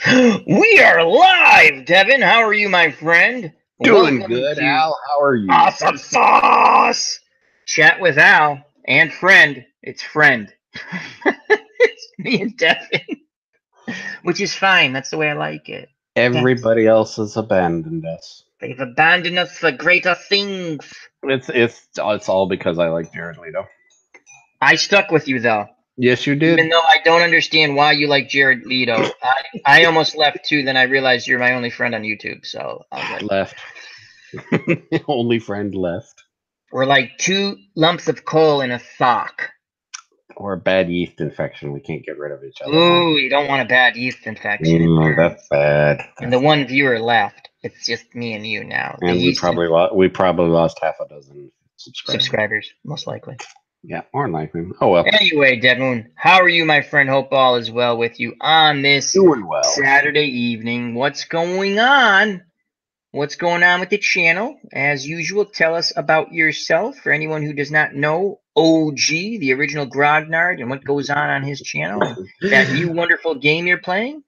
We are live, Devin. How are you, my friend? Doing Welcome good, to Al. How are you? Awesome Sauce. Chat with Al and friend. It's friend. It's me and Devin, which is fine. That's the way I like it. Everybody else has abandoned us. They've abandoned us for greater things. It's all because I like Jared Leto. I stuck with you though. Yes, you did. Even though I don't understand why you like Jared Leto, I almost left too. Then I realized you're my only friend on YouTube, so I was like, Left. Only friend left. we're like two lumps of coal in a sock. Or a bad yeast infection. We can't get rid of each other. Ooh, you don't want a bad yeast infection. That's bad. And the one viewer left. It's just me and you now. The And we yeast probably lost half a dozen subscribers, most likely. Yeah, more than likely. Oh well. Anyway, Dead Moon, how are you, my friend? Hope all is well with you on this Doing well. Saturday evening. What's going on? What's going on with the channel? As usual, tell us about yourself. For anyone who does not know, OG, the original Grognard, and what goes on his channel, and that new wonderful game you're playing.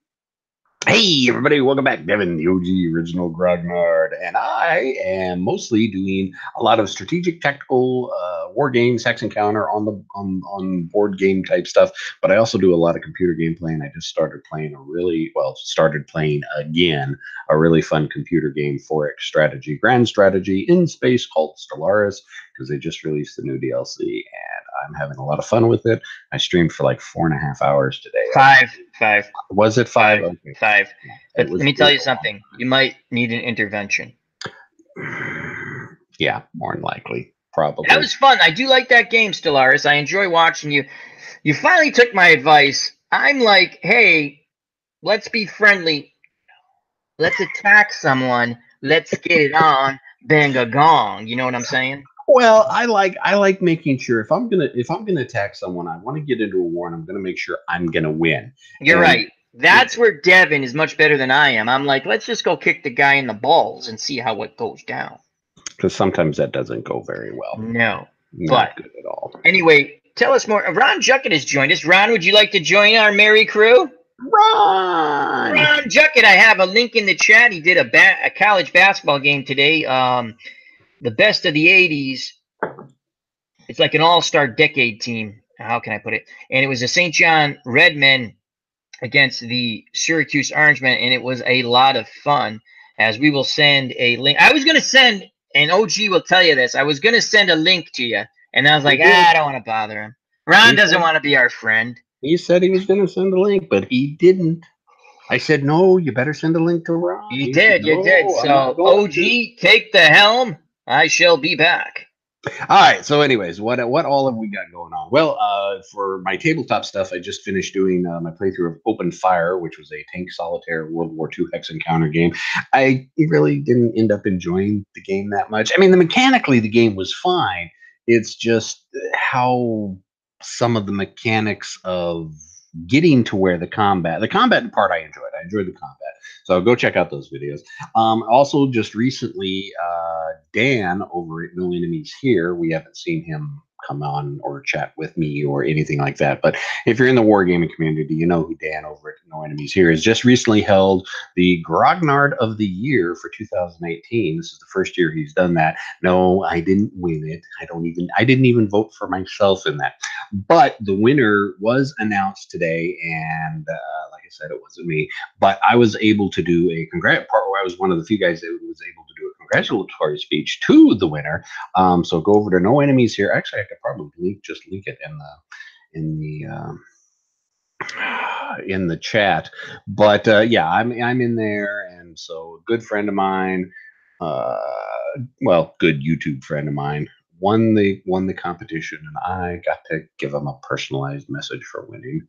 Hey everybody, welcome back. Devin, the OG original Grognard, and I am mostly doing a lot of strategic, tactical war games, hex encounter on board game type stuff. But I also do a lot of computer game playing. I just started playing again a really fun computer game, Forex strategy, grand strategy in space called Stellaris, because they just released the new DLC, and I'm having a lot of fun with it. I streamed for like 4.5 hours today. Five. Was it five? Okay. Five. But let me tell you something. You might need an intervention. Yeah, more than likely. Probably. That was fun. I do like that game, Stellaris. I enjoy watching you. You finally took my advice. I'm like, hey, let's be friendly. Let's attack someone. Let's get it on. Bang a gong. You know what I'm saying? Well, I like making sure if I'm gonna attack someone, I want to get into a war, and I'm gonna make sure I'm gonna win. You're right. That's where Devin is much better than I am. I'm like, let's just go kick the guy in the balls and see how it goes down. Because sometimes that doesn't go very well. No, not good at all. Anyway, tell us more. Ron Juckett has joined us. Ron, would you like to join our merry crew? Ron Juckett, I have a link in the chat. He did a college basketball game today. The best of the 80s. It's like an all-star decade team. How can I put it? And it was the St. John Redmen against the Syracuse Orangemen, and it was a lot of fun. As we will send a link. I was going to send, and OG will tell you this, I was going to send a link to you, and I was like, I don't want to bother him. Ron doesn't want to be our friend. He said he was going to send a link, but he didn't. I said, no, you better send a link to Ron. You did. So, OG, take the helm. I shall be back. All right. So, anyways, what all have we got going on? Well, for my tabletop stuff, I just finished doing my playthrough of Open Fire, which was a tank solitaire World War II hex encounter game. I really didn't end up enjoying the game that much. I mean, mechanically, the game was fine. It's just how some of the mechanics of getting to where the combat part I enjoyed the combat, so go check out those videos. Also just recently, Dan over at No Enemies Here, we haven't seen him come on or chat with me or anything like that, but if you're in the wargaming community, you know who Dan over at No Enemies Here is. Just recently held the Grognard of the Year for 2018. This is the first year he's done that. No, I didn't win it. I didn't even vote for myself in that, but the winner was announced today, and like I said, it wasn't me, but I was able to do a I was one of the few guys that was able to do a congratulatory speech to the winner. So go over to No Enemies Here. Actually, I could probably link it in the chat. But yeah, I'm in there, and so a good friend of mine, good YouTube friend of mine, won the competition, and I got to give him a personalized message for winning.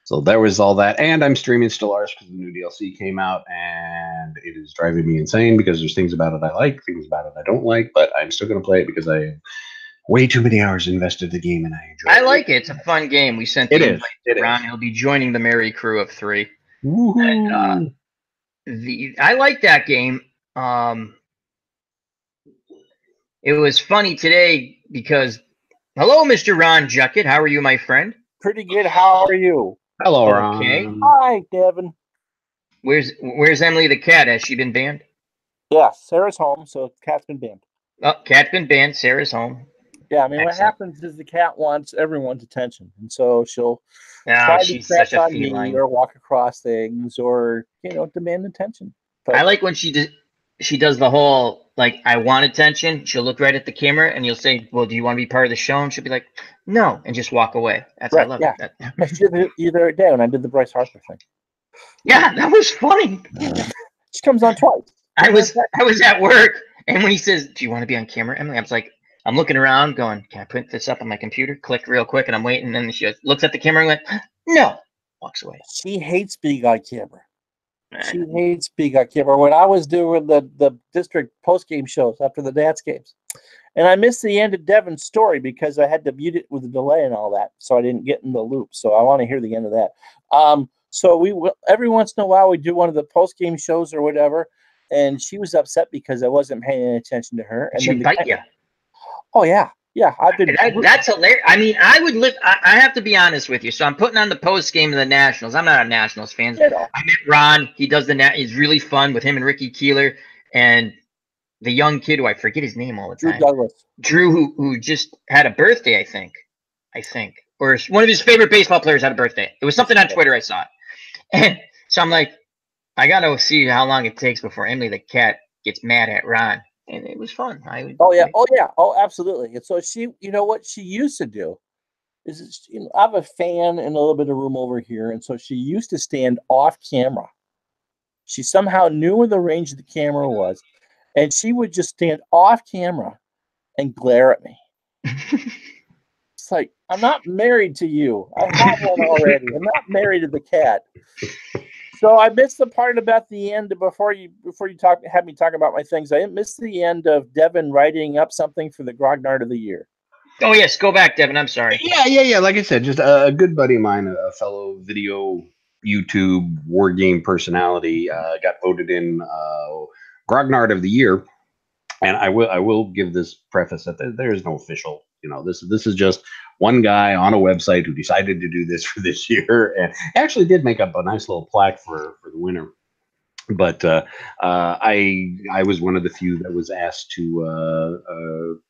So there was all that, and I'm streaming Stellaris because the new DLC came out, and it is driving me insane because there's things about it I like, things about it I don't like, but I'm still going to play it because I have way too many hours invested in the game, and I enjoy it. I like it. It's a fun game. We sent the invite to Ron. He'll be joining the merry crew of 3. And, I like that game. It was funny today because, hello, Mr. Ron Juckett. How are you, my friend? Pretty good. How are you? Hello, Ron. Okay. Hi, Devin. Where's Emily the cat? Has she been banned? Yeah, Sarah's home, so cat's been banned. Oh, cat's been banned. Sarah's home. Yeah, I mean, what Excellent. happens is the cat wants everyone's attention, and so she'll Ah, try to she's scratch such a on me feline. or walk across things or demand attention. But I like when she does the whole like I want attention. She'll look right at the camera and you'll say, "Well, do you want to be part of the show?" And she'll be like, "No," and just walk away. I right, love yeah. it. She did it the other day when I did the Bryce Harper thing. Yeah, that was funny. She comes on twice. I was at work, and when he says, "Do you want to be on camera, Emily?" I was like, I'm looking around, going, "Can I print this up on my computer?" Click real quick, and I'm waiting. And then she looks at the camera and went, "No," walks away. She hates being on camera. She hates being on camera. When I was doing the district post-game shows after the Nats games, and I missed the end of Devin's story because I had to mute it with a delay and all that, so I didn't get in the loop. So I want to hear the end of that. So we every once in a while we do one of the post-game shows or whatever, and she was upset because I wasn't paying any attention to her. And she would bite you. Oh yeah. Yeah, I've been. That's hilarious. I mean, I would live. I have to be honest with you. So I'm putting on the post game of the Nationals. I'm not a Nationals fan. I met Ron. He does he's really fun with him and Ricky Keeler and the young kid who I forget his name all the time. Drew Douglas. Drew, who just had a birthday, I think, or one of his favorite baseball players had a birthday. It was something on Twitter. I saw it, and so I'm like, I gotta see how long it takes before Emily the cat gets mad at Ron. And it was fun. Oh, absolutely. And so she, what she used to do is, I have a fan and a little bit of room over here, and so she used to stand off camera. She somehow knew where the range of the camera was, and she would just stand off camera and glare at me. It's like, I'm not married to you. I have one already. I'm not married to the cat. So I missed the part about the end before you had me talk about my things. I missed the end of Devin writing up something for the Grognard of the Year. Oh yes, go back, Devin. I'm sorry. Yeah. Like I said, just a good buddy of mine, a fellow video YouTube war game personality, got voted in Grognard of the Year. And I will give this preface that there is no official. This is just one guy on a website who decided to do this for this year, and actually did make up a nice little plaque for the winner. But I was one of the few that was asked to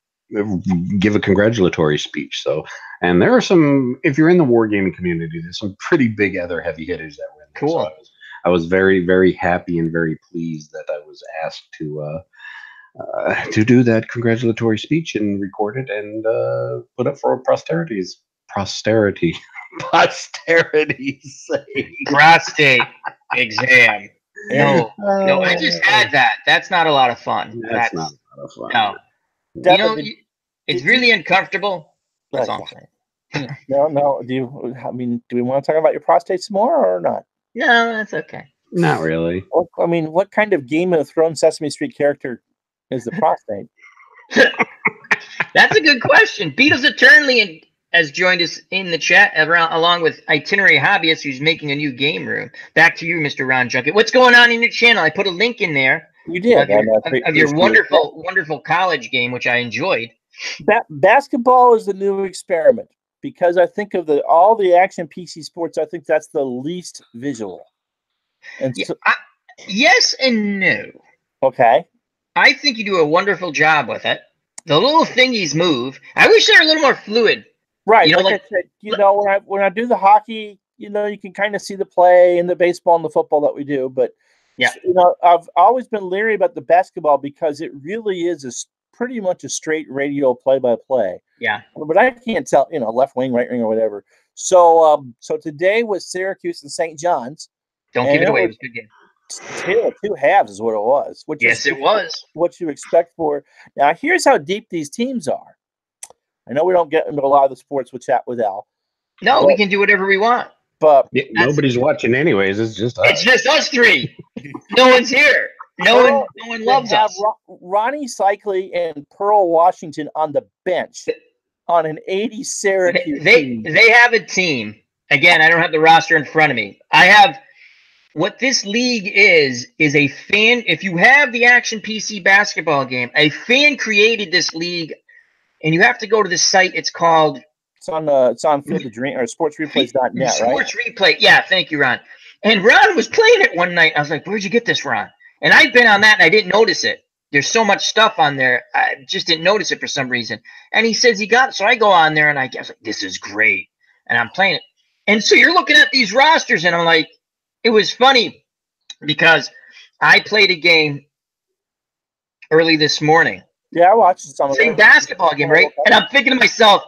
give a congratulatory speech. So, and there are some, if you're in the wargaming community, there's some pretty big other heavy hitters that win. Cool. So I was very, very happy and very pleased that I was asked to do that congratulatory speech and record it and put up for posterity's sake. Prostate exam. No, I just had that. That's not a lot of fun. That's not a lot of fun. No. It's really uncomfortable. That's all I'm saying. No. Do we want to talk about your prostate some more or not? No, that's okay. Not really. I mean, what kind of Game of Thrones Sesame Street character is the prostate? That's a good question. Beatles Eternally has joined us in the chat along with Itinerary Hobbyist, who's making a new game room. Back to you, Mr. Ron Junket. What's going on in your channel? I put a link in there. You did. Of your wonderful college game, which I enjoyed. Basketball is the new experiment because I think of all the action PC sports, I think that's the least visual. And yes and no. Okay. I think you do a wonderful job with it. The little thingies move. I wish they were a little more fluid. Right. I said, when I do the hockey, you can kind of see the play and the baseball and the football that we do. But, I've always been leery about the basketball because it really is pretty much a straight radio play-by-play. Yeah. But I can't tell, left wing, right wing, or whatever. So today was Syracuse and St. John's. Don't give it away. It was a good game. Tale of two halves is what it was. It was. What you expect for. Now, here's how deep these teams are. I know we don't get into a lot of the sports with chat with Al. No, we can do whatever we want. But nobody's watching anyways. It's just us. It's just us three. No one's here. No one loves us. Ronnie Cycli and Pearl Washington on the bench on an 80 Syracuse team. They have a team. Again, I don't have the roster in front of me. I have what this league is a fan. If you have the Action PC basketball game, a fan created this league, and you have to go to this site. It's called. It's on Field of Dream or sportsreplays.net, right? Sports Replay. Yeah, thank you, Ron. And Ron was playing it one night. I was like, "Where'd you get this, Ron?" And I'd been on that and I didn't notice it. There's so much stuff on there. I just didn't notice it for some reason. And he says he got it. So I go on there and I was like, "This is great." And I'm playing it. And so you're looking at these rosters and I'm like, it was funny because I played a game early this morning. Yeah, I watched some of Same it. basketball game, right? And I'm thinking to myself,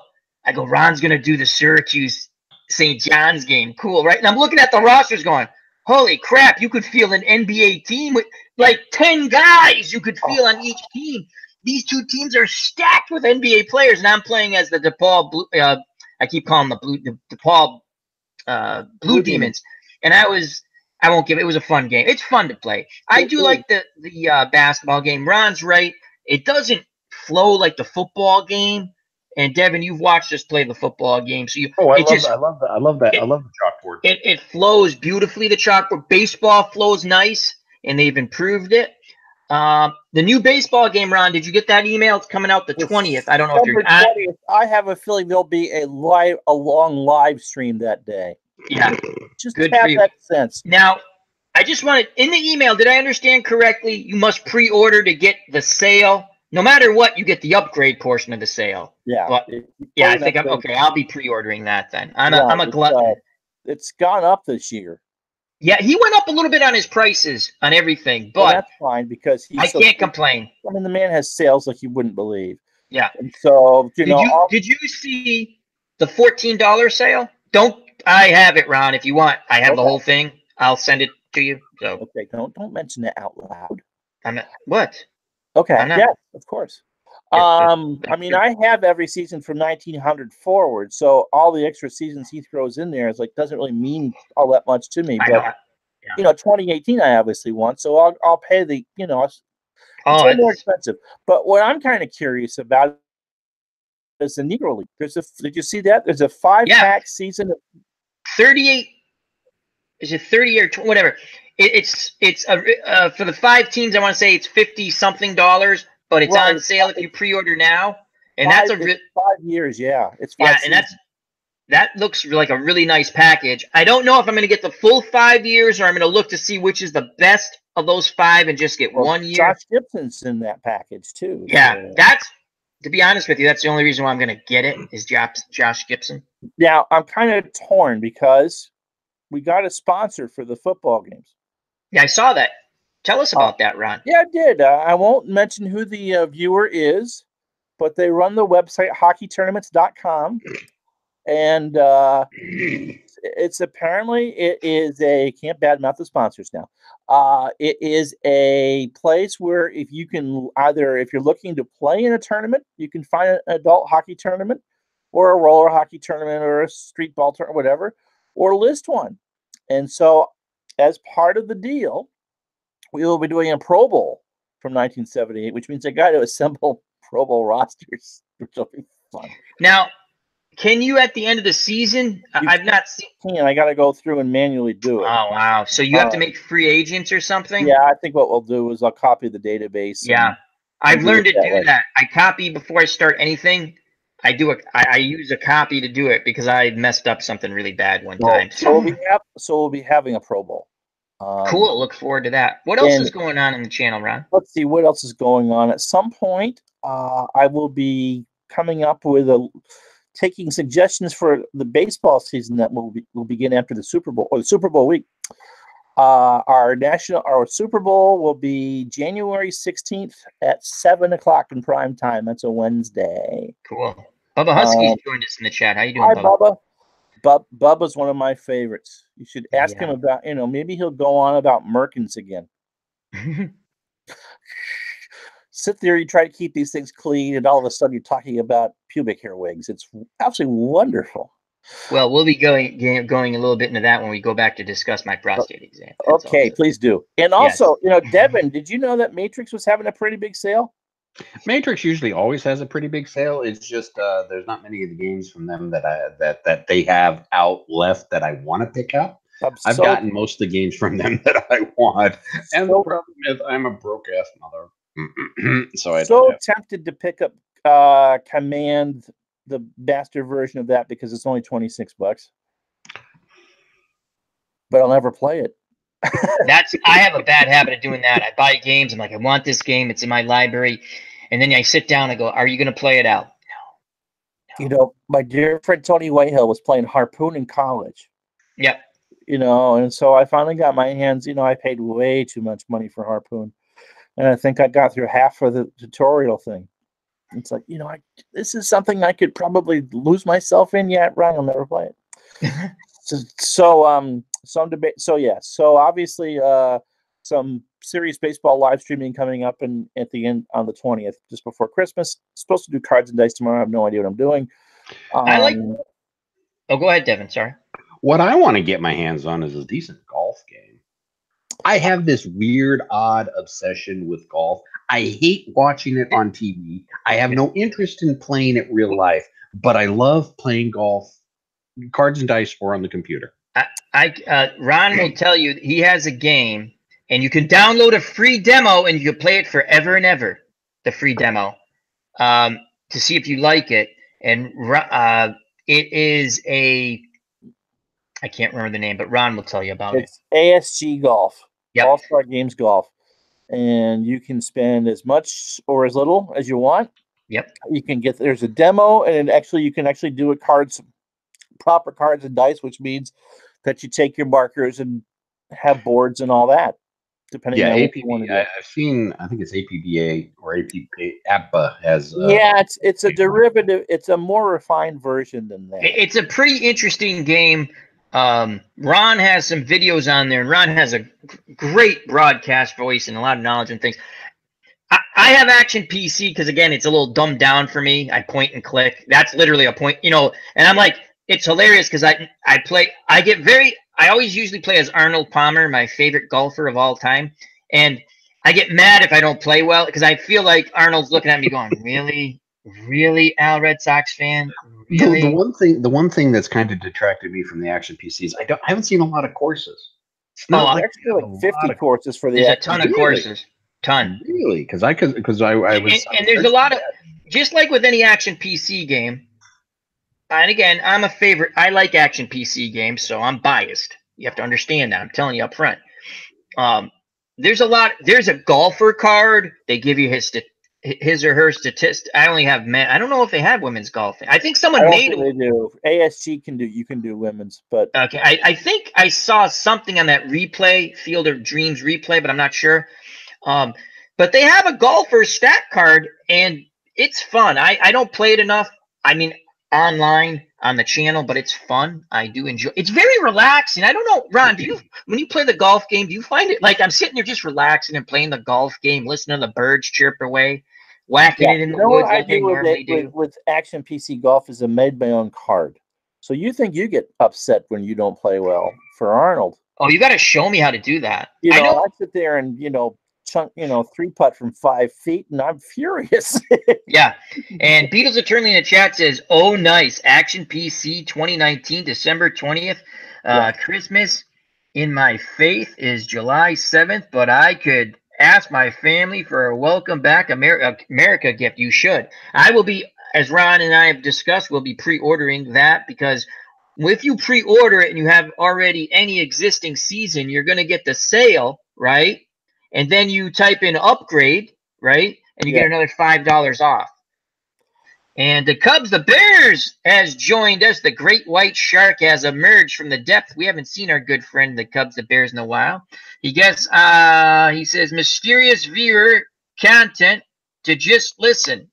I go, Ron's going to do the Syracuse St. John's game. Cool, right? And I'm looking at the rosters going, holy crap, you could feel an NBA team with like 10 guys you could feel on each team. These two teams are stacked with NBA players, and I'm playing as the DePaul Blue, I keep calling them the DePaul Blue Demons. And I won't give it was a fun game. It's fun to play. I do like the basketball game. Ron's right. It doesn't flow like the football game. And Devin, you've watched us play the football game, so I love that. I love the chalkboard. It flows beautifully. The chalkboard baseball flows nice, and they've improved it. The new baseball game, Ron. Did you get that email? It's coming out the 20th. I don't know if you're. 20th, I have a feeling there'll be a long live stream that day. Yeah, just good have for you. that sense. Now, I just wanted in the email. Did I understand correctly? You must pre-order to get the sale. No matter what, you get the upgrade portion of the sale. Yeah, but, I think I'm okay. I'll be pre-ordering that then. I'm a glutton. It's gone up this year. Yeah, he went up a little bit on his prices on everything, but that's fine because I can't complain. I mean, the man has sales like you wouldn't believe. Yeah. And so did you see the $14 sale? I have it, Ron. If you want, I have the whole thing. I'll send it to you. So okay, don't mention it out loud. I'm not what? Okay, yeah, of course. I mean, I have every season from 1900 forward, so all the extra seasons he throws in there is like doesn't really mean all that much to me. But 2018 I obviously want, so I'll pay the it's more expensive. But what I'm kind of curious about is the Negro League. Did you see that? There's a 5-pack season of 38. Is it 30 or 20, whatever? It's for the 5 teams. I want to say it's $50-something, but it's on sale if you pre-order now. And that's 5 years. Yeah, it's 5 seasons. And that looks like a really nice package. I don't know if I'm going to get the full 5 years or I'm going to look to see which is the best of those 5 and just get 1 year. Josh Gibson's in that package too. Yeah, that's to be honest with you, that's the only reason why I'm going to get it is Josh Gibson. Now I'm kind of torn because we got a sponsor for the football games. Yeah, I saw that. Tell us about that, Ron. Yeah, I did. I won't mention who the viewer is, but they run the website hockeytournaments.com. And it's apparently it is a can't badmouth the sponsors now. It is a place where if you're looking to play in a tournament, you can find an adult hockey tournament or a roller hockey tournament or a street ball tournament, whatever, or list one. And so as part of the deal, we will be doing a Pro Bowl from 1978, which means I got to assemble Pro Bowl rosters, which will be fun. Now, can you at the end of the season? I've not seen. I got to go through and manually do it. Oh wow! So you have to make free agents or something? Yeah, I think what we'll do is I'll copy the database. Yeah, I've learned to do that. I copy before I start anything. I use a copy to do it because I messed up something really bad one time. So we'll be having a Pro Bowl. Cool. Look forward to that. What else is going on in the channel, Ron? Let's see what else is going on. At some point, I will be coming up with taking suggestions for the baseball season that will begin after the Super Bowl or the Super Bowl week. Our Super Bowl will be January 16th at 7:00 in prime time. That's a Wednesday. Cool. Bubba Husky's joined us in the chat. How you doing, Hi, Bubba? Bubba's one of my favorites. You should ask him about, maybe he'll go on about Merkins again. Sit there, you try to keep these things clean, and all of a sudden you're talking about pubic hair wigs. It's absolutely wonderful. Well, we'll be going a little bit into that when we go back to discuss my prostate exam. Okay, please do. And also, Devin, did you know that Matrix was having a pretty big sale? Matrix usually always has a pretty big sale. It's just there's not many of the games from them that they have out left that I want to pick up. I've gotten most of the games from them that I want, and the problem is I'm a broke ass mother. So tempted to pick up Command, the bastard version of that, because it's only $26. but I'll never play it. I have a bad habit of doing that. I buy games. I'm like, I want this game. It's in my library. And then I sit down and go, are you going to play it out? You know, my dear friend Tony Whitehill was playing Harpoon in college. Yep. You know, and so I finally got my hands, you know, I paid way too much money for Harpoon. And I think I got through half of the tutorial thing. It's like, you know, this is something I could probably lose myself in. Yeah, right. I'll never play it. So obviously, some serious baseball live streaming coming up at the end on the 20th, just before Christmas. Supposed to do cards and dice tomorrow. I have no idea what I'm doing. Oh, go ahead, Devin. Sorry. What I want to get my hands on is a decent golf game. I have this weird, odd obsession with golf. I hate watching it on TV. I have no interest in playing it real life, but I love playing golf, cards and dice, or on the computer. Ron will tell you he has a game, and you can download a free demo, and you can play it forever and ever. The free demo, to see if you like it, and it is I can't remember the name, but Ron will tell you about it. It's ASG Golf. Yep. All-Star Games Golf. And you can spend as much or as little as you want. Yep. You can there's a demo, and you can actually do it proper cards and dice, which means that you take your markers and have boards and all that, depending on what you want to do. I've seen, I think it's APBA or APBA has. It's a derivative. It's a more refined version than that. It's a pretty interesting game. Ron has some videos on there, and Ron has a great broadcast voice and a lot of knowledge and things. I have Action PC because, again, it's a little dumbed down for me. I point and click. That's literally a point, and I'm like, it's hilarious because I always usually play as Arnold Palmer, my favorite golfer of all time, and I get mad if I don't play well because I feel like Arnold's looking at me going, really, Al, Red Sox fan? Really? The one thing that's kind of detracted me from the Action PCs, I haven't seen a lot of courses. There's actually like 50 courses for the. There's a ton of courses. Ton. Really? Because I was. And there's a lot of, just like with any Action PC game. And again, I'm a favorite. I like Action PC games, so I'm biased. You have to understand that. I'm telling you up front. There's a golfer card. They give you his or her statistic. I only have men. I don't know if they have women's golfing. I think someone made it. They do. ASG you can do women's, but okay. I think I saw something on that replay, Field of Dreams replay, but I'm not sure. But they have a golfer stat card, and it's fun. I don't play it enough. I mean, online on the channel, but it's fun. I do enjoy. It's very relaxing. I don't know, Ron. When you play the golf game, do you find it like I'm sitting there just relaxing and playing the golf game, listening to the birds chirp away, whacking it in the woods like they normally do? With Action PC Golf is a made my own card. So you think you get upset when you don't play well for Arnold? Oh, you got to show me how to do that. I sit there and chunk, 3-putt from 5 feet, and I'm furious. Yeah. And Beatles Attorney in the chat says, "Oh, nice. Action PC 2019, December 20th. Christmas in my faith is July 7th, but I could ask my family for a welcome back America gift. You should. I will be, as Ron and I have discussed, we'll be pre-ordering that because if you pre-order it and you have already any existing season, you're going to get the sale, right? And then you type in upgrade, right? And you get another $5 off. And the Bears has joined us. The great white shark has emerged from the depth. We haven't seen our good friend, the the Bears, in a while. He says, mysterious viewer content to just listen.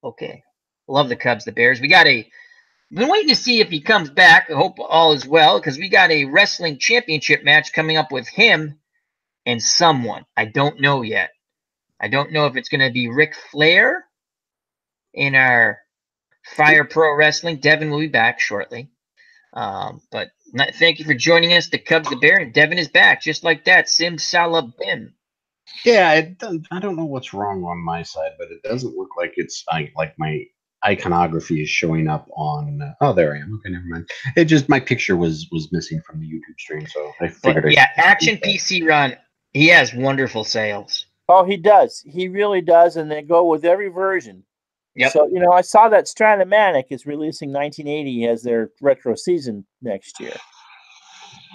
Okay. Love the Bears. Been waiting to see if he comes back. I hope all is well because we got a wrestling championship match coming up with him and someone. I don't know yet. I don't know if it's going to be Ric Flair in our Fire Pro Wrestling. Devin will be back shortly. But thank you for joining us, the Bear. And Devin is back just like that. Sim Salabim. Yeah, I don't know what's wrong on my side, but it doesn't look like it's like my iconography is showing up on. Oh, there I am. Okay, never mind. It just my picture was missing from the YouTube stream, so I figured. Action PC Ron. He has wonderful sales. Oh, he does. He really does, and they go with every version. Yep. So, I saw that Stratomatic is releasing 1980 as their retro season next year.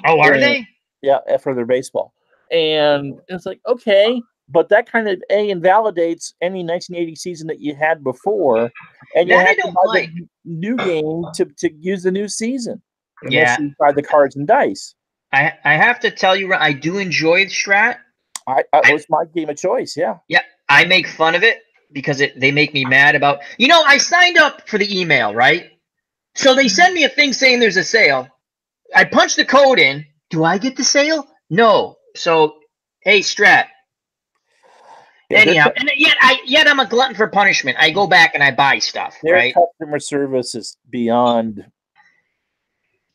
Oh, are And- they? Yeah, for their baseball. And it's like, okay, but that kind of invalidates any 1980 season that you had before, and you That I have to don't buy like. the new game to use the new season, unless Yeah, you buy the cards and dice. I have to tell you, I do enjoy Strat. It was my game of choice. Yeah. Yeah, I make fun of it because they make me mad about. I signed up for the email, right? So they send me a thing saying there's a sale. I punch the code in. Do I get the sale? No. So, hey, Strat. Yeah, Anyhow, and yet I'm a glutton for punishment. I go back and I buy stuff, their right? customer service is beyond.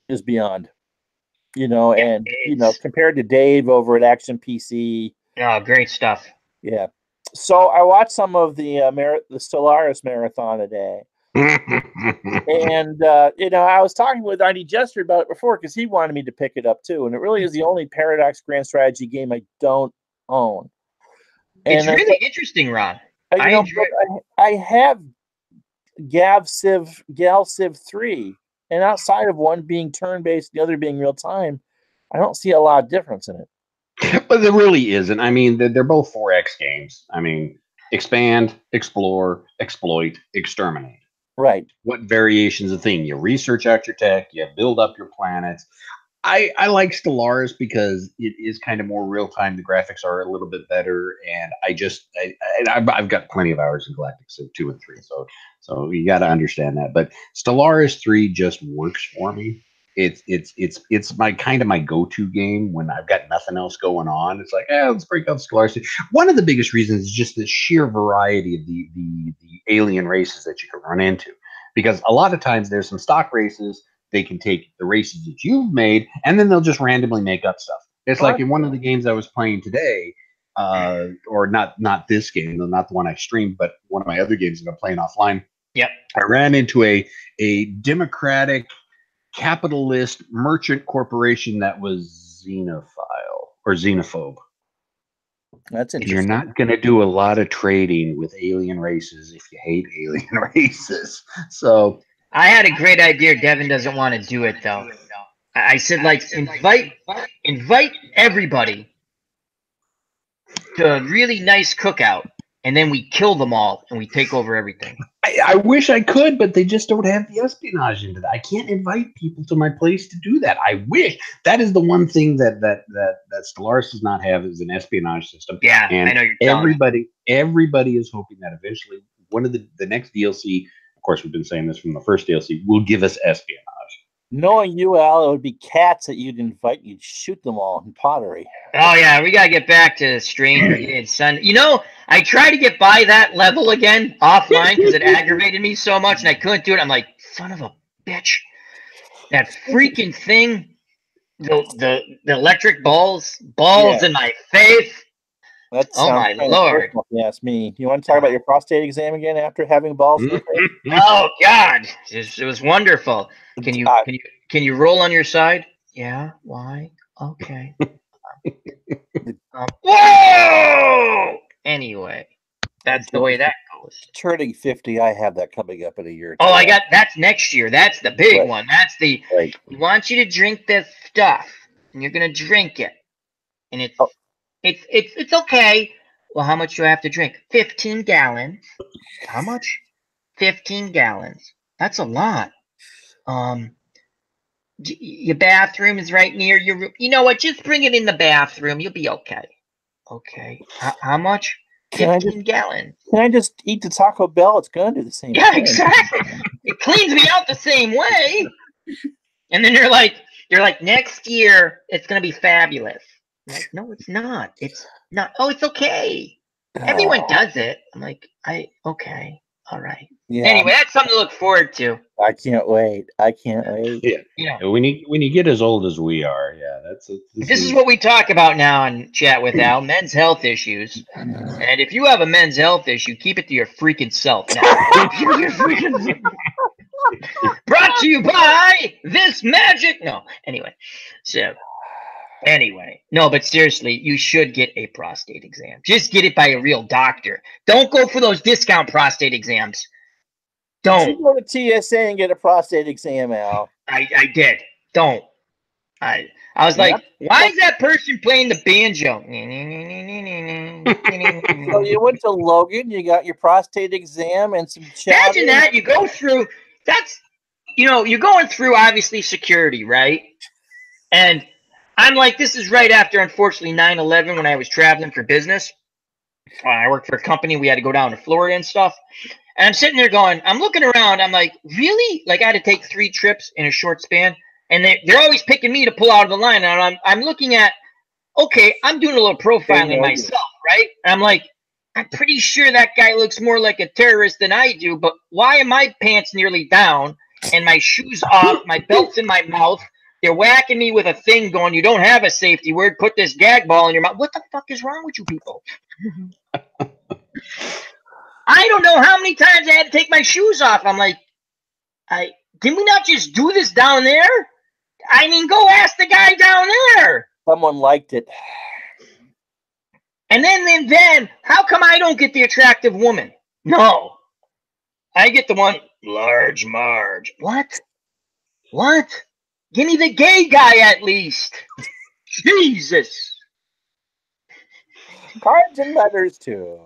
And compared to Dave over at Action PC. Oh, great stuff. Yeah. So I watched some of the Stellaris marathon today. And I was talking with ID Jester about it before because he wanted me to pick it up too. And it really is the only Paradox Grand Strategy game I don't own. And It's really interesting, Ron. I have Gal Civ 3, and outside of one being turn-based, the other being real time, I don't see a lot of difference in it. But there really isn't. I mean, they're both 4X games. I mean, expand, explore, exploit, exterminate. Right. What variations of thing? You research out your tech, you build up your planets. I like Stellaris because it is kind of more real time. The graphics are a little bit better, and I've got plenty of hours in Galactic Civ 2 and 3, so you got to understand that. But Stellaris 3 just works for me. It's my go-to game when I've got nothing else going on. It's like, let's break out Stellaris. One of the biggest reasons is just the sheer variety of the alien races that you can run into, because a lot of times there's some stock races. They can take the races that you've made, and then they'll just randomly make up stuff. It's like in one of the games I was playing today, or not this game, not the one I streamed, but one of my other games that I'm playing offline. Yep. I ran into a democratic capitalist merchant corporation that was xenophile or xenophobe. That's interesting. You're not going to do a lot of trading with alien races if you hate alien races. So I had a great idea. Devin doesn't want to do it though. I said, invite everybody to a really nice cookout, and then we kill them all and we take over everything. I wish I could, but they just don't have the espionage into that. I can't invite people to my place to do that. I wish. That is the one thing that Stellaris does not have, is an espionage system. Yeah, and I know you're telling me. Everybody is hoping that eventually one of the next DLC, of course, we've been saying this from the first DLC, will give us espionage. Knowing you, Al, it would be cats that you'd invite. You'd shoot them all in pottery. Oh yeah, we gotta get back to Strange Brigade Sun. I tried to get by that level again offline because it aggravated me so much, and I couldn't do it. I'm like, son of a bitch, that freaking thing, the electric balls in my face. Oh my lord! If you ask me. You want to talk about your prostate exam again after having balls? Oh God, it was wonderful. Can you roll on your side? Yeah. Why? Okay. Whoa! Anyway, that's the way that goes. Turning 50, I have that coming up in a year. Oh, that's next year. That's the big one. That's we want you to drink this stuff, and you're gonna drink it, and it's okay. Well, how much do I have to drink? 15 gallons. How much? 15 gallons. That's a lot. Your bathroom is right near your room. You know what? Just bring it in the bathroom. You'll be okay. Okay. How much? 15 gallons. Can I just eat the Taco Bell? It's going to do the same thing. Yeah, exactly. It cleans me out the same way. And then you're like, next year, it's going to be fabulous. I'm like, no, it's not. It's not. Oh, it's okay. Everyone does it. I'm like, okay. All right. Yeah. Anyway, that's something to look forward to. I can't wait. Yeah. When you get as old as we are, this is what we talk about now in Chat with Al, men's health issues. And if you have a men's health issue, keep it to your freaking self. Now, brought to you by this magic. No, anyway. No, but seriously, you should get a prostate exam. Just get it by a real doctor. Don't go for those discount prostate exams. Don't. You go to TSA and get a prostate exam, Al. I did. Don't. I was like, why is that person playing the banjo? So you went to Logan, you got your prostate exam and some Imagine that you go through. That's you're going through obviously security, right? And I'm like, this is right after, unfortunately, 9/11 when I was traveling for business. I worked for a company. We had to go down to Florida and stuff. And I'm sitting there going, I'm looking around. I'm like, really? Like I had to take 3 trips in a short span. And they're always picking me to pull out of the line. And I'm looking at, okay, I'm doing a little profiling myself, right? And I'm like, I'm pretty sure that guy looks more like a terrorist than I do. But why are my pants nearly down and my shoes off, my belt's in my mouth? They're whacking me with a thing going, you don't have a safety word. Put this gag ball in your mouth. What the fuck is wrong with you people? I don't know how many times I had to take my shoes off. I'm like, can we not just do this down there? I mean, go ask the guy down there. Someone liked it. And then, how come I don't get the attractive woman? No. I get the one, large Marge. What? Give me the gay guy at least. Jesus. Cards and letters too.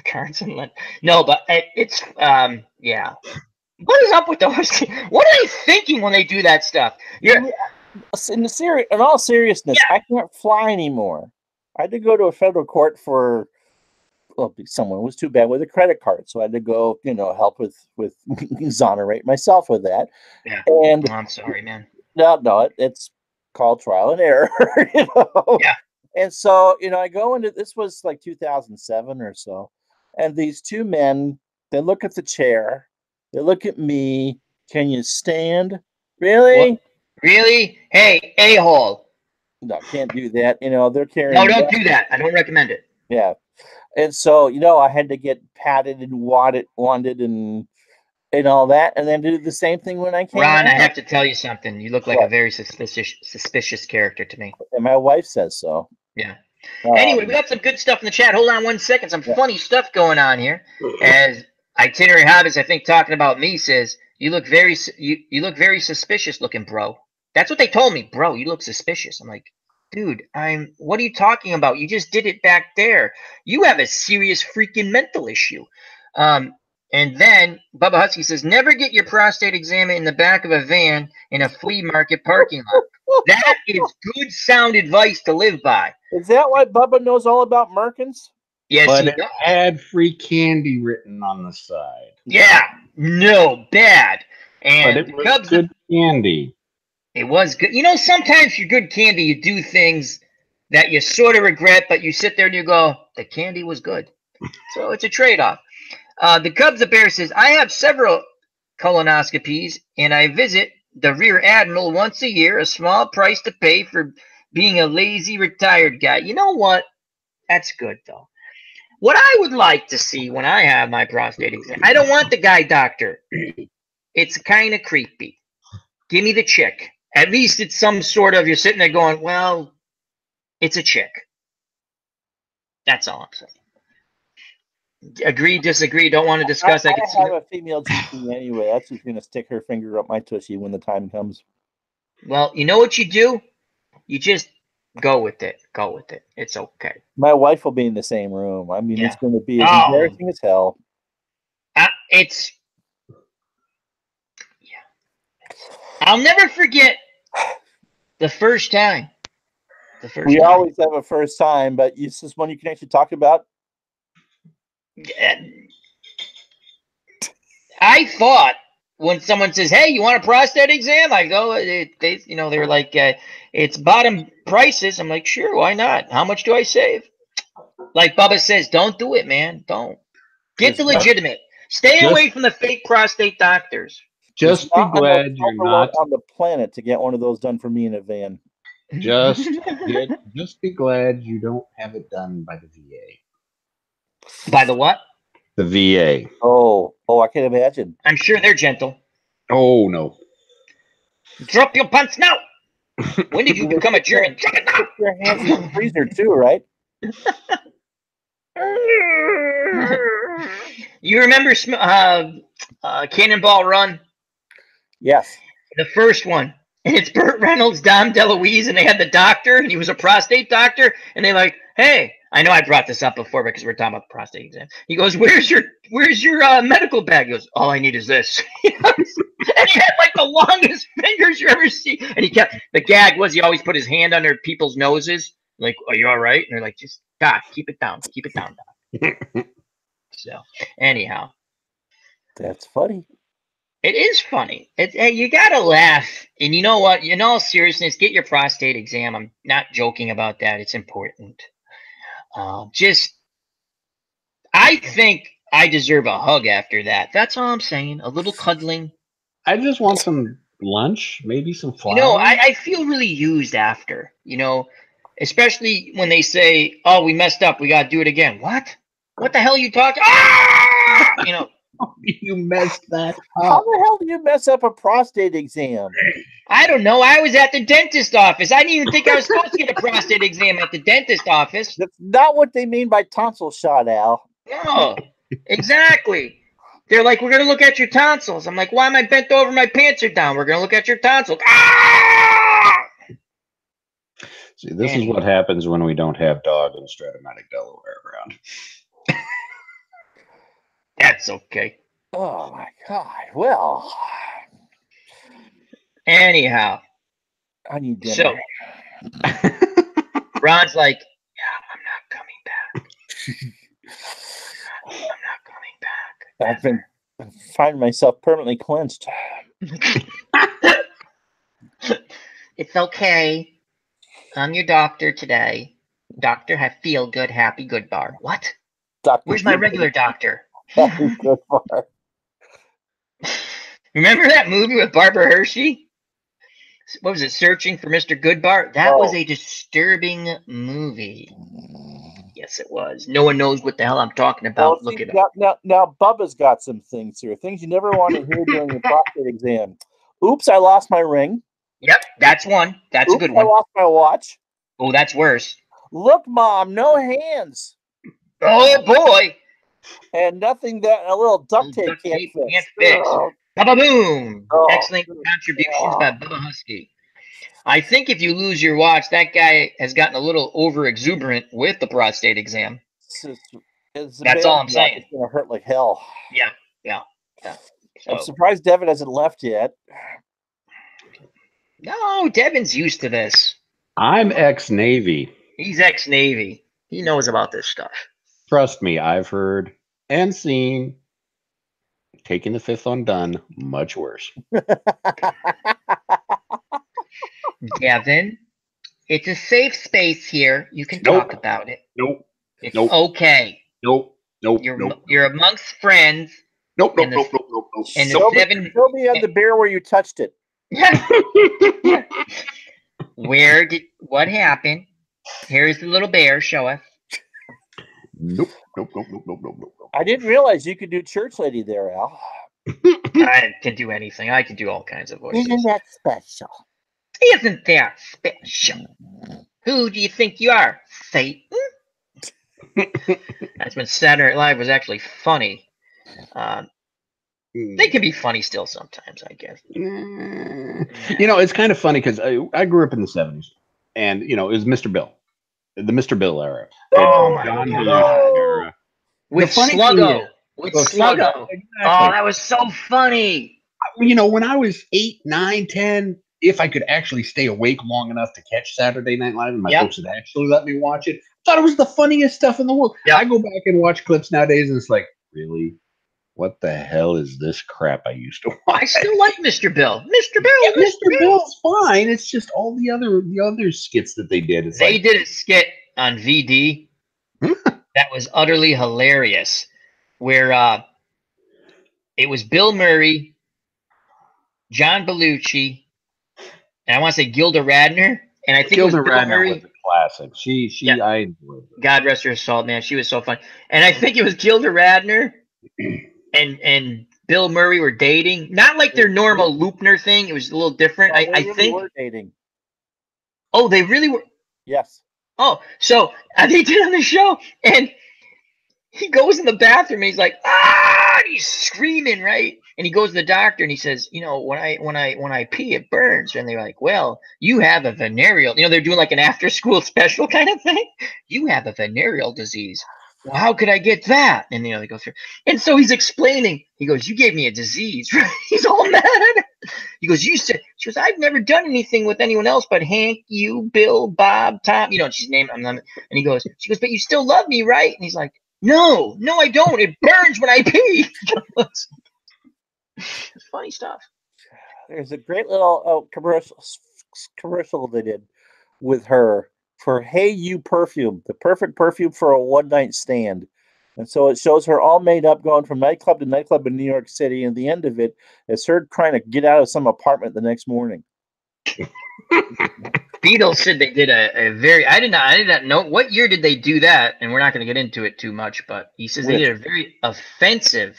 Cards and letters. No, but it's yeah. What is up with those? What are they thinking when they do that stuff? In all seriousness, I can't fly anymore. I had to go to a federal court for someone was too bad with a credit card, so I had to go, help with exonerate myself with that. Yeah. And I'm sorry, man. No, it's called trial and error. Yeah. And so, I go into this was like 2007 or so, and these 2 men, they look at the chair, they look at me. Can you stand? Really? What? Really? Hey, a-hole. No, can't do that. They're carrying. No, don't do that. I don't recommend it. Yeah. And so, I had to get patted and wanded and all that, and then do the same thing when I came Ron, out. I have to tell you something. You look like a very suspicious character to me. And my wife says so. Yeah. Anyway, we got some good stuff in the chat. Hold on 1 second. Some funny stuff going on here. As Itinerary Hobbits, I think, talking about me, says, you look very suspicious looking, bro. That's what they told me. Bro, you look suspicious. I'm like, dude, what are you talking about? You just did it back there. You have a serious freaking mental issue. And then Bubba Husky says, never get your prostate examined in the back of a van in a flea market parking lot. That is good sound advice to live by. Is that why Bubba knows all about Merkins? Yes, but it had free candy written on the side. Yeah, no, bad. And but it was good candy. It was good. Sometimes for good candy, you do things that you sort of regret, but you sit there and you go, the candy was good. So it's a trade-off. The Cubs the Bear says, I have several colonoscopies, and I visit the Rear Admiral once a year, a small price to pay for being a lazy retired guy. You know what? That's good, though. What I would like to see when I have my prostate exam, I don't want the guy doctor. It's kind of creepy. Give me the chick. At least it's some sort of, you're sitting there going, well, it's a chick. That's all I'm saying. Agree, disagree, don't want to discuss. I have a female GP anyway. That's just going to stick her finger up my tushy when the time comes. Well, you know what you do? You just go with it. Go with it. It's okay. My wife will be in the same room. I mean, it's going to be as embarrassing as hell. I'll never forget the first time. We always have a first time, but this is one you can actually talk about. I thought when someone says, "Hey, you want a prostate exam?" I go, they're like, "It's bottom prices." I'm like, "Sure, why not? How much do I save?" Like Bubba says, "Don't do it, man. Don't get the legitimate. Stay away from the fake prostate doctors." Just be glad you're not on the planet to get one of those done for me in a van. Just be glad you don't have it done by the VA. By the what? The VA. Oh, I can imagine. I'm sure they're gentle. Oh, no. Drop your pants now. When did you become a German? Drop it now. Put your hands in the freezer too, right? You remember Cannonball Run? Yes. The first one. and it's Burt Reynolds, Dom DeLuise, and they had the doctor, and he was a prostate doctor, and they're like, hey, I know I brought this up before because we're talking about the prostate exam. He goes, where's your medical bag? He goes, all I need is this. And he had like the longest fingers you ever see. And the gag was he always put his hand under people's noses, like, are you all right? And they're like, just, Doc, keep it down, Doc. So, anyhow. That's funny. It is funny. You gotta laugh. And you know what? In all seriousness, get your prostate exam. I'm not joking about that. It's important. I think I deserve a hug after that. That's all I'm saying. A little cuddling. I just want some lunch, maybe some flowers. You know, I feel really used after, especially when they say, oh, we messed up. We got to do it again. What? What the hell are you talking? Ah! You messed that up. How the hell do you mess up a prostate exam? I don't know. I was at the dentist office. I didn't even think I was supposed to get a prostate exam at the dentist office. That's not what they mean by tonsil shot, Al. No, exactly. They're like, we're going to look at your tonsils. I'm like, why am I bent over? My pants are down. We're going to look at your tonsils. Ah! See, this is what happens when we don't have Dog and Stratomatic Delaware around. That's okay. Oh, my God. Well. Anyhow. I need dinner. So, Ron's like, yeah, I'm not coming back. I'm not coming back. I've been finding myself permanently clenched. It's okay. I'm your doctor today. Doctor, have feel good, happy, good bar. What? Dr. Where's my regular doctor? Happy good bar. Remember that movie with Barbara Hershey? What was it? Searching for Mr. Goodbar? That was a disturbing movie. Yes, it was. No one knows what the hell I'm talking about. Look it up. Now, Bubba's got some things here. Things you never want to hear during your prostate exam. Oops, I lost my ring. Yep, that's one. That's a good one. I lost my watch. Oh, that's worse. Look, Mom, no hands. Oh, boy. And nothing that a little duct tape can't fix. Ba-ba-boom. Excellent contributions by Bubba Husky. I think if you lose your watch, that guy has gotten a little over-exuberant with the prostate exam. That's all I'm saying. It's going to hurt like hell. Yeah. So, I'm surprised Devin hasn't left yet. No, Devin's used to this. I'm ex-Navy. He's ex-Navy. He knows about this stuff. Trust me, I've heard and seen taking the fifth on done much worse. Devin, it's a safe space here. You can talk about it. Nope. It's okay. Nope. You're amongst friends. Nope. And Nope. Show me on the bear where you touched it. What happened? Here's the little bear. Show us. Nope. I didn't realize you could do church lady there, Al. I can do anything. I can do all kinds of voices. Isn't that special? Isn't that special? Who do you think you are, Satan? That's when Saturday Night Live was actually funny. They can be funny still sometimes, I guess. It's kind of funny because I grew up in the 70s, and it was Mr. Bill, the Mr. Bill era. Oh my God! Era. With Sluggo. Exactly. Oh, that was so funny. When I was 8, 9, 10, if I could actually stay awake long enough to catch Saturday Night Live, and my folks had actually let me watch it, I thought it was the funniest stuff in the world. I go back and watch clips nowadays, and it's like, really? What the hell is this crap I used to watch? I still like Mr. Bill. Mr. Bill. Yeah, Mr. Bill's fine. It's just all the other skits that they did. They did a skit on VD that was utterly hilarious, where it was Bill Murray, John Belushi, and I want to say Gilda Radner, and I think Gilda it was Bill Radner Murray. was a classic. I enjoyed her. God rest her soul, man. She was so fun, and I think it was Gilda Radner and Bill Murray were dating, not like their normal Loopner thing. It was a little different. No, I think. Were dating. Oh, they really were. Yes. Oh, so they did on the show, and he goes in the bathroom and he's like, ah! God, he's screaming, right? And he goes to the doctor and he says, you know, when I pee, it burns. And they're like, well, you have a venereal. You know, they're doing like an after school special kind of thing. You have a venereal disease. Well, how could I get that? And, you know, they go through. And so he's explaining. He goes, you gave me a disease, right? He's all mad. He goes, you said, she goes, I've never done anything with anyone else but Hank, you, Bill, Bob, Tom. You know, she's named. And he goes, she goes, but you still love me, right? And he's like, no, I don't. It burns when I pee. It's funny stuff. There's a great little commercial they did with her for Hey You perfume, the perfect perfume for a one-night stand. And so it shows her all made up, going from nightclub to nightclub in New York City. And the end of it is her trying to get out of some apartment the next morning. Beatles said they did a very. I did not know what year did they do that, and we're not going to get into it too much. But he says they did a very offensive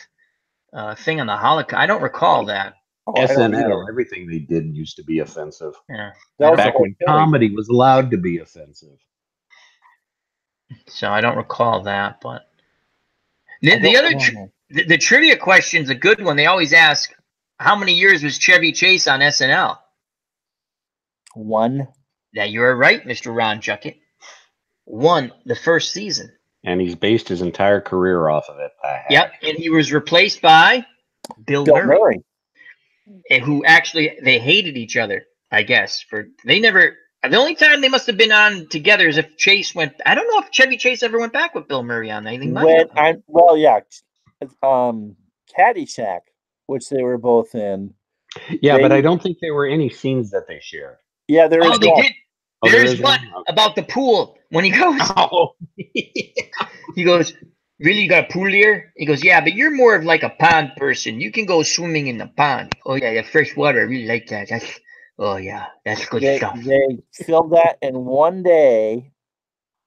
thing on the Holocaust. I don't recall that. SNL, everything they did used to be offensive. Yeah, back when comedy was allowed to be offensive. So I don't recall that, but the trivia question's a good one. They always ask, how many years was Chevy Chase on SNL? 1. Yeah, you are right, Mr. Ron Juckett. 1, the first season. And he's based his entire career off of it. Yep, and he was replaced by Bill Murray. And who actually, they hated each other, I guess. The only time they must have been on together is if Chase went. I don't know if Chevy Chase ever went back with Bill Murray on anything. Caddyshack, which they were both in. Yeah, but I don't think there were any scenes that they shared. Yeah, there is. They did. There's one about the pool when he goes. He goes, really, you got a pool here? He goes, yeah, but you're more of like a pond person. You can go swimming in the pond. Oh yeah, the fresh water. I really like that. That's good stuff. They filmed that in one day.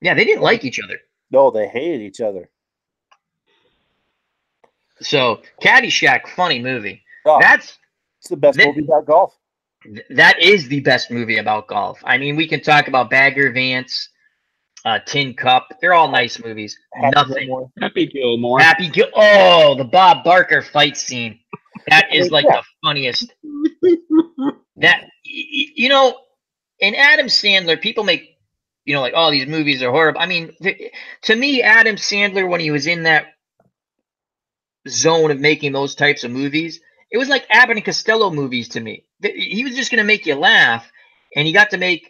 Yeah, they didn't like each other. No, they hated each other. So Caddyshack, funny movie. Oh, it's the best movie about golf. That is the best movie about golf. I mean, we can talk about Bagger Vance, Tin Cup. They're all nice movies. Happy Gilmore. Oh, the Bob Barker fight scene. That is like the funniest. That, you know, in Adam Sandler, people make, you know, like, oh, these movies are horrible. I mean, to me, Adam Sandler, when he was in that zone of making those types of movies, it was like Abbott and Costello movies to me. He was just going to make you laugh, and he got to make.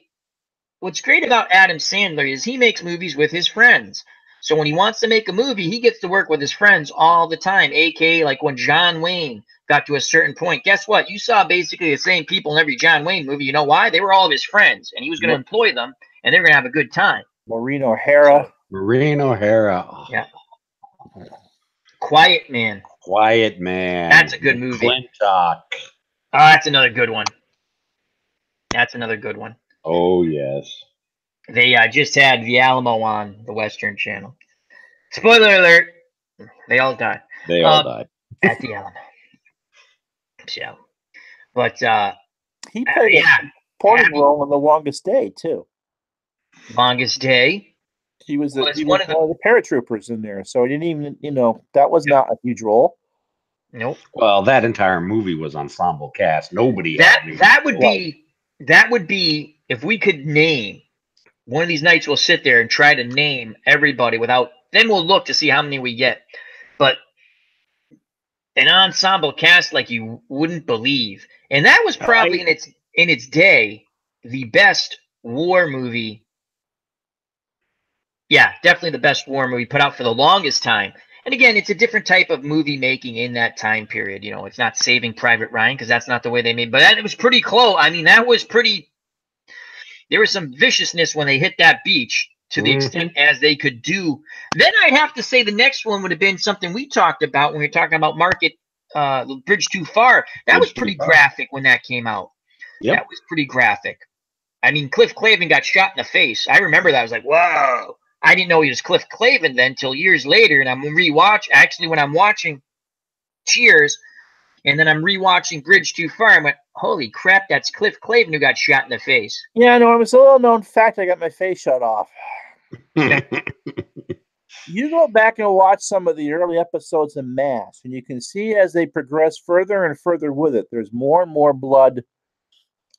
What's great about Adam Sandler is he makes movies with his friends. So when he wants to make a movie, he gets to work with his friends all the time. AKA, like when John Wayne got to a certain point. Guess what? You saw basically the same people in every John Wayne movie. You know why? They were all of his friends, and he was going to employ them, and they were going to have a good time. Maureen O'Hara. Oh. Yeah. Quiet Man. That's a good movie. Clintock. Oh, that's another good one. Oh, yes. They just had the Alamo on the Western Channel. Spoiler alert. They all died. At the Alamo. So, but he played a important role in The Longest Day, too. Longest Day? He was one of the paratroopers in there, so he didn't even, that was not a huge role. Nope. Well, that entire movie was ensemble cast. Nobody. That would be if we could name one of these nights. We'll sit there and try to name everybody without. Then we'll look to see how many we get. But an ensemble cast like you wouldn't believe, and that was probably in its day the best war movie. Yeah, definitely the best war movie put out for the longest time. And again, it's a different type of movie making in that time period. You know, it's not Saving Private Ryan because that's not the way they made. But it was pretty close. I mean, that was pretty. There was some viciousness when they hit that beach to the extent as they could do. Then I'd have to say the next one would have been something we talked about when we were talking about Bridge Too Far. That was pretty graphic when that came out. Yep. That was pretty graphic. I mean, Cliff Clavin got shot in the face. I remember that. I was like, whoa. I didn't know he was Cliff Clavin then until years later. And I'm when I'm watching Cheers, and then I'm rewatching Bridge Too Far, I went, holy crap, that's Cliff Clavin who got shot in the face. Yeah, no, it was a little known fact I got my face shot off. You go back and watch some of the early episodes of MASH, and you can see as they progress further and further with it, there's more and more blood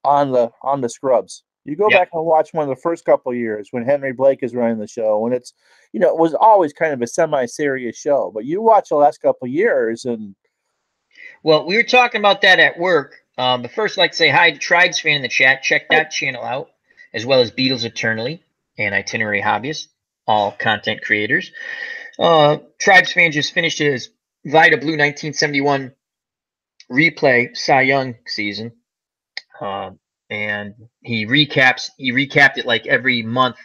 on the scrubs. You go back and watch one of the first couple of years when Henry Blake is running the show, and it's it was always kind of a semi-serious show. But you watch the last couple of years, and well, we were talking about that at work. But first, I'd like to say hi to TribesFan in the chat. Check that channel out, as well as Beatles Eternally and Itinerary Hobbyists, all content creators. TribesFan just finished his Vida Blue 1971 replay Cy Young season. And he recapped it like every month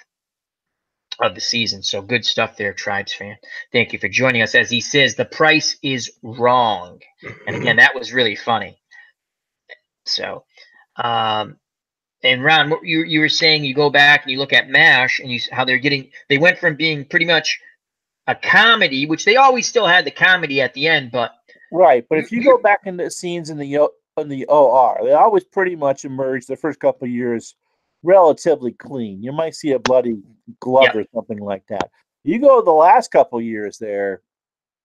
of the season. So good stuff there, Tribes fan. Thank you for joining us. As he says, the price is wrong. And again, that was really funny. So, and Ron, what you were saying, you go back and you look at MASH and how they went from being pretty much a comedy, which they always still had the comedy at the end, but right. But if you go back into scenes in the OR, they always pretty much emerge the first couple of years relatively clean. You might see a bloody glove or something like that. You go the last couple of years there,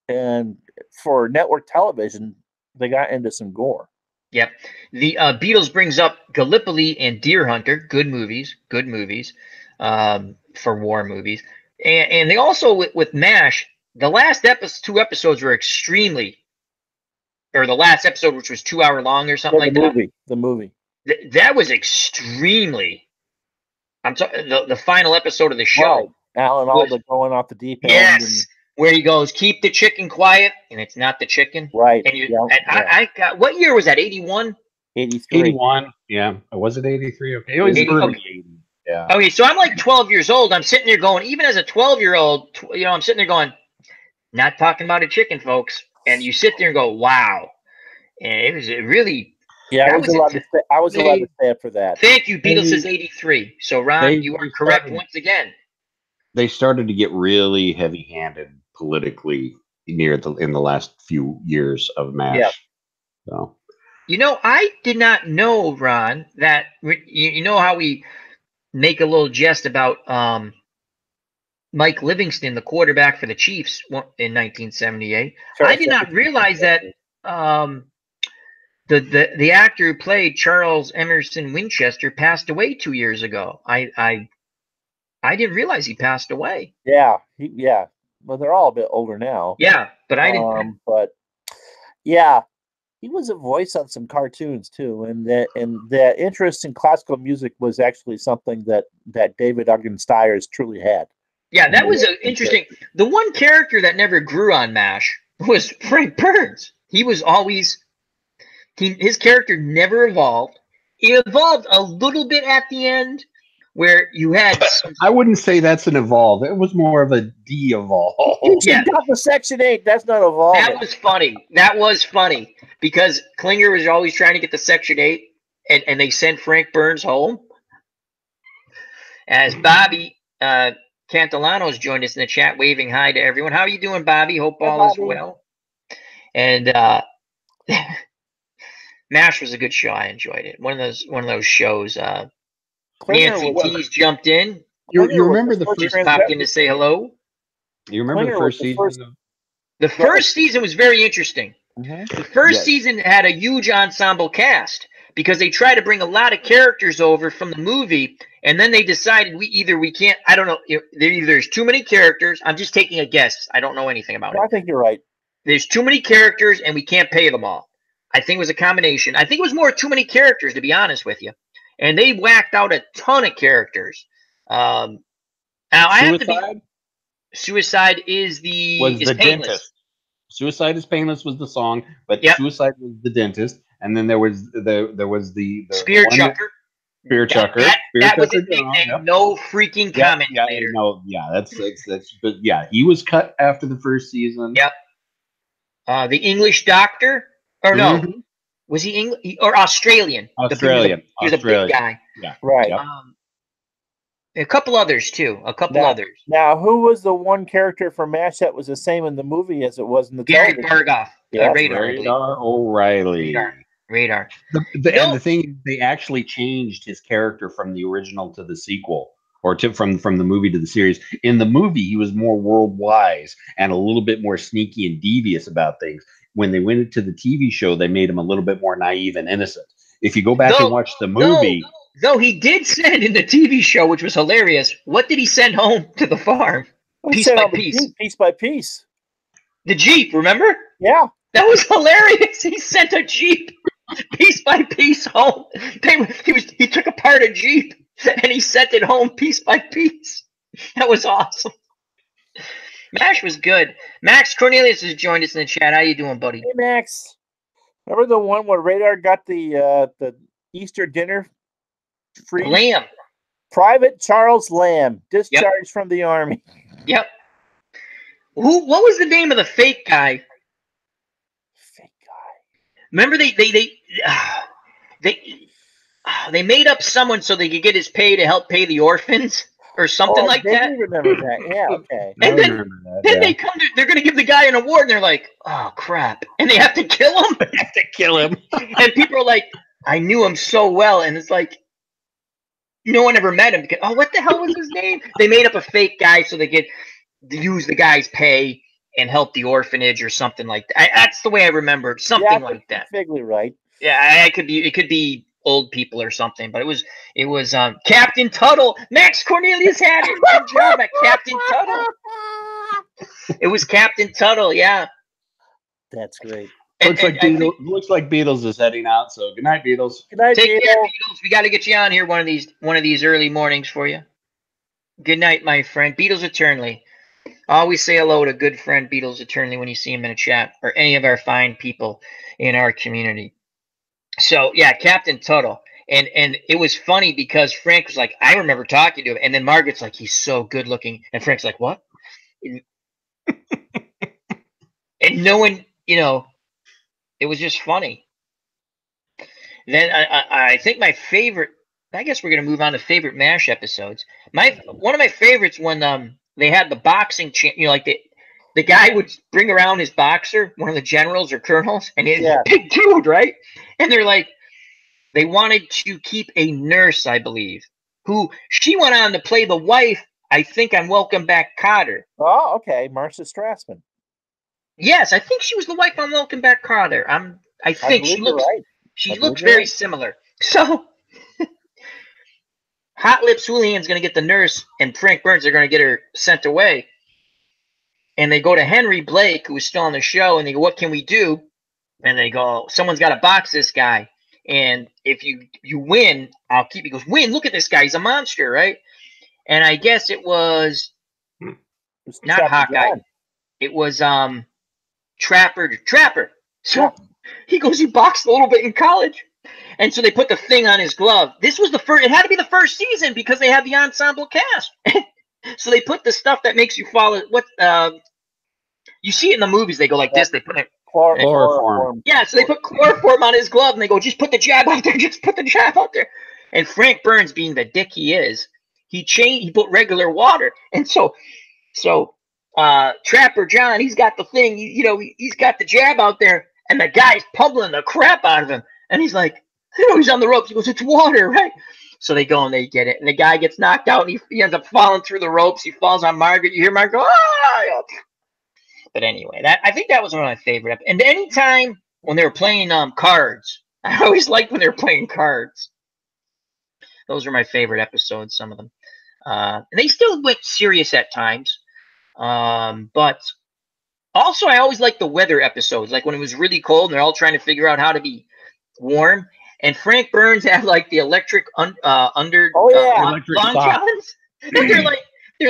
and for network television, they got into some gore. Yep. The Beatles brings up Gallipoli and Deer Hunter, good movies for war movies. And they also, with MASH, the last two episodes were extremely, or the last episode, which was 2 hour long or something like that. The movie. That was extremely, I'm sorry, the final episode of the show. Right. Alan Alda going off the deep end. Yes. Where he goes, keep the chicken quiet, and it's not the chicken. Right. And I got, what year was that? 81? 83. 81. Yeah. Was it 83? Okay. It was early 80s. Yeah. Okay, so I'm like 12 years old. I'm sitting there going, even as a 12-year-old, I'm sitting there going, not talking about a chicken, folks. And you sit there and go, wow. And it was really. Yeah, I was allowed to say it for that. Thank you. Beatles is 83. So, Ron, you are correct once again. They started to get really heavy-handed politically in the last few years of MASH. Yeah. So, I did not know, Ron, that you know how we make a little jest about Mike Livingston, the quarterback for the Chiefs in 1978. Sure, I did not realize that the actor who played Charles Emerson Winchester passed away 2 years ago. I didn't realize he passed away. Yeah, well, they're all a bit older now. Yeah, but I didn't. But yeah, he was a voice on some cartoons too, and that interest in classical music was actually something that David Ogden Stiers truly had. Yeah, that was interesting. The one character that never grew on MASH was Frank Burns. He was always his character never evolved. It evolved a little bit at the end, where you had. I wouldn't say that's an evolve. It was more of a de-evolve. Yeah, got the Section 8. That's not evolving. That was funny because Klinger was always trying to get the Section 8, and they sent Frank Burns home. As Bobby Cantillano's joined us in the chat, waving hi to everyone. How are you doing, Bobby? Hope all is well. And MASH was a good show. I enjoyed it. One of those shows. Nancy T's jumped in. You remember the first popped in to say hello. You remember the first season? The first season was very interesting. Mm-hmm. The first season had a huge ensemble cast because they tried to bring a lot of characters over from the movie, and then they decided we can't. I don't know. There's too many characters. I'm just taking a guess. I don't know anything about it. I think you're right. There's too many characters, and we can't pay them all. I think it was a combination. I think it was more too many characters, to be honest with you. And they whacked out a ton of characters. Now I have to be. Suicide is painless. Dentist. Suicide is Painless was the song, but Suicide was the dentist, and then there was the Spear Chucker. Spear Chucker. That was his nickname. No freaking commentator. But yeah, he was cut after the first season. Yep. The English Doctor, or no, was he English or Australian? Australian. He was a big guy. Yeah. Right. Yep. A couple others too. Others. Now, who was the one character for MASH that was the same in the movie as it was in the Gary television? Bargoff. Radar O'Reilly. Radar. And the thing is, they actually changed his character from the original to the sequel. or from the movie to the series. In the movie, he was more world wise and a little bit more sneaky and devious about things. When they went into the TV show, they made him a little bit more naive and innocent. If you go back and watch the movie, though he did send in the TV show, which was hilarious. What did he send home to the farm? Piece by piece. Piece by piece. The Jeep, remember? Yeah. That was hilarious. He sent a Jeep piece by piece home. He took apart a Jeep and he sent it home piece by piece. That was awesome. MASH was good. Max Cornelius has joined us in the chat. How you doing, buddy? Hey, Max. Remember the one where Radar got the Easter dinner free? Lamb. Private Charles Lamb, discharged from the Army. Yep. What was the name of the fake guy? Fake guy. Remember they made up someone so they could get his pay to help pay the orphans or something like that. I remember that. Yeah, okay. And then they come to, they're going to give the guy an award, and they're like, "Oh crap!" And they have to kill him. They have to kill him. And people are like, "I knew him so well," and it's like, no one ever met him. Because, oh, what the hell was his name? They made up a fake guy so they could use the guy's pay and help the orphanage or something like that. That's the way I remember it. Something like that. Vaguely right. Yeah, it could be old people or something, but it was Captain Tuttle. Max Cornelius had it. Good job at Captain Tuttle. It was Captain Tuttle, yeah. That's great. Looks like Beatles is heading out, so good night, Beatles. Good night, Take care, Beatles. We got to get you on here one of these early mornings for you. Good night, my friend. Beatles eternally. Always say hello to good friend Beatles eternally when you see him in a chat, or any of our fine people in our community. So yeah, Captain Tuttle. And it was funny because Frank was like, I remember talking to him, and then Margaret's like, he's so good looking, and Frank's like, what? And no one, it was just funny. Then I think my favorite, I guess we're going to move on to favorite MASH episodes. One of my favorites when they had the boxing, like the guy would bring around his boxer, one of the generals or colonels, and he's a big dude, right? And they're like, they wanted to keep a nurse, I believe, who she went on to play the wife, I think, on Welcome Back, Kotter. Oh, okay. Marcia Strassman. Yes, I think she was the wife on Welcome Back, Kotter. I think she looks right. She looks very similar. So Hot Lips Houlihan's going to get the nurse, and Frank Burns are going to get her sent away. And they go to Henry Blake, who is still on the show, and they go, what can we do? And they go, someone's got to box this guy. And if you win, I'll keep you. He goes, win, look at this guy. He's a monster, right? And I guess it was not Hawkeye. John. It was Trapper. So he goes, he boxed a little bit in college. And so they put the thing on his glove. This was the first, it had to be the first season because they had the ensemble cast. So they put the stuff that makes you follow. You see it in the movies, they go like this. They put it. Chloroform. Yeah, so they put chloroform on his glove, and they go, just put the jab out there. Just put the jab out there. And Frank Burns, being the dick he is, he put regular water. And so Trapper John, he's got the thing, he's got the jab out there, and the guy's pummeling the crap out of him. And he's like, he's on the ropes. He goes, it's water, right? So they go and they get it, and the guy gets knocked out, and he ends up falling through the ropes. He falls on Margaret. You hear Margaret go, ah! But anyway, I think that was one of my favorite. And anytime when they were playing cards, I always liked when they were playing cards. Those are my favorite episodes, some of them. And they still went serious at times. But also, I always liked the weather episodes, like when it was really cold and they're all trying to figure out how to be warm. And Frank Burns had like the electric long johns. And they're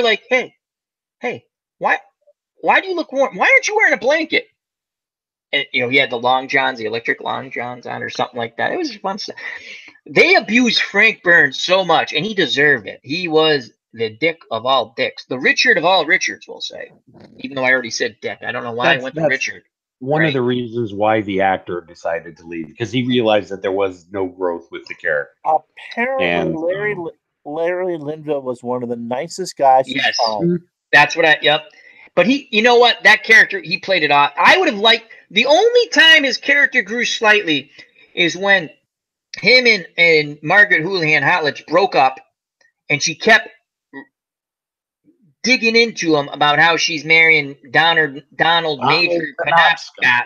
like, hey, why do you look warm? Why aren't you wearing a blanket? And he had the long johns, the electric long johns on, or something like that. It was fun stuff. They abused Frank Burns so much, and he deserved it. He was the dick of all dicks, the Richard of all Richards, we'll say. Even though I already said dick, I don't know why I went to Richard. One of the reasons why the actor decided to leave, because he realized that there was no growth with the character. Apparently, Larry Linville was one of the nicest guys. Yes, that's what yep. But you know what? That character, he played it off. I would have liked, the only time his character grew slightly is when him and Margaret Houlihan Hotlich broke up, and she kept digging into him about how she's marrying Donald Major Penobscot.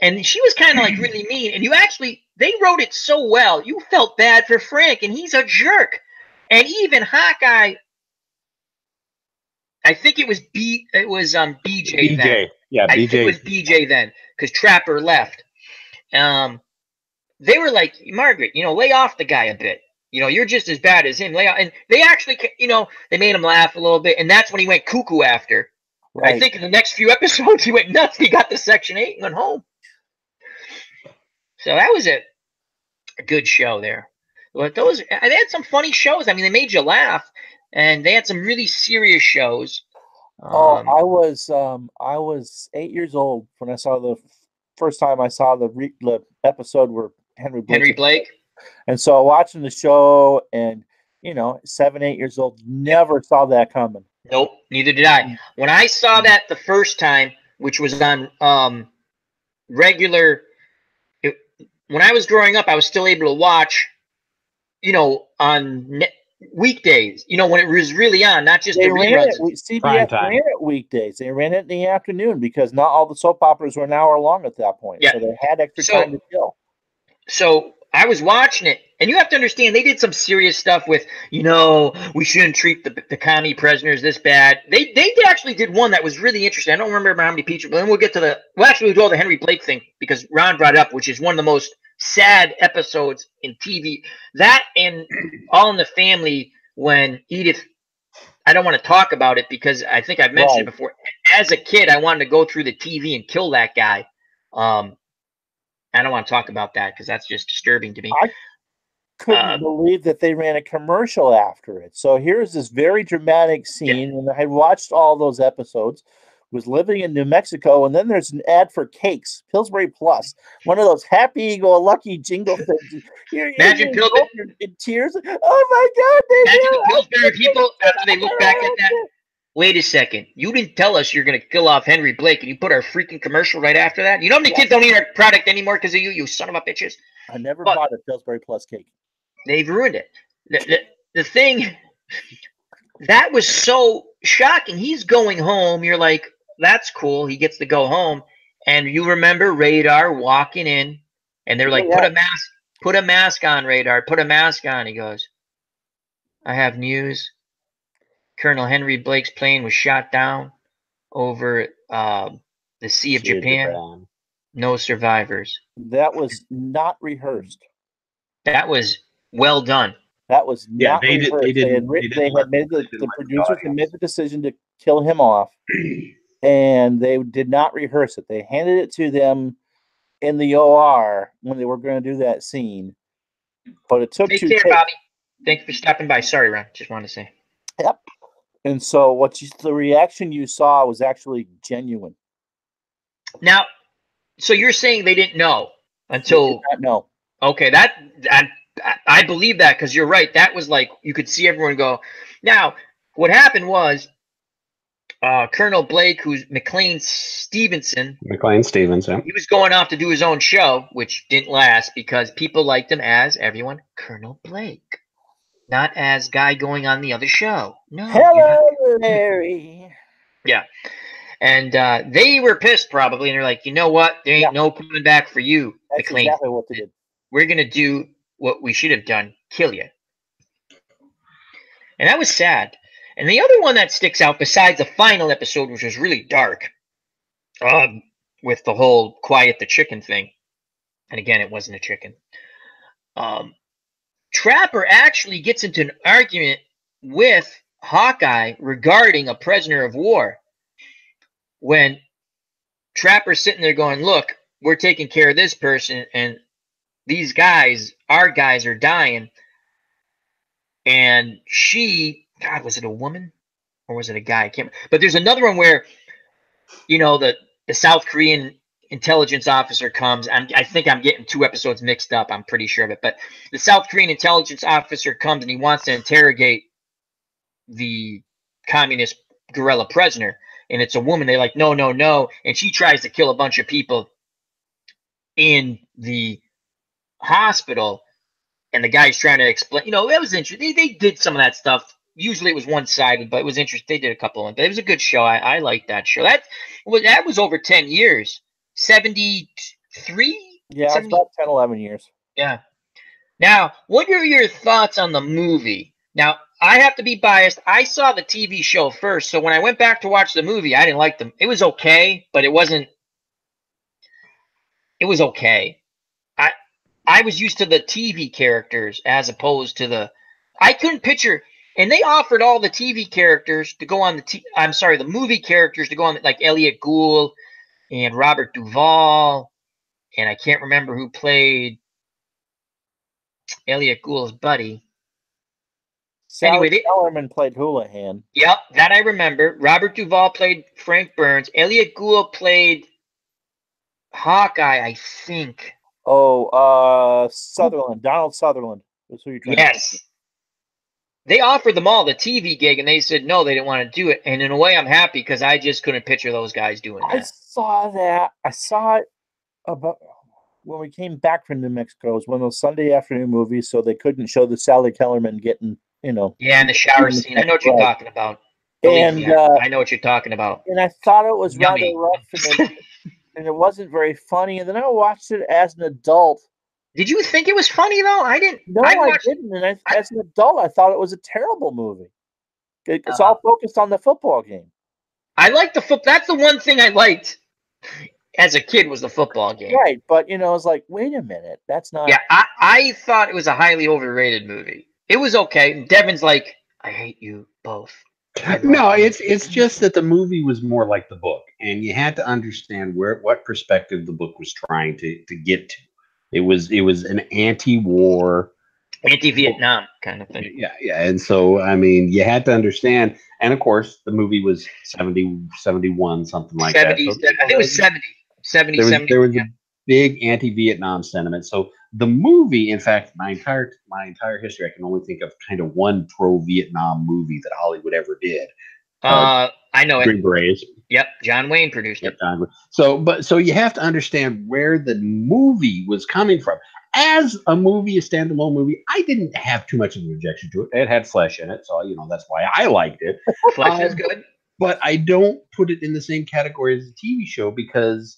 And she was kind of like really mean. And they wrote it so well. You felt bad for Frank, and he's a jerk. And even Hawkeye, I think it was BJ then. Yeah, I BJ. think it was BJ then, because Trapper left. They were like, Margaret, lay off the guy a bit. You're just as bad as him. Lay off. And they actually, they made him laugh a little bit. And that's when he went cuckoo after. Right. I think in the next few episodes, he went nuts. He got to Section 8 and went home. So that was a good show there. But they had some funny shows. I mean, they made you laugh. And they had some really serious shows. I was 8 years old when I saw the first time I saw the episode where Henry Blake. And so watching the show and, 7, 8 years old, never saw that coming. Nope, neither did I. When I saw that the first time, which was on regular, when I was growing up, I was still able to watch, on weekdays, when it was really on, not just the reruns. CBS ran it weekdays. They ran it in the afternoon because not all the soap operas were an hour long at that point. Yeah. So they had extra time to kill. So I was watching it, and you have to understand, they did some serious stuff with, we shouldn't treat the commie prisoners this bad. They actually did one that was really interesting. I don't remember how many people, but then we'll get to we'll do the Henry Blake thing because Ron brought it up, which is one of the most sad episodes in TV. That and All in the Family when Edith, I don't want to talk about it because I think I've mentioned it before. As a kid, I wanted to go through the TV and kill that guy. I don't want to talk about that because that's just disturbing to me. I couldn't believe that they ran a commercial after it. So here's this very dramatic scene, and I watched all those episodes, was living in New Mexico, and then there's an ad for cakes, Pillsbury Plus, one of those happy-go-lucky jingle things. Imagine Pillsbury in tears. Oh my God! Imagine the Pillsbury people after they look back at that. Wait a second. You didn't tell us you're going to kill off Henry Blake, and you put our freaking commercial right after that? You know how many kids don't eat our product anymore because of you son of a bitches? I never bought a Pillsbury Plus cake. They've ruined it. The thing, that was so shocking. He's going home. You're like, that's cool. He gets to go home. And you remember Radar walking in, and they're like, put a mask on, Radar. Put a mask on. He goes, I have news. Colonel Henry Blake's plane was shot down over the Sea of Japan. No survivors. That was not rehearsed. That was well done. That was not rehearsed. The producers had made the decision to kill him off, and they did not rehearse it. They handed it to them in the OR when they were going to do that scene. But it took Take care, Bobby. Thank you for stopping by. Sorry, Ron. Just wanted to say. Yep. And so the reaction you saw was actually genuine. Now, so you're saying they didn't know until... They did not know. Okay, I believe that because you're right. That was like, you could see everyone go. Now, what happened was Colonel Blake, who's McLean Stevenson. He was going off to do his own show, which didn't last because people liked him as, everyone, Colonel Blake. Not as guy going on the other show. No. Hello, Larry. Yeah. And they were pissed probably. And they're like, you know what? There ain't no coming back for you, That's McLean. Exactly what they did. We're going to do what we should have done. Kill you. And that was sad. And the other one that sticks out besides the final episode, which was really dark, with the whole Quiet the Chicken thing. And again, it wasn't a chicken. Trapper actually gets into an argument with Hawkeye regarding a prisoner of war. When Trapper's sitting there going, look, we're taking care of this person, and these guys, our guys, are dying. And she, God, was it a woman or was it a guy? I can't remember. But there's another one where, the South Korean intelligence officer comes. I think I'm getting 2 episodes mixed up. I'm pretty sure of it. But the South Korean intelligence officer comes and he wants to interrogate the communist guerrilla prisoner. And it's a woman. They're like, no, no, no. And she tries to kill a bunch of people in the hospital. And the guy's trying to explain. That was interesting. They did some of that stuff, usually it was one-sided, but it was interesting. They did a couple of them. But it was a good show. I liked that show. That was over 10 years. 73? Yeah, it's about 10, 11 years. Yeah. Now, what are your thoughts on the movie? Now, I have to be biased. I saw the TV show first, so when I went back to watch the movie, I didn't like them. It was okay, but it wasn't. It was okay. I was used to the TV characters as opposed to the. I couldn't picture, and they offered all the TV characters to go on the. I'm sorry, the movie characters to go on, like Elliot Gould and Robert Duvall, and I can't remember who played Elliot Gould's buddy. Sally Anyway, Kellerman played Houlihan. Yep, that I remember. Robert Duvall played Frank Burns. Elliot Gould played Hawkeye, I think. Oh, Sutherland, Donald Sutherland. That's who you're trying Yes. They offered them all the TV gig, and they said no, they didn't want to do it. And in a way, I'm happy because I just couldn't picture those guys doing I that. saw that. I saw it about when we came back from New Mexico. It was one of those Sunday afternoon movies, so they couldn't show the Sally Kellerman getting, Yeah, in the shower scene. I know what you're talking about. And I know what you're talking about. And I thought it was Yummy. rather rough, and it wasn't very funny. And then I watched it as an adult. Did you think it was funny though? I didn't. No, I didn't. And as an adult, I thought it was a terrible movie. It's all focused on the football game. I liked the football. That's the one thing I liked as a kid was the football game. Right, but it's like, wait a minute, that's not. Yeah, I thought it was a highly overrated movie. It was okay. Devin's like, I hate you both. No, it's just that the movie was more like the book, and you had to understand what perspective the book was trying to get to. It was an anti-war, anti-Vietnam kind of thing. Yeah, and so I mean, you had to understand, and of course, the movie was 70, 71, something like 70, that. So, I think it was 70, there was a big anti-Vietnam sentiment. So the movie, in fact, my entire history, I can only think of kind of one pro-Vietnam movie that Hollywood ever did. I know Green it. Berets. Yep, John Wayne produced it. So you have to understand where the movie was coming from. As a movie, a standalone movie, I didn't have too much of an objection to it. It had flesh in it, so that's why I liked it. Flesh is good. But I don't put it in the same category as the TV show because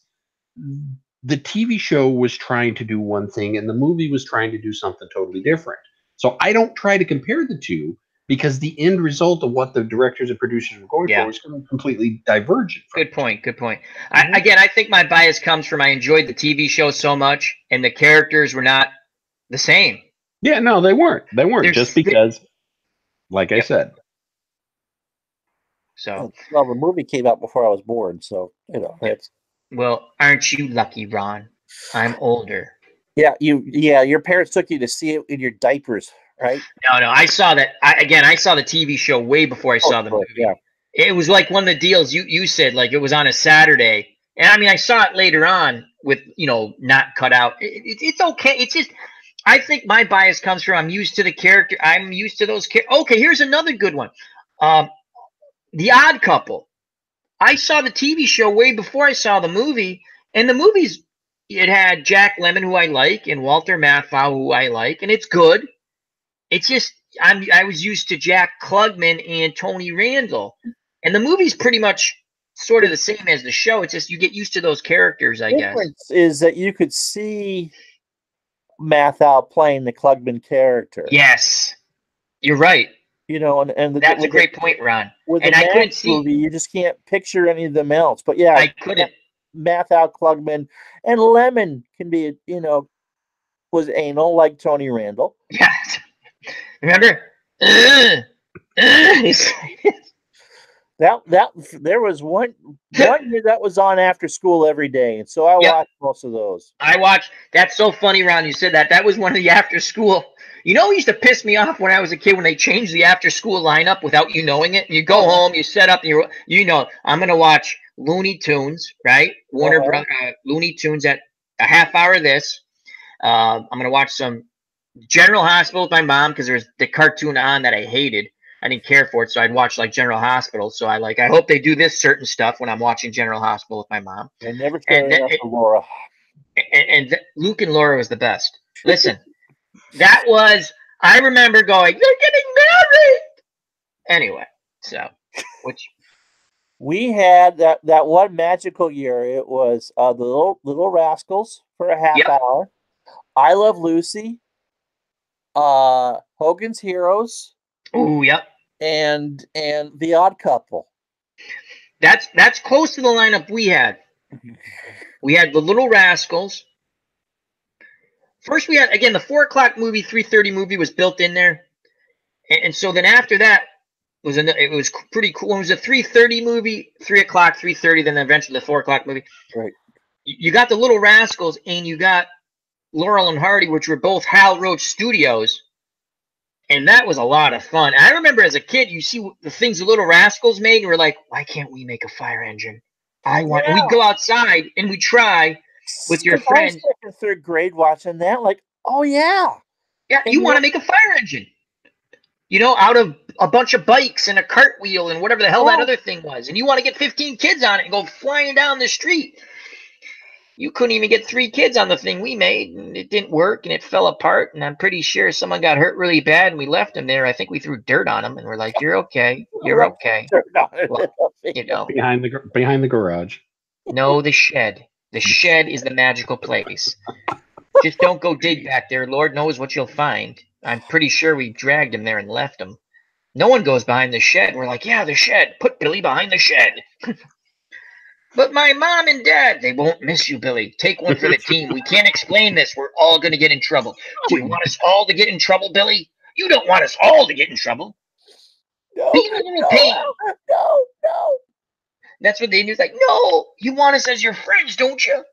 the TV show was trying to do one thing and the movie was trying to do something totally different. So I don't try to compare the two because the end result of what the directors and producers were going for was completely divergent. Good point. I think my bias comes from I enjoyed the TV show so much and the characters were not the same. Yeah, no, they weren't. They weren't just because, like I said. So well, the movie came out before I was born, so it's. Well, aren't you lucky, Ron? I'm older. Yeah, your parents took you to see it in your diapers, right? No, I saw that. I saw the TV show way before I saw the movie. Yeah. It was like one of the deals you said, like it was on a Saturday. And I mean, I saw it later on with, not cut out. It's okay. It's just, I think my bias comes from I'm used to the character. I'm used to those characters. Okay, here's another good one. The Odd Couple. I saw the TV show way before I saw the movie. And the movies, it had Jack Lemmon, who I like, and Walter Matthau, who I like. And it's good. It's just, I was used to Jack Klugman and Tony Randall. And the movie's pretty much sort of the same as the show. It's just you get used to those characters, I guess. The difference is that you could see Matthau playing the Klugman character. Yes. You're right. And that's a great point, Ron. With and the I couldn't see movie, you just can't picture any of them else. But yeah, I couldn't. Matthau, Klugman, and Lemon can be, was anal like Tony Randall. Yeah. Remember? That there was one year that was on after school every day, and so I watched most of those. That's so funny, Ron. You said that. That was one of the after school. It used to piss me off when I was a kid when they changed the after school lineup without you knowing it. You go home, you set up, and I'm gonna watch Looney Tunes, right? Warner Brothers Looney Tunes at a half hour of this. I'm gonna watch some General Hospital with my mom because there was the cartoon on that I hated. I didn't care for it, so I'd watch like General Hospital. So I hope they do this certain stuff when I'm watching General Hospital with my mom. They never cared enough for Laura. And Luke and Laura was the best. Listen, I remember going, "You're getting married." Anyway, so which we had that one magical year. It was the little Rascals for a half Yep. hour. I Love Lucy, Hogan's Heroes, yep. and The Odd Couple. That's close to the lineup we had. We had the Little Rascals. First, we had again the 4 o'clock movie, 3:30 movie was built in there, and so then after that it was pretty cool. It was a 3:30 movie, 3 o'clock, 3:30, then eventually the 4 o'clock movie. Right. You got the Little Rascals and you got Laurel and Hardy, which were both Hal Roach Studios, and that was a lot of fun. I remember as a kid, you see the things the Little Rascals made, and we're like, why can't we make a fire engine? And we'd go outside and we'd try with your friends. I was in third grade watching that, like, oh yeah. Yeah, you want to make a fire engine. Out of a bunch of bikes and a cartwheel and whatever the hell that other thing was. And you want to get 15 kids on it and go flying down the street. You couldn't even get 3 kids on the thing we made, and it didn't work, and it fell apart, and I'm pretty sure someone got hurt really bad, and we left him there. I think we threw dirt on him, and we're like, you're okay. You're okay. Well, behind the garage. No, the shed. The shed is the magical place. Just don't go dig back there. Lord knows what you'll find. I'm pretty sure we dragged him there and left him. No one goes behind the shed. We're like, yeah, the shed. Put Billy behind the shed. But my mom and dad, they won't miss you, Billy. Take one for the team. We can't explain this. We're all going to get in trouble. Do you want us all to get in trouble, Billy? You don't want us all to get in trouble. No. That's what they do. It's like, no, you want us as your friends, don't you?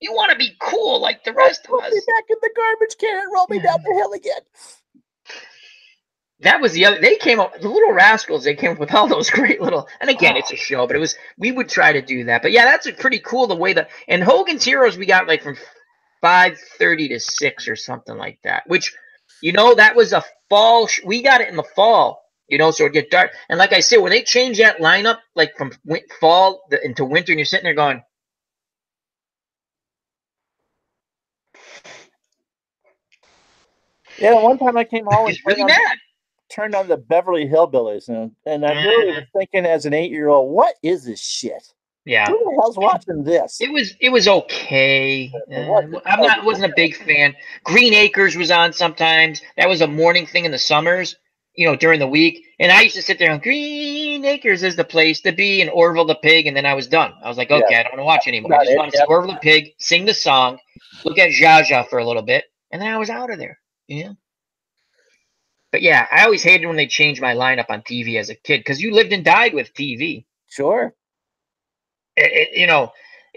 You want to be cool like the rest of us. Put me back in the garbage can and roll me down the hill again. That was the other. They came up, the Little Rascals. They came up with all those great little. And again, it's a show, but we would try to do that. But yeah, that's pretty cool the way that. And Hogan's Heroes, we got like from 5:30 to 6 or something like that. Which, that was a fall. We got it in the fall. So it get dark. And like I said, when they change that lineup, like from fall into winter, and you're sitting there going. Yeah, one time I came home and really mad. Turned on the Beverly Hillbillies, and I really was thinking as an 8-year-old, what is this shit? Yeah. Who the hell's watching this? It was okay. Wasn't a big fan. Green Acres was on sometimes. That was a morning thing in the summers, during the week. And I used to sit there and Green Acres is the place to be, and Orville the Pig, and then I was done. I was like, okay, I don't want to watch anymore. I just want to see Orville the Pig, sing the song, look at Zsa Zsa for a little bit, and then I was out of there. Yeah. But yeah, I always hated when they changed my lineup on TV as a kid, because you lived and died with TV. Sure. It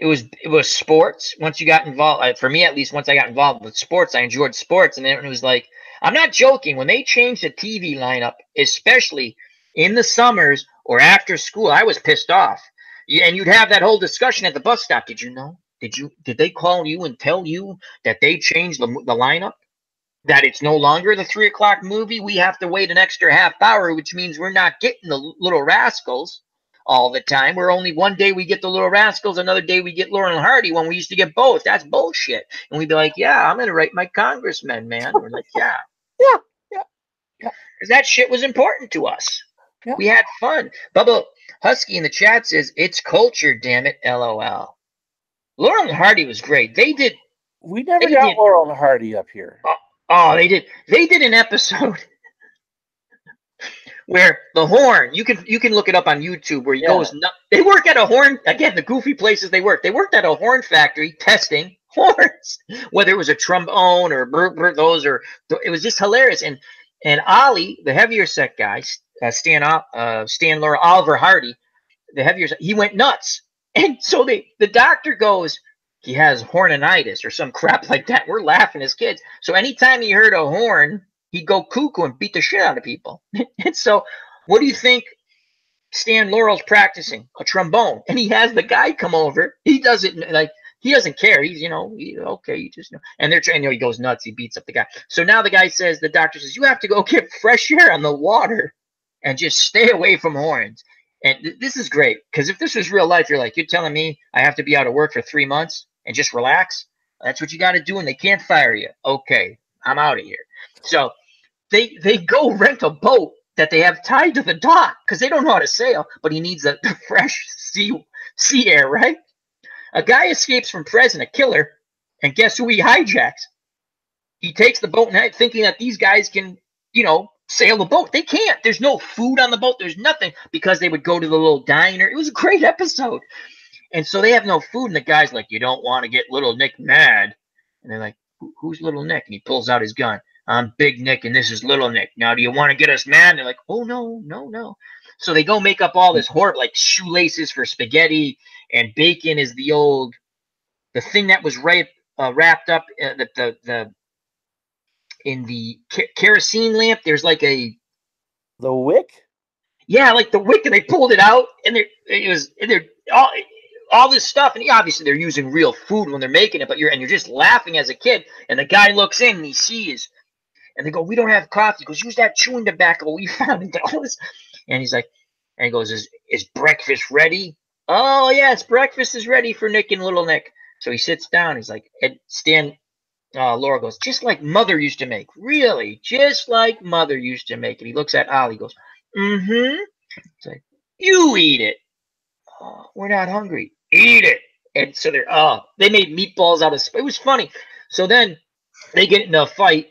was sports. Once you got involved, for me at least, once I got involved with sports, I enjoyed sports. And then it was like, I'm not joking. When they changed the TV lineup, especially in the summers or after school, I was pissed off. And you'd have that whole discussion at the bus stop. Did you know? Did they call you and tell you that they changed the lineup? That it's no longer the 3 o'clock movie. We have to wait an extra half hour, which means we're not getting the Little Rascals all the time. We're only one day we get the Little Rascals, another day we get Laurel and Hardy when we used to get both. That's bullshit. And we'd be like, yeah, I'm going to write my congressman, man. We're like, yeah. Because that shit was important to us. Yeah. We had fun. Bubba Husky in the chat says, it's culture, damn it, LOL. Laurel and Hardy was great. We never got Laurel and Hardy up here. Oh, they did. They did an episode where the horn. You can look it up on YouTube. Where he goes. They work at a horn. Again, the goofy places they work. They worked at a horn factory testing horns, whether it was a trombone or those or it was just hilarious. And Ollie, the heavier set guy, Stan Laurel Oliver Hardy, the heavier set, he went nuts. And so the doctor goes, he has hornitis or some crap like that. We're laughing as kids. So anytime he heard a horn, he'd go cuckoo and beat the shit out of people. And so what do you think Stan Laurel's practicing? A trombone. And he has the guy come over. He does it like, he doesn't care. He's, okay, you just know. And they're trying, he goes nuts. He beats up the guy. So now the guy says, the doctor says, you have to go get fresh air on the water and just stay away from horns. And this is great. Because if this was real life, you're telling me I have to be out of work for 3 months and just relax? That's what you got to do, and they can't fire you. Okay, I'm out of here. So they go rent a boat that they have tied to the dock because they don't know how to sail, but he needs the fresh sea air, right? A guy escapes from prison, a killer, and guess who he hijacks? He takes the boat and thinking that these guys can, sail the boat. They can't. There's no food on the boat. There's nothing because they would go to the little diner. It was a great episode. And so they have no food, and the guy's like, you don't want to get Little Nick mad. And they're like, who's Little Nick? And he pulls out his gun. I'm Big Nick, and this is Little Nick. Now, do you want to get us mad? And they're like, oh, no. So they go make up all this horrible, like shoelaces for spaghetti, and bacon is the thing that was wrapped up in the kerosene lamp. There's like the wick. Yeah, like the wick, and they pulled it out, and they're all this stuff, and obviously they're using real food when they're making it, but you're just laughing as a kid, and the guy looks in and he sees, and they go, we don't have coffee. He goes, use that chewing tobacco we found in Dallas. And he's like, and he goes, is breakfast ready? Oh yes, breakfast is ready for Nick and Little Nick. So he sits down. He's like, Laura goes, just like Mother used to make. Really? Just like Mother used to make. And he looks at Ollie, goes, mm-hmm. He's like, you eat it. Oh, we're not hungry. Eat it. And so they made meatballs out of it. Was funny. So then they get in a fight,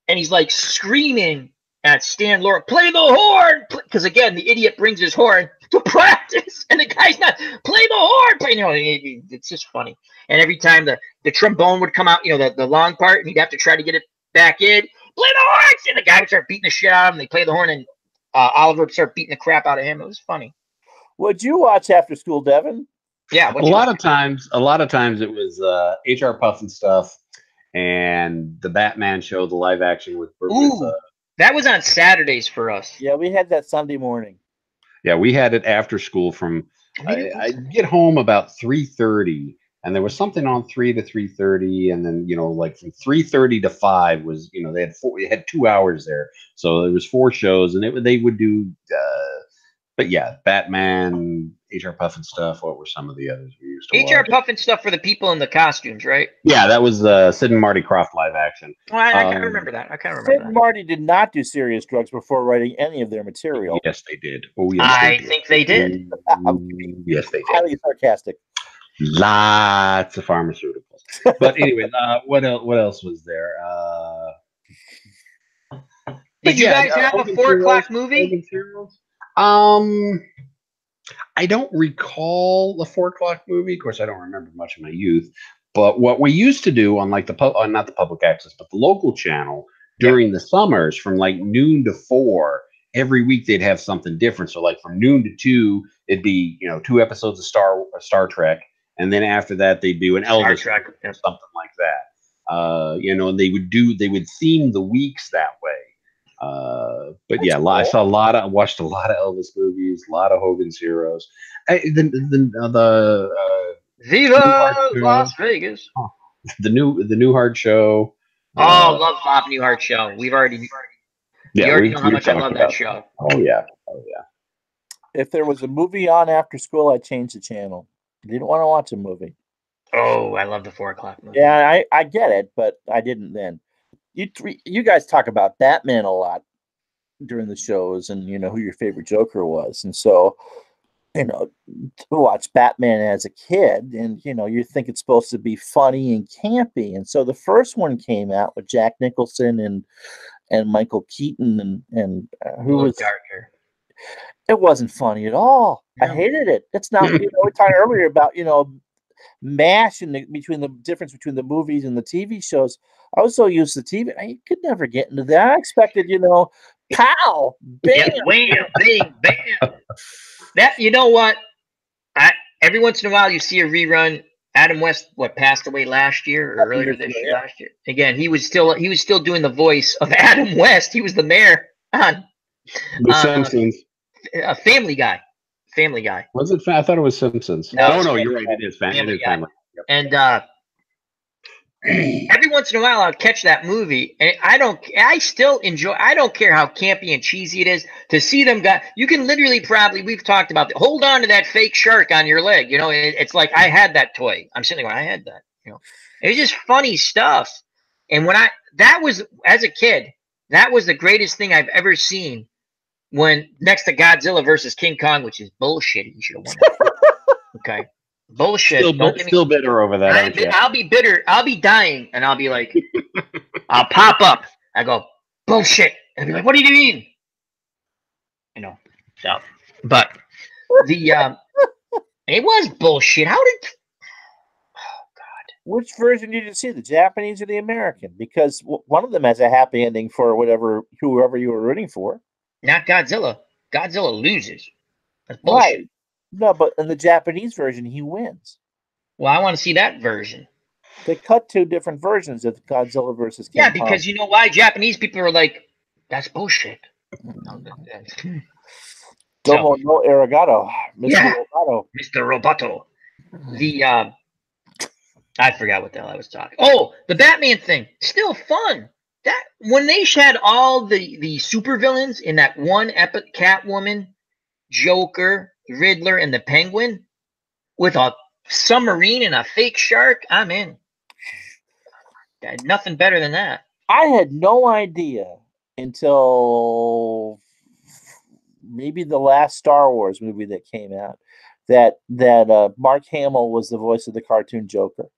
and he's like screaming at Stan Laura, play the horn, because again the idiot brings his horn to practice, and the guy's not play the horn. It's just funny. And every time the trombone would come out, the long part, and he'd have to try to get it back in. Play the horn, and the guy would start beating the shit out of him. They play the horn, and Oliver would start beating the crap out of him. It was funny. Would you watch After School, Devin? Yeah, a lot of times it was HR Puff and stuff, and the Batman show, the live action with that was on Saturdays for us. Yeah, we had that Sunday morning. Yeah, we had it after school from I'd get home about 3:30, and there was something on 3 to 3:30, and then like from 3:30 to 5 was they had 2 hours there, so there was 4 shows, and they would do but yeah, Batman, HR Puff and stuff. What were some of the others we used to watch? HR Puff and stuff for the people in the costumes, right? Yeah, that was Sid and Marty Krofft live action. Oh, I can't remember that. Sid and Marty did not do serious drugs before writing any of their material. Yes, they did. Oh, yes, I think they did. Yes, they did. Highly sarcastic. Lots of pharmaceuticals. But anyway, what else was there? Did you guys have a 4 o'clock movie? I don't recall the 4 o'clock movie. Of course, I don't remember much of my youth. But what we used to do on like not the public access, but the local channel during the summers from like noon to 4, every week they'd have something different. So like from noon to 2, it'd be 2 episodes of Star Trek, and then after that they'd do an Elvis, something like that. And they would theme the weeks that way. But yeah, cool. I watched a lot of Elvis movies, a lot of Hogan's Heroes. The Viva Las Vegas. The Newhart show. Love Bob Newhart show. We already know how much I love that show. Oh yeah. If there was a movie on after school, I'd change the channel. I didn't want to watch a movie. Oh, I love the 4 o'clock movie. Yeah, I get it, but I didn't then. You guys talk about Batman a lot during the shows, and who your favorite Joker was, and so to watch Batman as a kid, and you think it's supposed to be funny and campy, and so the first one came out with Jack Nicholson and Michael Keaton and who was darker. It wasn't funny at all. No. I hated it. It's not. We talked earlier about MASH and the difference between the movies and the TV shows. I was so used to TV, I could never get into that. I expected, pow, bam, yeah, wham, bing, bam. That what? Every once in a while you see a rerun. Adam West, passed away last year or earlier this year? Last year. Again, he was still doing the voice of Adam West. He was the mayor on The Simpsons. Family Guy. Family Guy. Was it? I thought it was Simpsons. No, you're right. It is Family Guy. Yep. And every once in a while I'll catch that movie, and I still enjoy. I don't care how campy and cheesy it is to see them. You can literally we've talked about hold on to that fake shark on your leg. It's like I had that toy. I'm sitting there going, I had that. It was just funny stuff. And when that was as a kid, that was the greatest thing I've ever seen when next to Godzilla versus King Kong, which is bullshit. He should have won that. Okay, bullshit. Still bitter over that, aren't you? I'll be bitter. I'll be dying, and I'll be like, I'll pop up. I go bullshit, and I'll be like, what do you mean? You know, so, but the it was bullshit. How did? Oh God! Which version did you see, the Japanese or the American? Because one of them has a happy ending for whoever you were rooting for. Not Godzilla. Godzilla loses. That's bullshit. Right. No, but in the Japanese version, he wins. Well, I want to see that version. They cut 2 different versions of Godzilla versus King Kong. Because you know why? Japanese people are like, that's bullshit. Domo no arigato, Mr. Roboto. Mr. Roboto. The I forgot what the hell I was talking. Oh, the Batman thing. Still fun. That when they had all the supervillains in that one epic, Catwoman, Joker, Riddler, and the Penguin, with a submarine and a fake shark, I'm in. Nothing better than that. I had no idea until maybe the last Star Wars movie that came out that Mark Hamill was the voice of the cartoon Joker.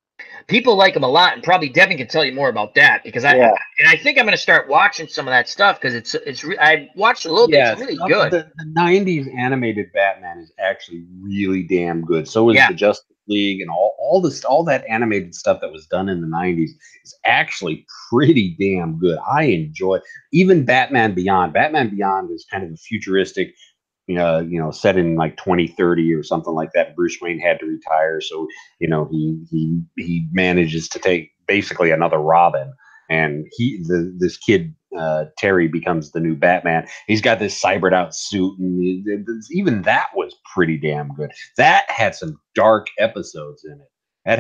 People like him a lot, and probably Devin can tell you more about that because I think I'm going to start watching some of that stuff because I watched a little bit. It's really good. The 90s animated Batman is actually really damn good. So is the Justice League and all that animated stuff that was done in the 90s is actually pretty damn good. I enjoy even Batman Beyond. Batman Beyond is kind of a futuristic, set in like 2030 or something like that. Bruce Wayne had to retire, so he manages to take basically another Robin, and this kid Terry becomes the new Batman. He's got this cybered out suit, and even that was pretty damn good. That had some dark episodes in it. I've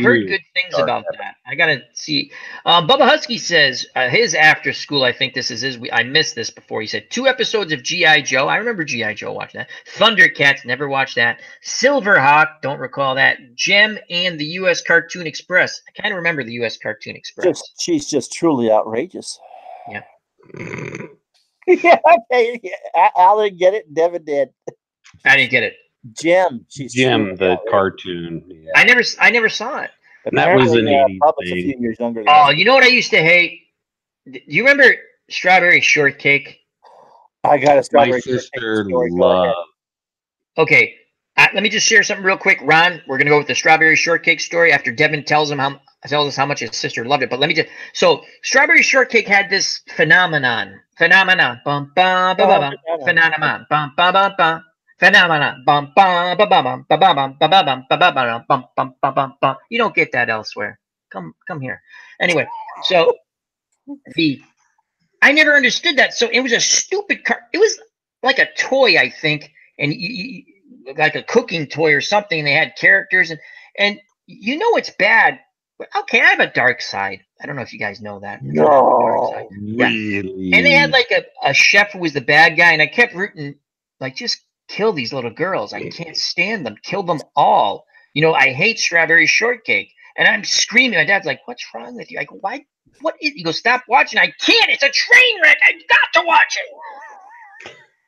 heard good things about that. I gotta see. Bubba Husky says his after school. I think this is his. I missed this before. He said 2 episodes of G.I. Joe. I remember G.I. Joe watching that. Thundercats. Never watched that. Silverhawk. Don't recall that. Gem and the U.S. Cartoon Express. I kind of remember the U.S. Cartoon Express. She's just truly outrageous. Yeah. Yeah. Okay. I didn't get it. Devin did. I didn't get it. Gem, the cartoon. Yeah. I never saw it. That was an 80s Bubba's a few years younger than me. You know what I used to hate? Do you remember Strawberry Shortcake? I got a Strawberry Shortcake. My sister loved. Okay, let me just share something real quick. Ron, we're gonna go with the Strawberry Shortcake story after Devin tells us how much his sister loved it. But let me just Strawberry Shortcake had this phenomenon. Phenomenon. Bum bum ba ba ba. Phenomenon. Bum ba ba ba. Phenomenon. Bum bum ba ba bum ba ba bum ba ba bum ba ba bum bum bum bum bum bum. You don't get that elsewhere. Come here. Anyway, so I never understood that. So it was a stupid car. It was like a toy, I think, and like a cooking toy or something. And they had characters, and it's bad. But okay, I have a dark side. I don't know if you guys know that. No, really. And they had like a chef who was the bad guy, and I kept rooting, like, just kill these little girls. I can't stand them. Kill them all. I hate Strawberry Shortcake. And I'm screaming. My dad's like, what's wrong with you? I go, why? What is? He goes, stop watching. I can't. It's a train wreck. I've got to watch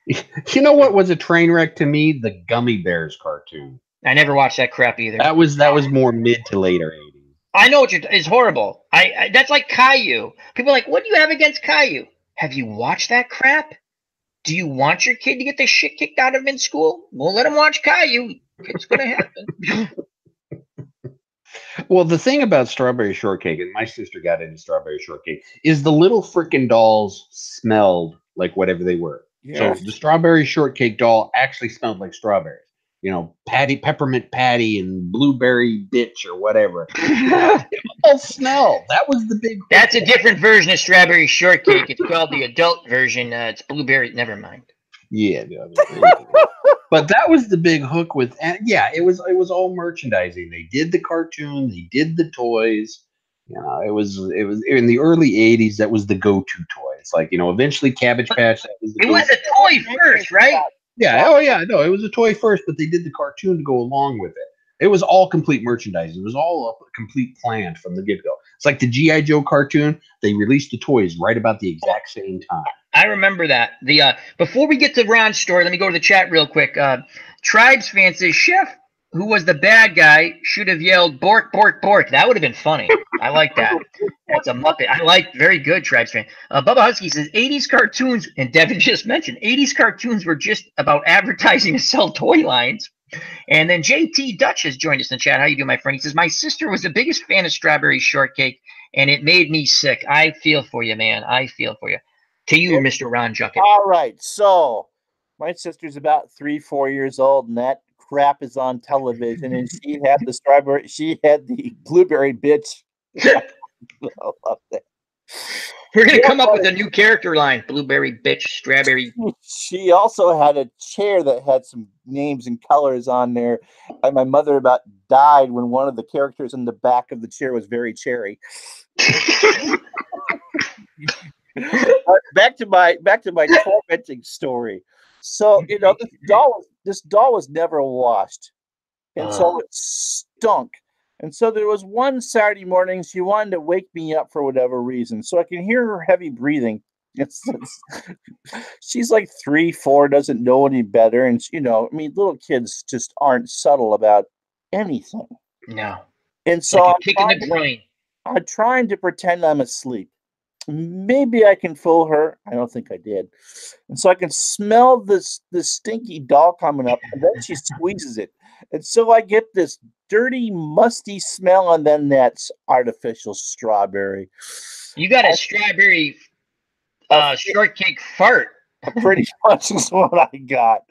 it. You know what was a train wreck to me? The Gummy Bears cartoon. I never watched that crap either. That was more mid to later 80s. I know it's horrible. I that's like Caillou. People are like, what do you have against Caillou? Have you watched that crap? Do you want your kid to get the shit kicked out of him in school? Well, let him watch Caillou. It's going to happen. Well, the thing about Strawberry Shortcake, and my sister got into Strawberry Shortcake, is the little frickin' dolls smelled like whatever they were. Yeah. So the Strawberry Shortcake doll actually smelled like strawberries. Peppermint Patty and Blueberry Bitch or whatever. All smell. That was the big. That's a different version of Strawberry Shortcake. It's called the adult version. It's blueberry. Never mind. Yeah. But that was the big hook with. And yeah, it was all merchandising. They did the cartoon. They did the toys. It was in the early 80s. That was the go-to toy. It's like, eventually Cabbage Patch. It was a toy first, right? Yeah. Oh, yeah. No, it was a toy first, but they did the cartoon to go along with it. It was all complete merchandise. It was all a complete plan from the get-go. It's like the G.I. Joe cartoon. They released the toys right about the exact same time. I remember that. The before we get to Ron's story, let me go to the chat real quick. Tribes fan says Chef, who was the bad guy, should have yelled "Bork, bork, bork." That would have been funny. I like that. That's a Muppet. I like very good Tribes fan. Bubba Husky says 80s cartoons, and Devin just mentioned 80s cartoons were just about advertising to sell toy lines. And then JT Dutch has joined us in the chat. How you doing, my friend? He says, my sister was the biggest fan of strawberry shortcake, and it made me sick. I feel for you, man. I feel for you. To you, Mr. Ron Juckett. All right. So my sister's about 3-4 years old, and that crap is on television. And she had the blueberry bitch. I love that. We're going to come up with a new character line. Blueberry bitch, strawberry. She also had a chair that had some names and colors on there. And my mother about died when one of the characters in the back of the chair was very cherry. Back to my tormenting story. So, this doll was never washed. And so it stunk. And so there was one Saturday morning, she wanted to wake me up for whatever reason. So I can hear her heavy breathing. She's like 3, 4, doesn't know any better. And, little kids just aren't subtle about anything. No. And so I'm trying to pretend I'm asleep. Maybe I can fool her. I don't think I did. And so I can smell this stinky doll coming up, and then she squeezes it. And so I get this dirty, musty smell, and then that's artificial strawberry. You got a strawberry shortcake fart. Pretty much is what I got.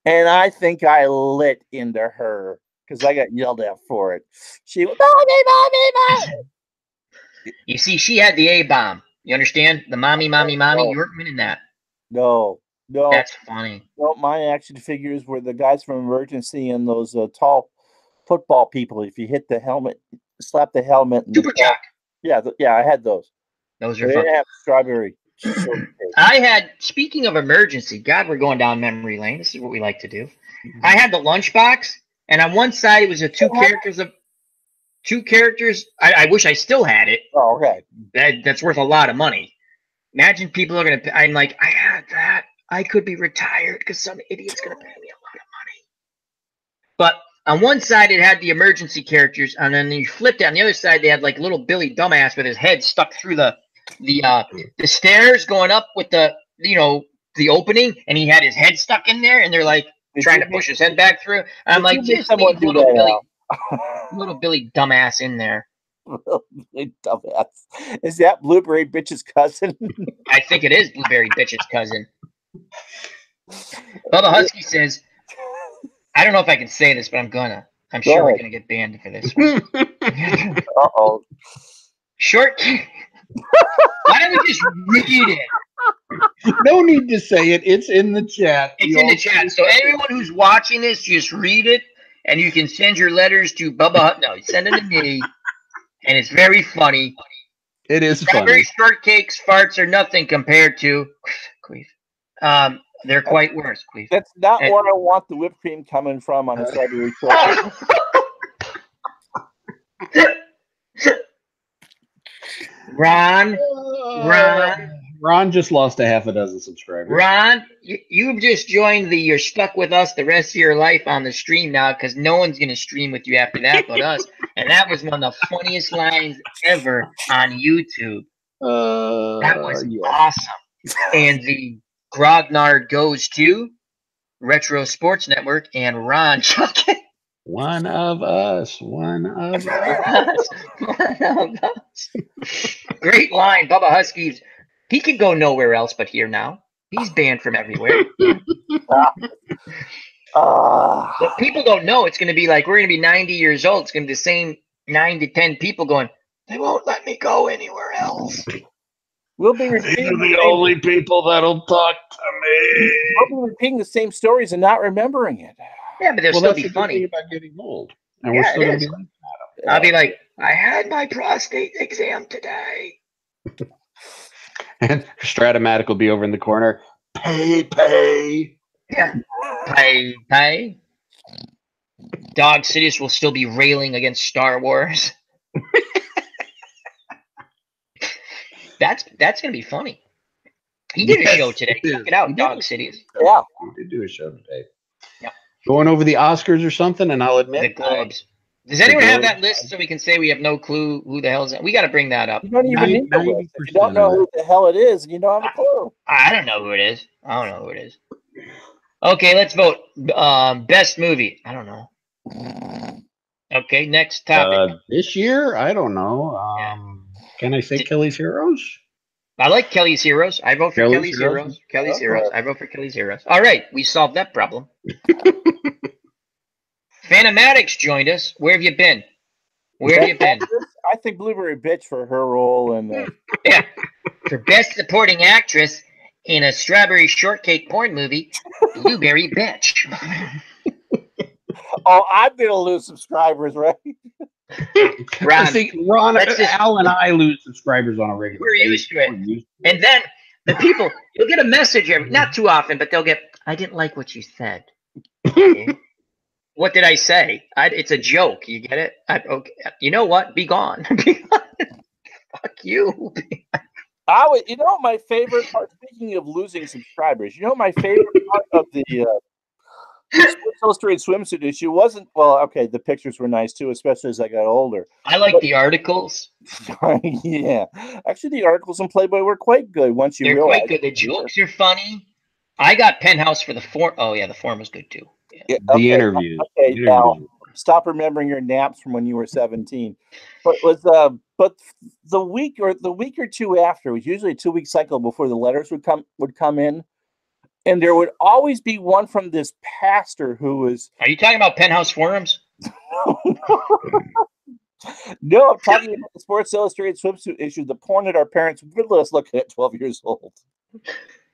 And I think I lit into her because I got yelled at for it. She went, mommy. You see, she had the A-bomb. You understand? The mommy. No. You weren't winning that. No. That's funny. No, my action figures were the guys from Emergency and those tall football people. If you hit the helmet, slap the helmet. Super Jock. Yeah, I had those. Those are they fun. didn't have strawberry. I had, speaking of Emergency, God, we're going down memory lane. This is what we like to do. I had the lunchbox, and on one side it was two characters. I wish I still had it. Oh, okay. That's worth a lot of money. Imagine people are going to, I'm like, I had that. I could be retired because some idiot's going to pay me a lot of money. But on one side, it had the emergency characters, and then you flipped it. On the other side, they had like little Billy Dumbass with his head stuck through the stairs going up with the opening, and he had his head stuck in there, and they're like trying to push his head back through. I'm like, just leave little Billy Dumbass in there. Dumbass. Is that Blueberry Bitch's cousin? I think it is Blueberry Bitch's cousin. Bubba Husky says, I don't know if I can say this, but I'm gonna. I'm sure we're gonna get banned for this one. Uh-oh. Short. Why don't we just read it? No need to say it. It's in the chat. It's in the chat. So everyone who's watching this, just read it, and you can send your letters to Bubba. No, send them to me, and it's very funny. It is Strawberry funny. shortcakes farts are nothing compared to Queef. They're quite worse, Queef. That's not where I want the whipped cream coming from on a strawberry shortcake. Ron just lost a half a dozen subscribers. Ron, you've just joined you're stuck with us the rest of your life on the stream now because no one's going to stream with you after that but us. And that was one of the funniest lines ever on YouTube. That was awesome. And the Grognard goes to Retro Sports Network and Ron Chuckett. One of us. Great line. Bubba Husky's. He could go nowhere else but here now. He's banned from everywhere. But people don't know. It's going to be like we're going to be 90 years old. It's going to be the same 9 to 10 people going, they won't let me go anywhere else. We'll be repeating the only people that'll talk to me. We'll be repeating the same stories and not remembering it. Yeah, but they'll still be funny. About getting old. And we're still going to be like that. I'll be like, I had my prostate exam today. And Stratomatic will be over in the corner. Pay. Yeah. Pay. Dog Sidious will still be railing against Star Wars. That's going to be funny. He did a Yes, show today. he Check did. it out, He Dog did. Cities. Yeah. He did do a show today. Yeah. Going over the Oscars or something, and I'll The admit, Globes. Does anyone The have Globes. that list so we can say we have no clue who the hell's that? We got to bring that up. You don't even need the list. If you don't 90% know of who the hell it is, you don't have a clue. I don't know who it is. I don't know who it is. Okay, let's vote. Best movie. I don't know. Okay, next topic. This year, I don't know. Can I say Kelly's Heroes? I like Kelly's Heroes. I vote for Kelly's Kelly's Heroes? Heroes. Kelly's Heroes. I vote for Kelly's Heroes. All right, we solved that problem. Phantomatics joined us. Where have you been? Where have you been? I think Blueberry Bitch for her role and Yeah, for Best Supporting Actress in a Strawberry Shortcake porn movie, Blueberry Bitch. oh, I'm gonna lose subscribers, right? Ron, See, Ron, let's just- Al and I lose subscribers on a regular We're basis. used to it. And then the people, you'll get a message not too often, but they'll get, I didn't like what you said. Okay. What did I say? It's a joke. You get it? Okay. You know what? Be gone. Be gone. Fuck you. You know my favorite part. Speaking of losing subscribers, you know my favorite part of the Sports Illustrated swimsuit issue wasn't okay. The pictures were nice too, especially as I got older. I like the articles. Yeah, actually, the articles in Playboy were quite good. Once you They're realize quite good. The jokes are funny. I got Penthouse for the form. Oh yeah, the form was good too. Yeah, The interviews. Okay, The now interviews. stop remembering your naps from when you were 17. But the week or two after, it was usually a 2-week cycle before the letters would come in, and there would always be one from this pastor who was. Are you talking about Penthouse forums? No, I'm talking about the Sports Illustrated swimsuit issue, the porn that our parents would let us look at 12 years old.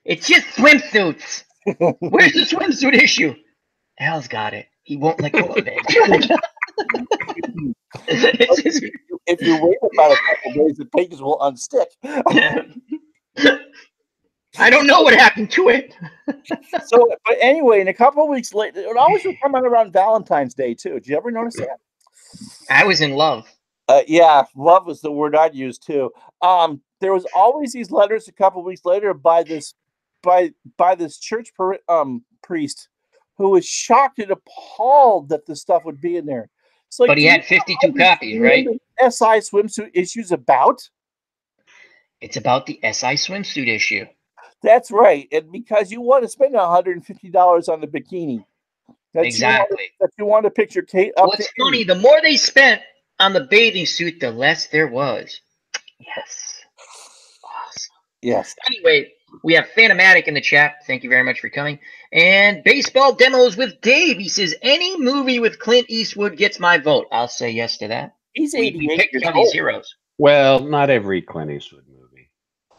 It's just swimsuits. Where's the swimsuit issue? Al's got it. He won't let go of it. If you wait about a couple days, the pages will unstick. I don't know what happened to it. So, but anyway, and a couple of weeks later, it always would come out around Valentine's Day too. Did you ever notice that? I was in love. Yeah, love was the word I'd use too. There was always these letters a couple of weeks later by this church priest who was shocked and appalled that the stuff would be in there. It's like, But he had 52 copies, right? SI swimsuit issues about? It's about the SI swimsuit issue. That's right, and because you want to spend $150 on the bikini, Exactly. You want to picture Kate up. What's funny? The more they spent on the bathing suit, the less there was. Yes. Awesome. Yes. Anyway, we have Phantomatic in the chat. Thank you very much for coming. And Baseball Demos with Dave. He says, any movie with Clint Eastwood gets my vote. I'll say yes to that. He's We 88 picked years Kelly's old. Heroes. Well, not every Clint Eastwood movie.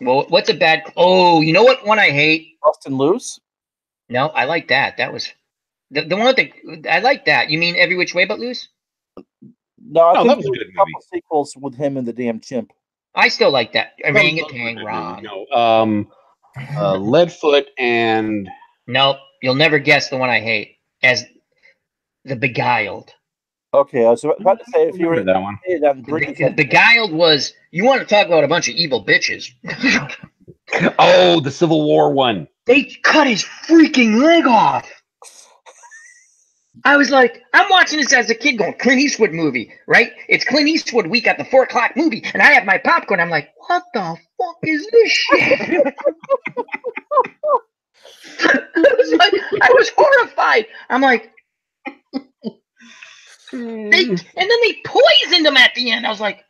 Well, what's a bad... Oh, you know what one I hate? Bustin' Loose? No, I like that. That was... The one with the... I like that. You mean Every Which Way But Loose? No, I think that was a there's good a couple movie. sequels with him and the damn chimp. I still like that. Orangutan, Ron. No, Leadfoot and... Nope. You'll never guess the one I hate. As The Beguiled. Okay, I was about to say if you were that one. The Beguiled was... You want to talk about a bunch of evil bitches. Oh, the Civil War one. They cut his freaking leg off. I was like, I'm watching this as a kid going, Clint Eastwood movie, right? It's Clint Eastwood week at the 4 o'clock movie, and I have my popcorn. I'm like, what the fuck is this shit? I was horrified. I'm like, and then they poisoned him at the end. I was like,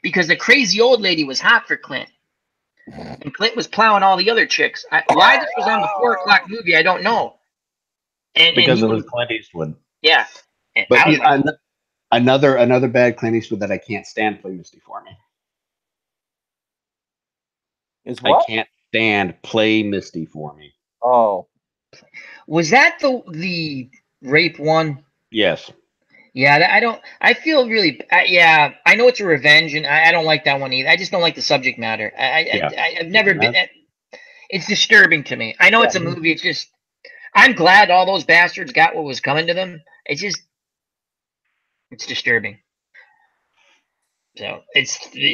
because the crazy old lady was hot for Clint. And Clint was plowing all the other chicks. Why this was on the 4 o'clock movie, I don't know. Because it was Clint Eastwood. Yeah. But another bad Clint Eastwood that I can't stand, Play Misty for me. Is what? I can't stand Play Misty for me. Oh. Was that the rape one? Yes. Yeah, I feel really, yeah, I know it's a revenge, and I don't like that one either. I just don't like the subject matter. I've never been, it's disturbing to me. I know it's a movie, it's just, I'm glad all those bastards got what was coming to them. It's disturbing. So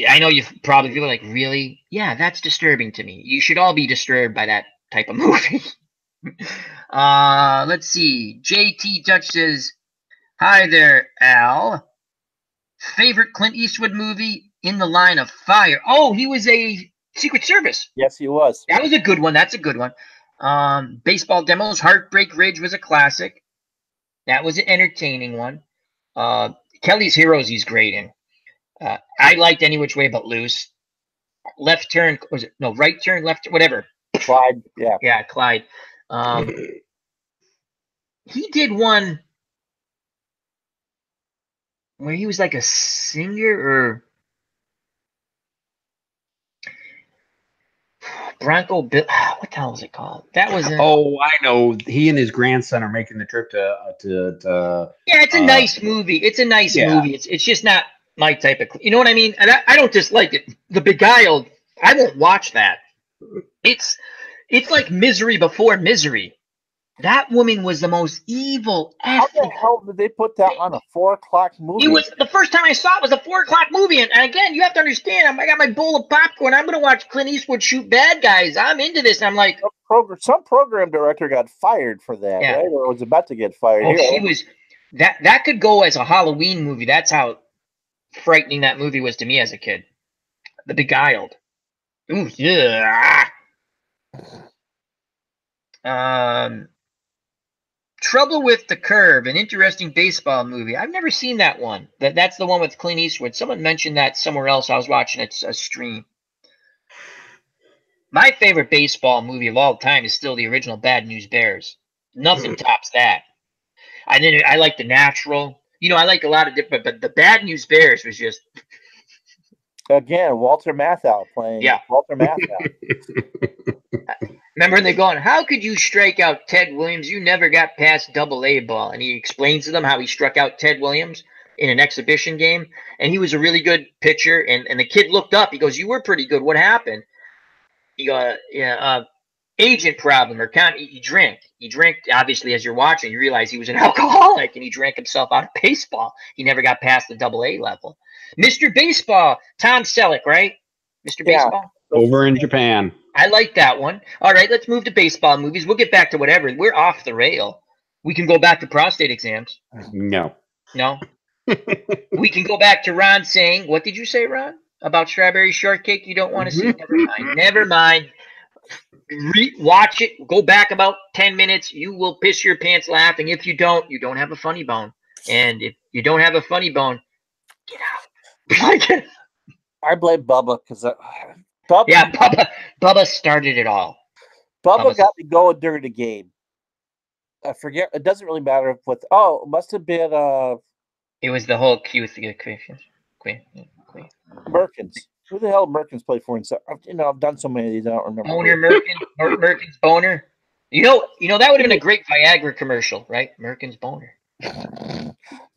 I know you probably feel like, really? Yeah, that's disturbing to me. You should all be disturbed by that type of movie. Let's see. JT Dutch says, hi there, Al. Favorite Clint Eastwood movie? In the Line of Fire. Oh, he was a Secret Service. Yes, he was. That was a good one. That's a good one. Baseball Demos. Heartbreak Ridge was a classic. That was an entertaining one. Kelly's Heroes he's great in. I liked Any Which Way But Loose. Left Turn, was it? No, Right Turn, Left, whatever. Clyde, yeah. Yeah, Clyde. He did one where he was like a singer, or Bronco Bill. What the hell was it called? That was Oh, I know. He and his grandson are making the trip to yeah, it's a nice movie. It's a nice movie. It's just not my type of, you know what I mean? And I don't dislike it. The Beguiled, I won't watch that. It's like Misery before Misery. That woman was the most evil. How the hell did they put that on a 4 o'clock movie? It was the first time I saw it was a 4 o'clock movie, and again, you have to understand. I got my bowl of popcorn. I'm going to watch Clint Eastwood shoot bad guys. I'm into this. And I'm like, some program director got fired for that, right? Or was about to get fired. Oh, she was. That could go as a Halloween movie. That's how frightening that movie was to me as a kid. The Beguiled. Ooh, yeah. Trouble with the Curve, an interesting baseball movie. I've never seen that one. That's the one with Clint Eastwood. Someone mentioned that somewhere else. I was watching a stream. My favorite baseball movie of all time is still the original Bad News Bears. Nothing tops that. I like The Natural. You know, I like a lot of different, but the Bad News Bears was just... Again, Walter Matthau playing. Yeah. Walter Matthau. Remember, they're going, how could you strike out Ted Williams? You never got past Double-A ball. And he explains to them how he struck out Ted Williams in an exhibition game. And he was a really good pitcher. And the kid looked up. He goes, you were pretty good. What happened? He goes, agent problem, or you drink. You drink, obviously, as you're watching, you realize he was an alcoholic, and he drank himself out of baseball. He never got past the Double-A level. Mr. Baseball, Tom Selleck, right? Mr. Baseball? Over in Japan. I like that one. All right, let's move to baseball movies. We'll get back to whatever. We're off the rail. We can go back to prostate exams. No. No? We can go back to Ron saying, what did you say, Ron? About Strawberry Shortcake you don't want to see? Never mind. Never mind. Watch it. Go back about 10 minutes. You will piss your pants laughing. If you don't have a funny bone. And if you don't have a funny bone, get out. I blame Bubba because Bubba started it all. Bubba got me going during the game. I forget. It doesn't really matter if it must have been it was the whole Q with the Queen. Merkins. Who the hell Merkins played for? I've done so many of these. I don't remember. Merkins Boner. You know that would have been a great Viagra commercial, right? Merkins Boner.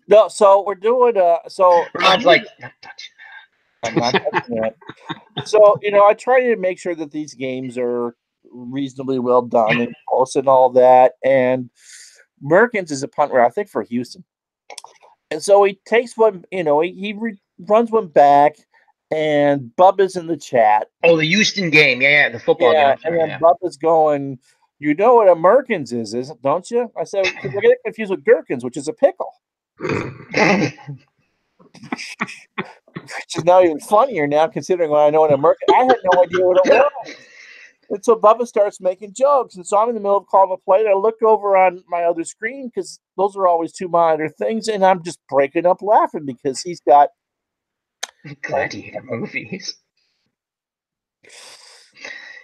No, so we're doing Ron's like, not touching that. I'm not touching that. So, I try to make sure that these games are reasonably well done and close and all that. And Merkins is a punt route, I think, for Houston. And so he takes one, he runs one back, and Bubba's in the chat. Oh, the Houston game. Yeah, the football game. And then Bubba's going, you know what a Merkins is, don't you? I said, we're getting confused with gherkins, which is a pickle. Which is not even funnier now, considering when I know what a Merkin. I had no idea what it was. And so Bubba starts making jokes. And so I'm in the middle of calling a play. And I look over on my other screen because those are always two monitor things. And I'm just breaking up laughing because he's got gladiator movies.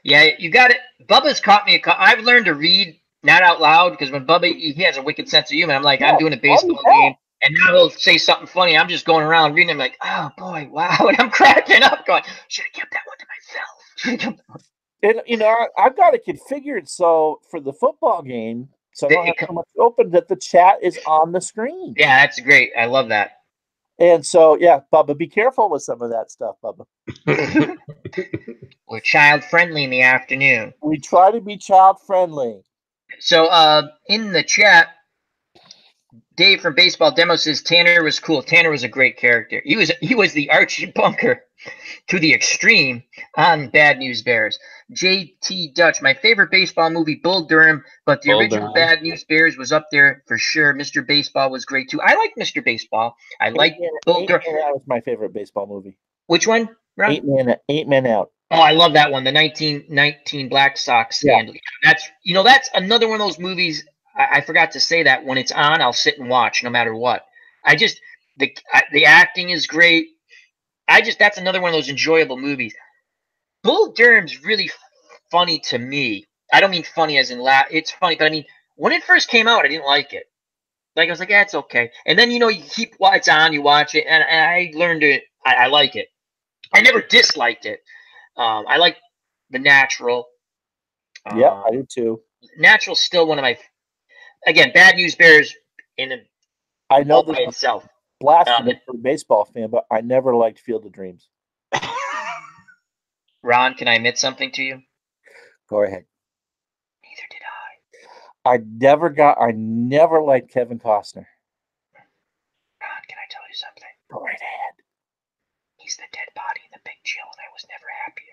Yeah, you got it. Bubba's caught me. I've learned to read, not out loud, because when Bubba, he has a wicked sense of humor. I'm like, I'm doing a baseball game. And now he'll say something funny. I'm just going around reading. I'm like, oh boy, wow, and I'm cracking up, going, should have kept that one to myself. And I've got it configured so for the football game, so I don't have so much open that the chat is on the screen. Yeah, that's great. I love that. And so, yeah, Bubba, be careful with some of that stuff, Bubba. We're child friendly in the afternoon. We try to be child friendly. So, in the chat, Dave from Baseball Demo says Tanner was cool. Tanner was a great character. He was the Archie Bunker to the extreme on Bad News Bears. JT Dutch, my favorite baseball movie, Bull Durham, but the original Bad News Bears was up there for sure. Mr. Baseball was great too. I like Mr. Baseball. I like Bull Durham. 8 Men Out was my favorite baseball movie. Which one, Ron? 8 Men Out. Oh, I love that one. The 1919 Black Sox scandal. Yeah. That's another one of those movies. I forgot to say that when it's on, I'll sit and watch no matter what. The acting is great. That's another one of those enjoyable movies. Bull Durham's really funny to me. I don't mean funny as in laugh. It's funny, but I mean when it first came out, I didn't like it. Like I was like, yeah, it's okay. And then you keep it's on, you watch it, and I learned it. I like it. I never disliked it. I like The Natural. Yeah, I do too. Natural's still one of my. Again, Bad News Bears I know by itself. Blasphemous for a baseball fan, but I never liked Field of Dreams. Ron, can I admit something to you? Go ahead. Neither did I. I never liked Kevin Costner. Ron, can I tell you something? Go right ahead. He's the dead body in the big chill, and I was never happier.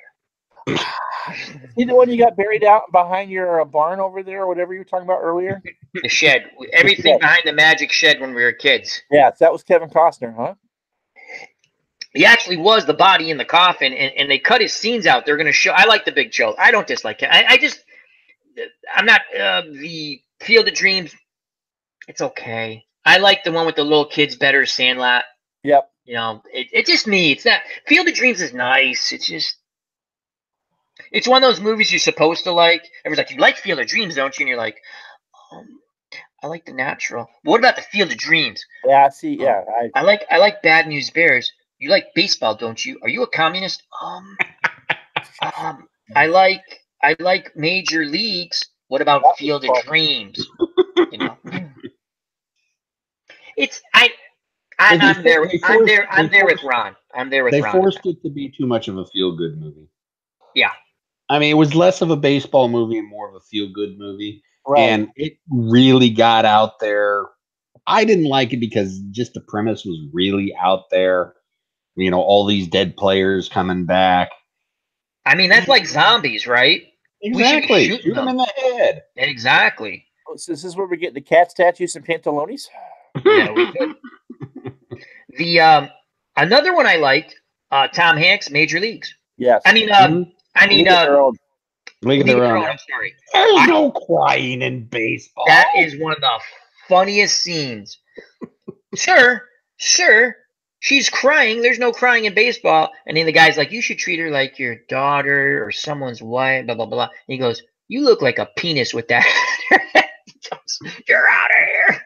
See the one you got buried out behind your barn over there, or whatever you were talking about earlier? The shed. Everything behind the magic shed when we were kids. Yes, that was Kevin Costner, huh? He actually was the body in the coffin, and they cut his scenes out. They're going to show. I like the Big Chill. I don't dislike it. I'm not the Field of Dreams. It's okay. I like the one with the little kids better, Sandlot. Yep. It's just me. It's not. Field of Dreams is nice. It's one of those movies you're supposed to like. Everyone's like, you like Field of Dreams, don't you? And you're like, I like The Natural. What about the Field of Dreams? Yeah, see, yeah. I like Bad News Bears. You like baseball, don't you? Are you a communist? I like Major Leagues. What about Field of Dreams? I'm there with Ron. They forced it to be too much of a feel-good movie. Yeah. I mean, it was less of a baseball movie and more of a feel-good movie. Right. And it really got out there. I didn't like it because just the premise was really out there. All these dead players coming back. I mean, that's like zombies, right? Exactly. Shoot them in the head. Exactly. So this is where we get the cat statues and pantalones? Yeah, we could. Another one I liked, Tom Hanks, Major Leagues. Yes. League of Their Own. I'm sorry. There's no crying in baseball. That is one of the funniest scenes. Sure, she's crying. There's no crying in baseball. And then the guy's like, you should treat her like your daughter or someone's wife, blah, blah, blah. And he goes, you look like a penis with that. He goes, you're out of here.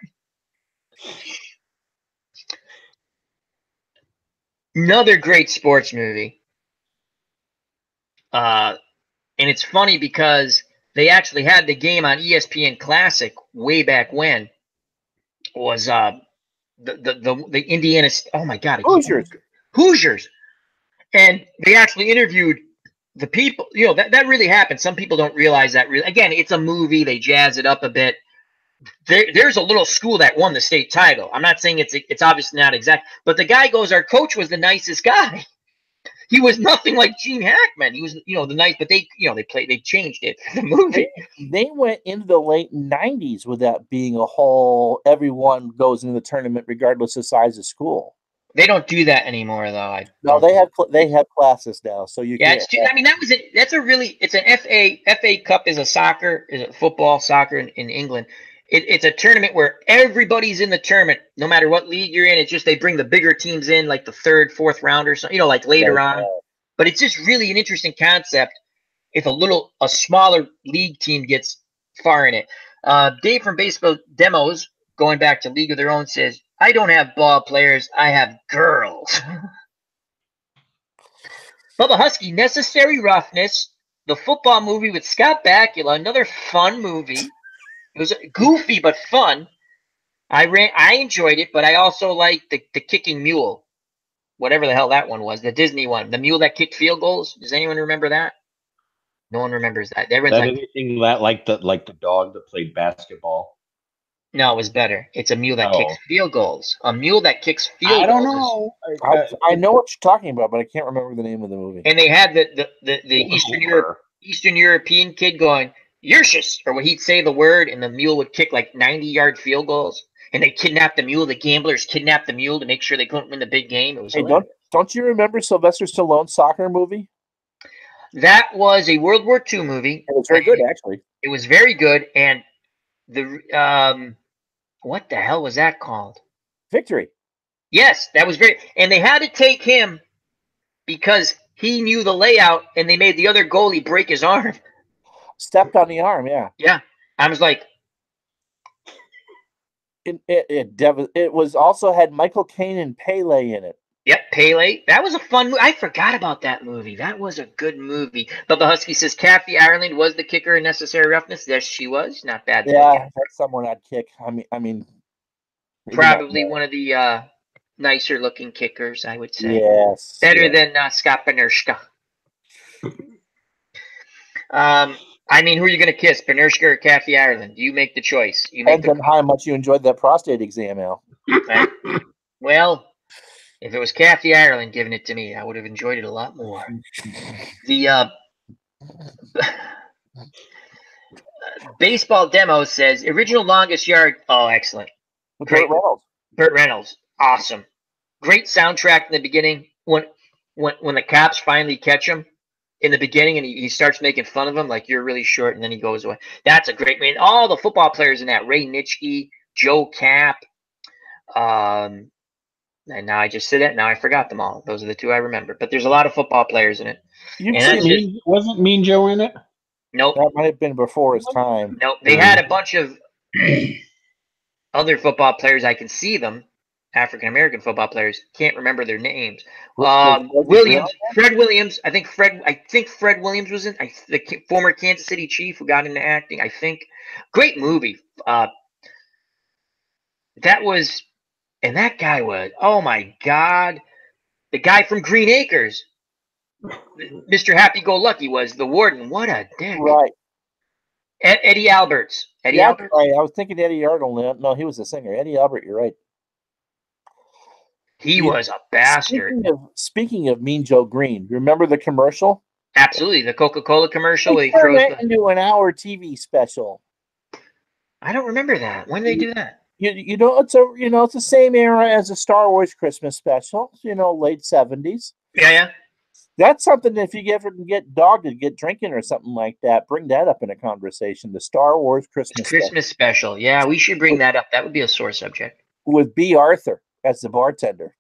Another great sports movie. And it's funny because they actually had the game on ESPN Classic way back when. Was the Indiana? Oh my God! Hoosiers, and they actually interviewed the people. That really happened. Some people don't realize that. Really, again, it's a movie. They jazz it up a bit. There's a little school that won the state title. I'm not saying it's obviously not exact, but the guy goes, our coach was the nicest guy. He was nothing like Gene Hackman. He was, the nice, but they changed it for the movie. They went into the late 90s with that being a whole, everyone goes into the tournament regardless of size of school. They don't do that anymore, though. No, they have classes now, so you can't. I mean, that was it. That's it's an FA Cup is a football, soccer in England. It's a tournament where everybody's in the tournament, no matter what league you're in. It's just they bring the bigger teams in, like the third, fourth round or something, like later on. But it's just really an interesting concept if a smaller league team gets far in it. Dave from Baseball Demos, going back to League of Their Own, says, I don't have ball players, I have girls. Bubba Husky, Necessary Roughness, the football movie with Scott Bakula, another fun movie. It was goofy but fun. I enjoyed it, but I also liked the kicking mule, whatever the hell that one was, the Disney one, the mule that kicked field goals. Does anyone remember that? No one rememers that. Everyone's anything that like the dog that played basketball. No, it was better. It's a mule that kicks Oh. field goals. A mule that kicks field I don't goals. know. I know what you're talking about, but I can't remember the name of the movie. And they had the Eastern European kid going, Yershus, or when he'd say the word and the mule would kick like 90-yard field goals. And they kidnapped the mule. The gamblers kidnapped the mule to make sure they couldn't win the big game. It was hilarious. Don't you remember Sylvester Stallone's soccer movie? That was a World War II movie. It was very good, actually. It was very good. And the what the hell was that called? Victory. Yes, that was very. And they had to take him because he knew the layout, and they made the other goalie break his arm. Stepped on the arm, yeah. Yeah, I was like, it was also had Michael Caine and Pele in it. Yep, Pele. That was a fun movie. I forgot about that movie. That was a good movie. Bubba Husky says Kathy Ireland was the kicker in Necessary Roughness. Yes, she was. Not bad. Yeah, that's someone I'd kick. I mean, probably one of the nicer looking kickers, I would say. Yes. Better than Scott Benershka. I mean, who are you going to kiss, Benershka or Kathy Ireland? You make the choice. You make Depends on how much you enjoyed that prostate exam, Al. Right. Well, if it was Kathy Ireland giving it to me, I would have enjoyed it a lot more. The baseball demo says original longest yard. Oh, excellent. Great. Burt Reynolds. Awesome. Great soundtrack in the beginning. When the cops finally catch him in the beginning and he starts making fun of him, like, you're really short, and then he goes away. That's a great man. All the football players in that, Ray Nitschke, Joe Kapp, and now I just said that. Now I forgot them all. Those are the two I remember. But there's a lot of football players in it. Wasn't Mean Joe in it? Nope. That might have been before his time. Nope. They had a bunch of other football players. I can see them. African-American football players. Can't remember their names. Williams, Fred Williams. I think Fred Williams was in. The former Kansas City Chief who got into acting. I think. Great movie. That was, and that guy was. Oh my God, the guy from Green Acres, Mr. Happy-Go-Lucky, was the warden. What a dick. Right. Eddie Alberts. Alberts. Right. I was thinking Eddie Arnold. No, he was the singer. Eddie Albert. You're right. He was a bastard. Speaking of Mean Joe Green, remember the commercial? Absolutely, the Coca-Cola commercial. They turned that into an hour TV special. I don't remember that. When did they do that? It's the same era as the Star Wars Christmas special. Late 70s. Yeah. That's something. If you ever can get dog to get drinking or something like that, bring that up in a conversation. The Star Wars Christmas special. Yeah, we should bring that up. That would be a sore subject. With B. Arthur as the bartender.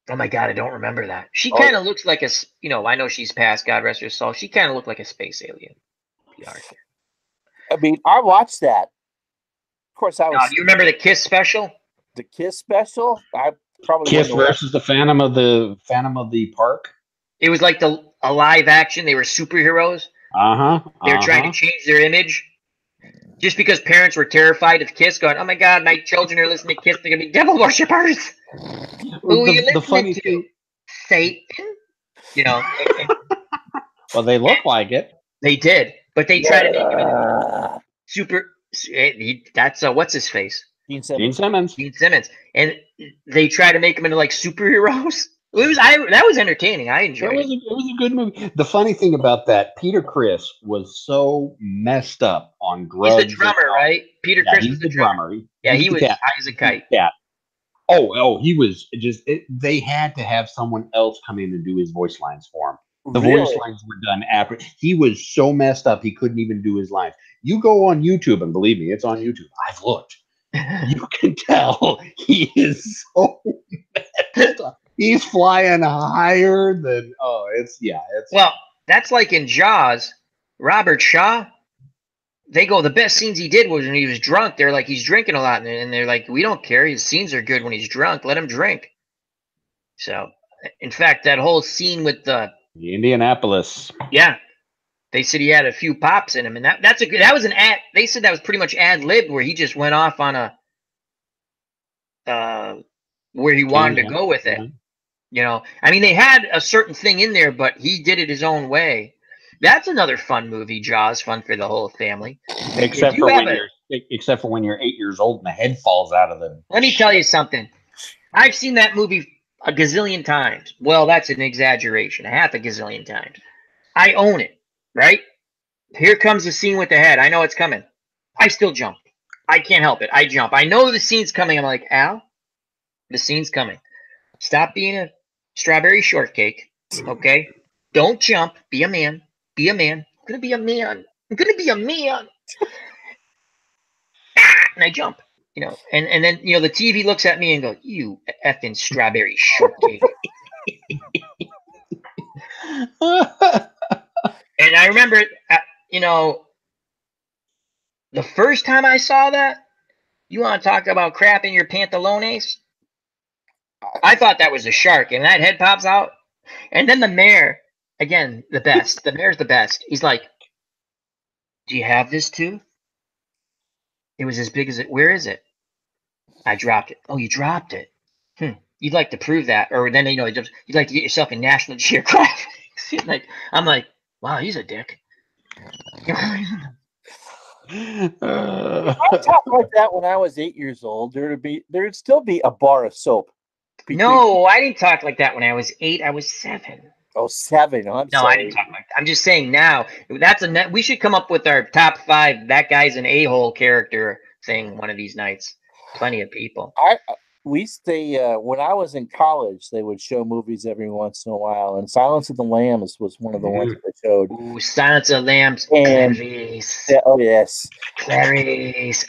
Oh my God, I don't remember that. She kind of looks like I know she's passed, God rest her soul. She kind of looked like a space alien. B. Arthur. I mean, I watched that. Of course, I was. Do you remember the Kiss special? The Kiss special? I probably Kiss versus the Phantom of the Park. It was like a live action. They were superheroes. They were trying to change their image. Just because parents were terrified of Kiss, going, "Oh my God, my children are listening to Kiss. They're gonna be devil worshippers." Who are you listening the funny to? thing, Satan. Well, they look like it. They did, but they tried to make him super. That's what's his face? Gene Simmons. And they try to make him into like superheroes. That was entertaining. I enjoyed it. It was a good movie. The funny thing about that, Peter Criss was so messed up on drugs. He's the drummer, right? Peter Criss was the drummer. Yeah, he was high as a kite. Yeah. Oh, he was just. They had to have someone else come in and do his voice lines for him. The voice lines were done after. He was so messed up he couldn't even do his lines. You go on YouTube, and believe me, it's on YouTube. I've looked. You can tell he is so messed up. He's flying higher than Well, that's like in Jaws. Robert Shaw. They go, the best scenes he did was when he was drunk. They're like, he's drinking a lot, and they're like, we don't care. His scenes are good when he's drunk. Let him drink. So, in fact, that whole scene with the Indianapolis. Yeah, they said he had a few pops in him, and that was an ad. They said that was pretty much ad lib, where he just went off on where he wanted to go with it. I mean, they had a certain thing in there, but he did it his own way. That's another fun movie, Jaws, fun for the whole family. Except for except for when you're 8 years old and the head falls out of the. Let me tell you something. I've seen that movie a gazillion times. Well, that's an exaggeration. Half a gazillion times. I own it, right? Here comes the scene with the head. I know it's coming. I still jump. I can't help it. I jump. I know the scene's coming. I'm like, Al, the scene's coming. Stop being a strawberry shortcake, okay? Don't jump. Be a man. Be a man. I'm going to be a man. I'm going to be a man. And I jump, and then, the TV looks at me and goes, you effing strawberry shortcake. And I remember, the first time I saw that, you want to talk about crap in your pantalones? I thought that was a shark, and that head pops out. And then the mayor, again, the best. The mayor's the best. He's like, do you have this too? It was as big as it. Where is it? I dropped it. Oh, you dropped it. You'd like to prove that, or then you'd like to get yourself in National Geographic. I'm like, wow, he's a dick. If I talked like that when I was 8 years old, there'd still be a bar of soap. No, I didn't talk like that when I was 8. I was 7. Oh, 7. Oh, no, I didn't talk like that. I'm just saying now. We should come up with our top 5. That guy's an a-hole character thing one of these nights. Plenty of people. When I was in college, they would show movies every once in a while, and Silence of the Lambs was one of the ones that they showed. Ooh, Silence of the Lambs. And, Clarice. oh yes, Clarice.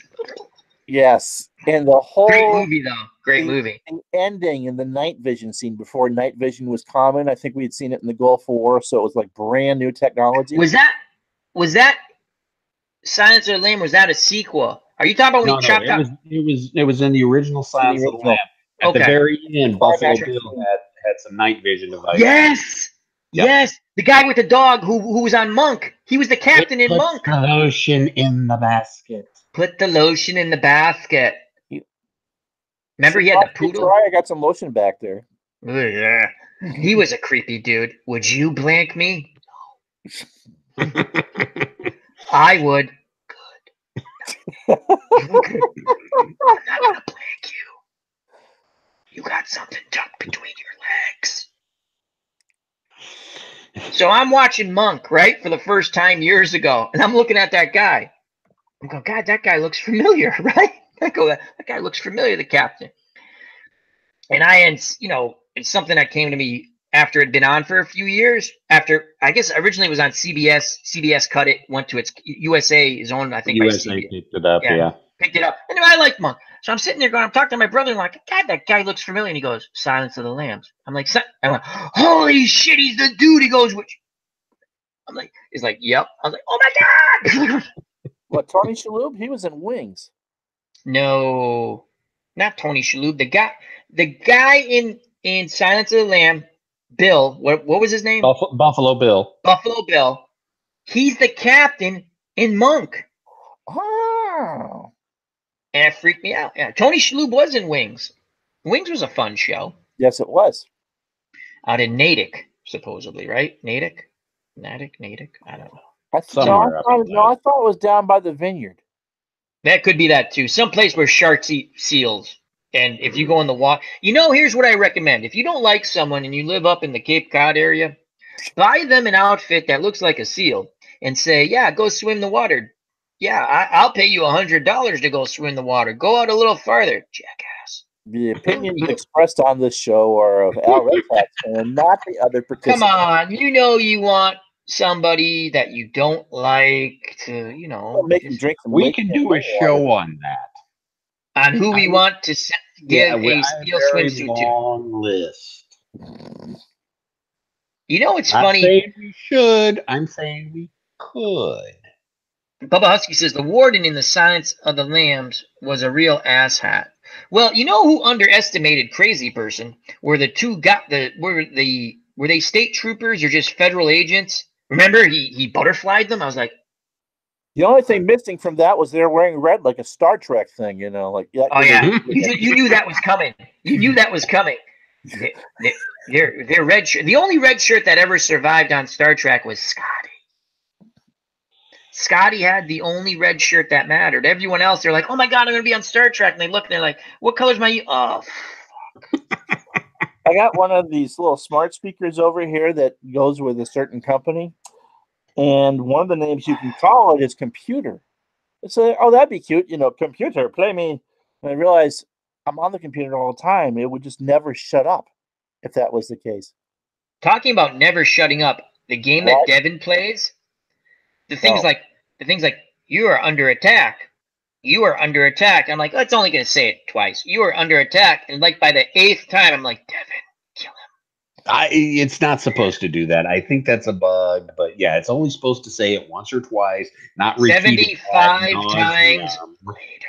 Yes, and the whole great movie though. Great movie. The ending in the night vision scene before night vision was common. I think we had seen it in the Gulf War, so it was like brand new technology. Was that Silence of the Lambs? Was that a sequel? Are you talking about when he chopped up? It was in the original Silence of the Lambs. At the very end, Buffalo Bill had some night vision device. Yes. Yep. Yes. The guy with the dog who was on Monk. He was the captain in Monk. Put the lotion in the basket. Put the lotion in the basket. Remember he had the poodle? I got some lotion back there. Oh, yeah. He was a creepy dude. Would you blank me? I would. Good. I'm not going to blank you. You got something tucked between your legs. So I'm watching Monk, right, for the first time years ago, and I'm looking at that guy. I'm going, God, that guy looks familiar, right? I go, that guy looks familiar, the captain. And it's something that came to me after it had been on for a few years. After, I guess originally it was on CBS. CBS cut it, went to its USA's own, I think. USA picked it up, yeah. Picked it up. And I like Monk. So I'm sitting there going, I'm talking to my brother, and I'm like, God, that guy looks familiar. And he goes, Silence of the Lambs. I'm like, I went, holy shit, he's the dude. He goes, which? I'm like, he's like, yep. I was like, oh my God. What, Tony Shalhoub? He was in Wings. No, not Tony Shalhoub. The guy in Silence of the Lamb, Bill. What was his name? Buffalo Bill. Buffalo Bill. He's the captain in Monk. Oh. And it freaked me out. Yeah, Tony Shalhoub was in Wings. Wings was a fun show. Yes, it was. Out in Natick, supposedly, right? Natick? I don't know. I thought it was down by the vineyard. That could be that too. Some place where sharks eat seals. And if you go in the water, here's what I recommend. If you don't like someone and you live up in the Cape Cod area, buy them an outfit that looks like a seal and say, yeah, go swim the water. Yeah, I'll pay you $100 to go swim the water. Go out a little farther, jackass. The opinions expressed on this show are of Al RedSoxFan and not the other participants. Come on, you want somebody that you don't like to, make him drink some. We can do a show on that. On who we want to give a steel swimsuit to. Long list. It's I'm funny. Saying we should. I'm saying we could. Bubba Husky says the warden in the Silence of the Lambs was a real asshat. Well, you know who underestimated Crazy Person? Were the two were they state troopers or just federal agents? Remember he butterflied them? I was like, the only thing missing from that was they're wearing red, like a Star Trek thing, like. Yeah, oh yeah, you knew that was coming. You knew that was coming. Their red shirt. The only red shirt that ever survived on Star Trek was Scotty. Scotty had the only red shirt that mattered. Everyone else, they're like, "Oh my god, I'm gonna be on Star Trek," and they look and they're like, "What color's my?" Oh, I got one of these little smart speakers over here that goes with a certain company, and one of the names you can call it is computer. So, oh, that'd be cute, computer, play me. And I realized I'm on the computer all the time. It would just never shut up if that was the case. talking about never shutting up. The game What? that Devin plays, the things Oh. like you are under attack. You are under attack. I'm like, it's only gonna say it twice. You are under attack, and like by the 8th time, I'm like, Devin, kill him. It's not supposed to do that. I think that's a bug, but yeah, it's only supposed to say it once or twice, not repeat it 75 ad times nauseam. later.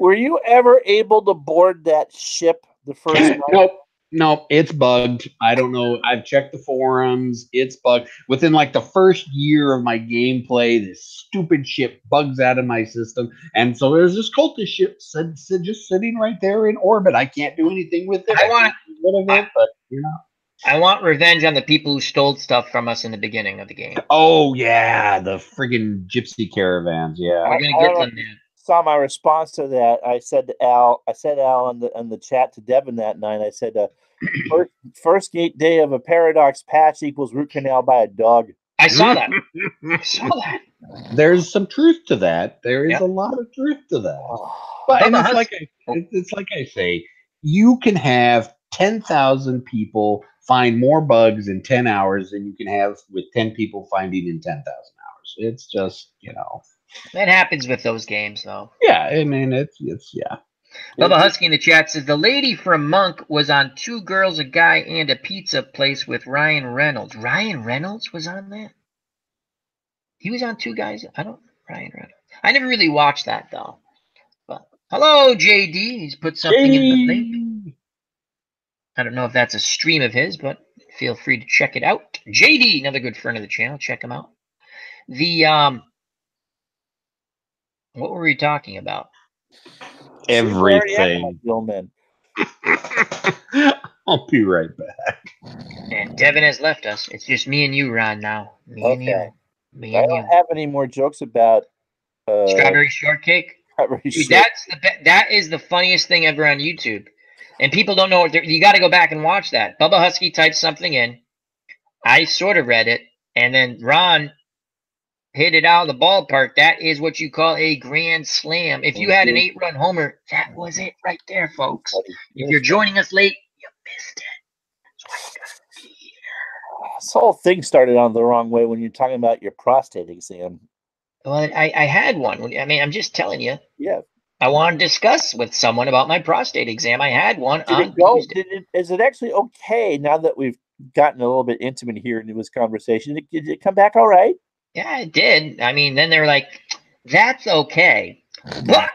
Were you ever able to board that ship the first night? Nope, it's bugged. I don't know. I've checked the forums. It's bugged. Within like the first year of my gameplay, this stupid ship bugs out of my system. And so there's this cultist ship just sitting right there in orbit. I can't do anything with it. I want revenge on the people who stole stuff from us in the beginning of the game. Oh, yeah. The friggin' gypsy caravans. Yeah. We're going to get them, man. Saw my response to that. I said Al in the chat to Devin that night. I said, first gate day of a paradox patch equals root canal by a dog. I saw that. There's some truth to that. There is a lot of truth to that. But and it's like I say, you can have 10,000 people find more bugs in 10 hours than you can have with 10 people finding in 10,000 hours. It's just, That happens with those games, though. Yeah, I mean, it's yeah. Bubba Husky in the chat says, the lady from Monk was on Two Girls, a Guy, and a Pizza Place with Ryan Reynolds. Ryan Reynolds was on that? He was on Two Guys? Ryan Reynolds. I never really watched that, though. But hello, JD. He's put something in the link. I don't know if that's a stream of his, but feel free to check it out. JD, another good friend of the channel. Check him out. What were we talking about? Everything. I'll be right back. And Devin has left us. It's just me and you, Ron, now. Me and you. I don't have any more jokes about strawberry shortcake. Dude, that is the funniest thing ever on YouTube. And people don't know. You got to go back and watch that. Bubba Husky typed something in. I sort of read it. And then Ron hit it out of the ballpark. That is what you call a grand slam. If you had an 8-run homer, that was it right there, folks. If you're joining us late, you missed it. That's why you gotta be here. This whole thing started on the wrong way when you're talking about your prostate exam. Well, I had one. I mean, I'm just telling you. Yeah. I want to discuss with someone about my prostate exam. I had one. Is it actually okay now that we've gotten a little bit intimate here into this conversation? Did it come back all right? Yeah, it did. I mean, then they're like, that's okay. But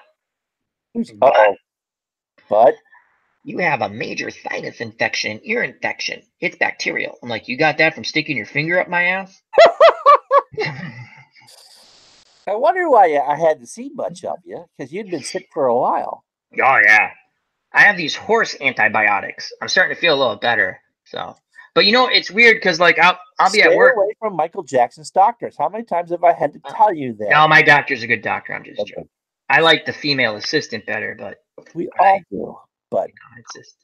you have a major sinus infection, ear infection. It's bacterial. I'm like, you got that from sticking your finger up my ass? I wonder why I hadn't seen much of you, because you'd been sick for a while. Oh, yeah. I have these horse antibiotics. I'm starting to feel a little better. So, but it's weird because like I'll be at work. Stay away from Michael Jackson's doctors. How many times have I had to tell you that? No, my doctor's a good doctor. I'm just joking. I like the female assistant better, but we all do. But it's just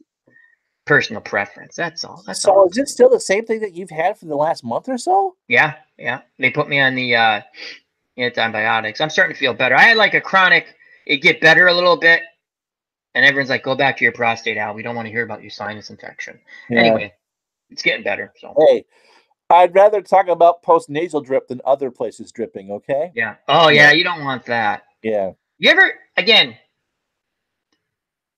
personal preference. That's all. So is it still the same thing that you've had for the last month or so? Yeah. They put me on the antibiotics. I'm starting to feel better. I had like a chronic. It get better a little bit, and everyone's like, "Go back to your prostate, Al. We don't want to hear about your sinus infection." Yeah. Anyway, it's getting better. So hey, I'd rather talk about post-nasal drip than other places dripping. Okay. Yeah. Oh yeah. You don't want that. Yeah. You ever again?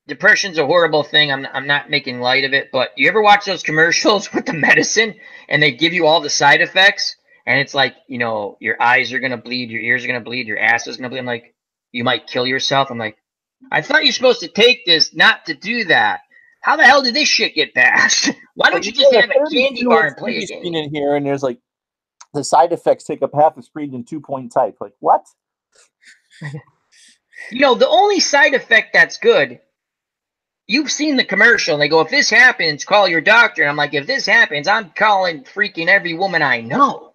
Depression's a horrible thing. I'm not making light of it, but you ever watch those commercials with the medicine and they give you all the side effects? And it's like, your eyes are going to bleed, your ears are going to bleed, your ass is going to bleed. I'm like, you might kill yourself. I'm like, I thought you're supposed to take this not to do that. How the hell did this shit get passed? Why don't you just have a candy bar and play a game? In here, and there's like, the side effects take up half the screen in 2-point type. Like, what? The only side effect that's good, you've seen the commercial, and they go, if this happens, call your doctor. And I'm like, if this happens, I'm calling freaking every woman I know.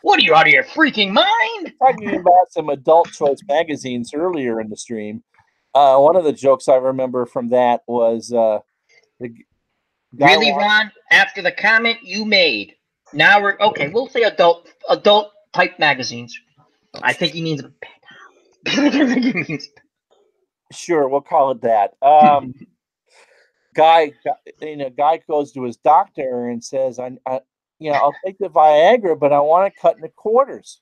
What are you, out of your freaking mind? Talking about some adult choice magazines earlier in the stream. One of the jokes I remember from that was the guy Really, Ron? After the comment you made, now we're okay. We'll say adult type magazines. I think he means. I think he means. Sure, we'll call it that. Guy goes to his doctor and says, I'll take the Viagra, but I want to cut into quarters."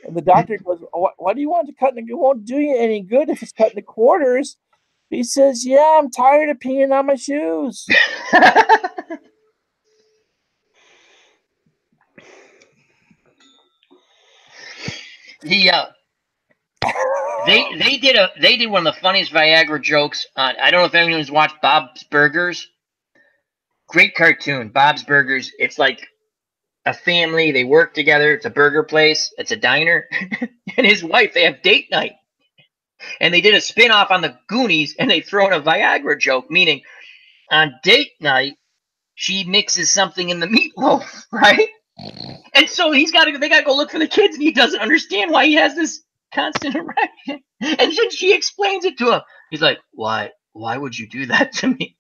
And the doctor goes, "Why do you want to cut into? It won't do you any good if it's cut into quarters." He says, "Yeah, I'm tired of peeing on my shoes." He they did one of the funniest Viagra jokes on. I don't know if anyone's watched Bob's Burgers. Great cartoon, Bob's Burgers. It's like a family. They work together. It's a burger place. It's a diner, and his wife. They have date night, and they did a spin-off on the Goonies, and they throw in a Viagra joke, meaning on date night she mixes something in the meatloaf, right? And so they got to go look for the kids, and he doesn't understand why he has this constant erection. And then she explains it to him. He's like, "Why would you do that to me?"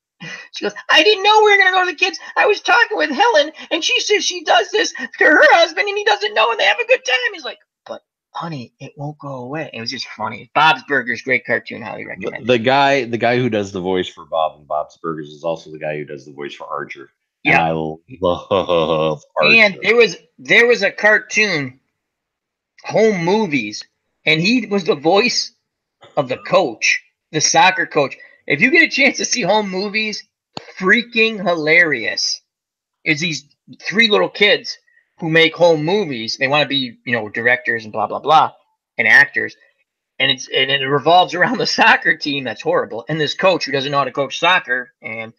She goes, "I didn't know we were going to go to the kids. I was talking with Helen, and she says she does this to her husband, and he doesn't know, and they have a good time." He's like, "But, honey, it won't go away." It was just funny. Bob's Burgers, great cartoon. Highly recommend. The guy who does the voice for Bob and Bob's Burgers is also the guy who does the voice for Archer. And I love Archer. And there was a cartoon, Home Movies, and he was the voice of the coach, the soccer coach. If you get a chance to see Home Movies, freaking hilarious. It's these three little kids who make home movies. They want to be, directors and blah blah blah, and actors. And it revolves around the soccer team. That's horrible. And this coach who doesn't know how to coach soccer, and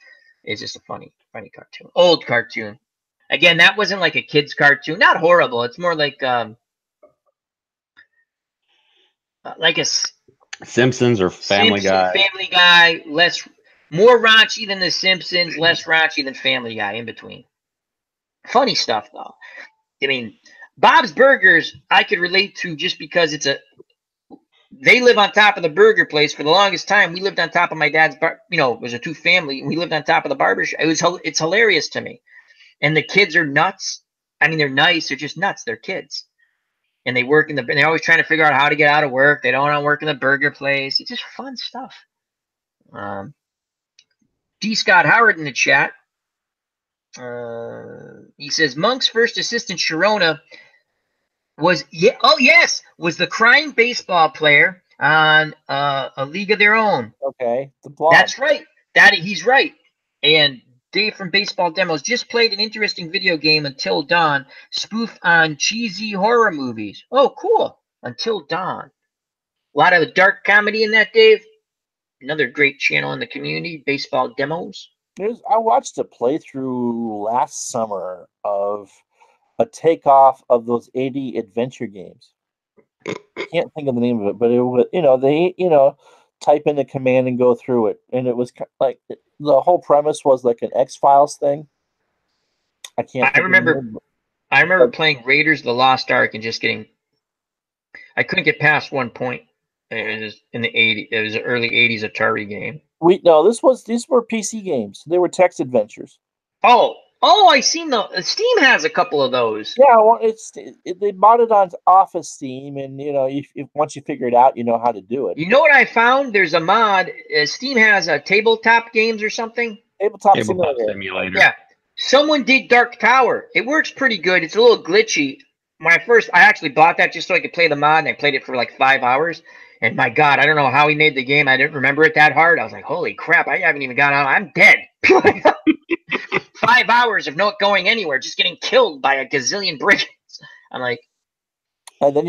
it's just a funny cartoon. Old cartoon. Again, that wasn't like a kid's cartoon. Not horrible. It's more like a Simpsons or Family Guy. Family Guy, more raunchy than The Simpsons, less raunchy than Family Guy, in between. Funny stuff, though. I mean, Bob's Burgers, I could relate to just because they live on top of the burger place. For the longest time, we lived on top of my dad's bar. It was a two-family, and we lived on top of the barber shop. It's hilarious to me. And the kids are nuts. I mean, they're nice. They're just nuts. They're kids. And they work and they're always trying to figure out how to get out of work. They don't want to work in the burger place. It's just fun stuff. D. Scott Howard in the chat. He says Monk's first assistant, Sharona, was the crying baseball player on A League of Their Own. Okay, the blog. That's right. He's right. And Dave from Baseball Demos just played an interesting video game, Until Dawn, spoof on cheesy horror movies. Oh, cool. Until Dawn. A lot of dark comedy in that, Dave. Another great channel in the community, Baseball Demos. I watched a playthrough last summer of a takeoff of those 80 adventure games. Can't think of the name of it, but it was, they type in the command and go through it, and it was like the whole premise was like an X-Files thing. I remember playing Raiders of the Lost Ark and just I couldn't get past one point. It was in the 80s. It was an early 80s Atari game. These were PC games. They were text adventures. Oh, I seen Steam has a couple of those. Yeah, well, they bought it off of Steam, and once you figure it out, you know how to do it. You know what I found? There's a mod. Steve has a tabletop games or something. Tabletop simulator. Yeah, someone did Dark Tower. It works pretty good. It's a little glitchy. I actually bought that just so I could play the mod, and I played it for like 5 hours. And my God, I don't know how he made the game. I didn't remember it that hard. I was like, holy crap, I haven't even got out. I'm dead. 5 hours of not going anywhere, just getting killed by a gazillion brigands. I'm like, and then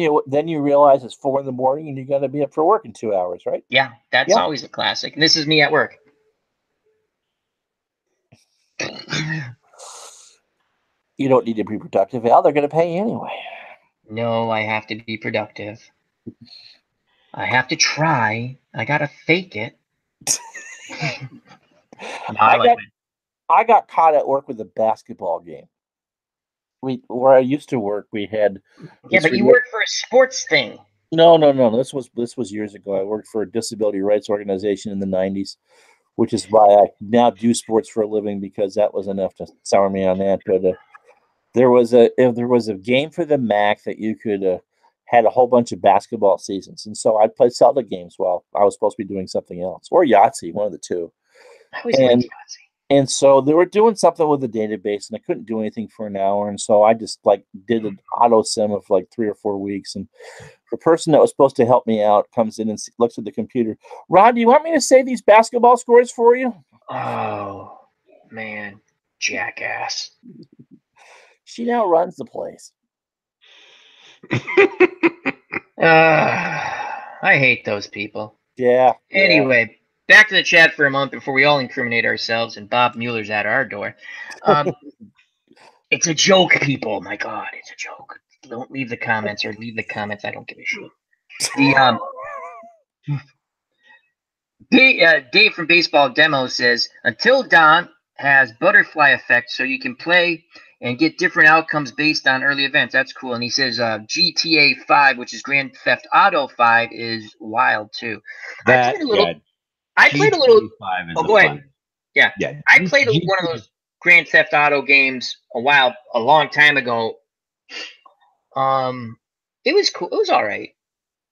you realize it's 4 a.m. and you got to be up for work in 2 hours, right? Yeah, that's always a classic. And this is me at work. You don't need to be productive, Al. They're going to pay you anyway. No, I have to be productive. I have to try. I got to fake it. I got caught at work with a basketball game. where I used to work, we had Yeah, but you worked for a sports thing. No. This was years ago. I worked for a disability rights organization in the '90s, which is why I now do sports for a living, because that was enough to sour me on that. But there was a game for the MAC that you could had a whole bunch of basketball seasons, and so I played Celtic games while I was supposed to be doing something else, or Yahtzee, one of the two. I always liked And Yahtzee. and so they were doing something with the database, and I couldn't do anything for an hour, and so I just like did an auto sim of like 3 or 4 weeks. And the person that was supposed to help me out comes in and looks at the computer. Ron, do you want me to say these basketball scores for you? Oh man, jackass. She now runs the place. I hate those people. Yeah. Anyway, back to the chat for a moment before we all incriminate ourselves and Bob Mueller's at our door. It's a joke, people. My God, it's a joke. Don't leave the comments, or leave the comments. I don't give a shit. Dave from Baseball Demo says, Until Dawn has butterfly effect, so you can play and get different outcomes based on early events. That's cool. And he says GTA 5, which is Grand Theft Auto 5, is wild too. I played a little. Oh, go ahead. Yeah. I played one of those Grand Theft Auto games a long time ago. It was cool. It was all right.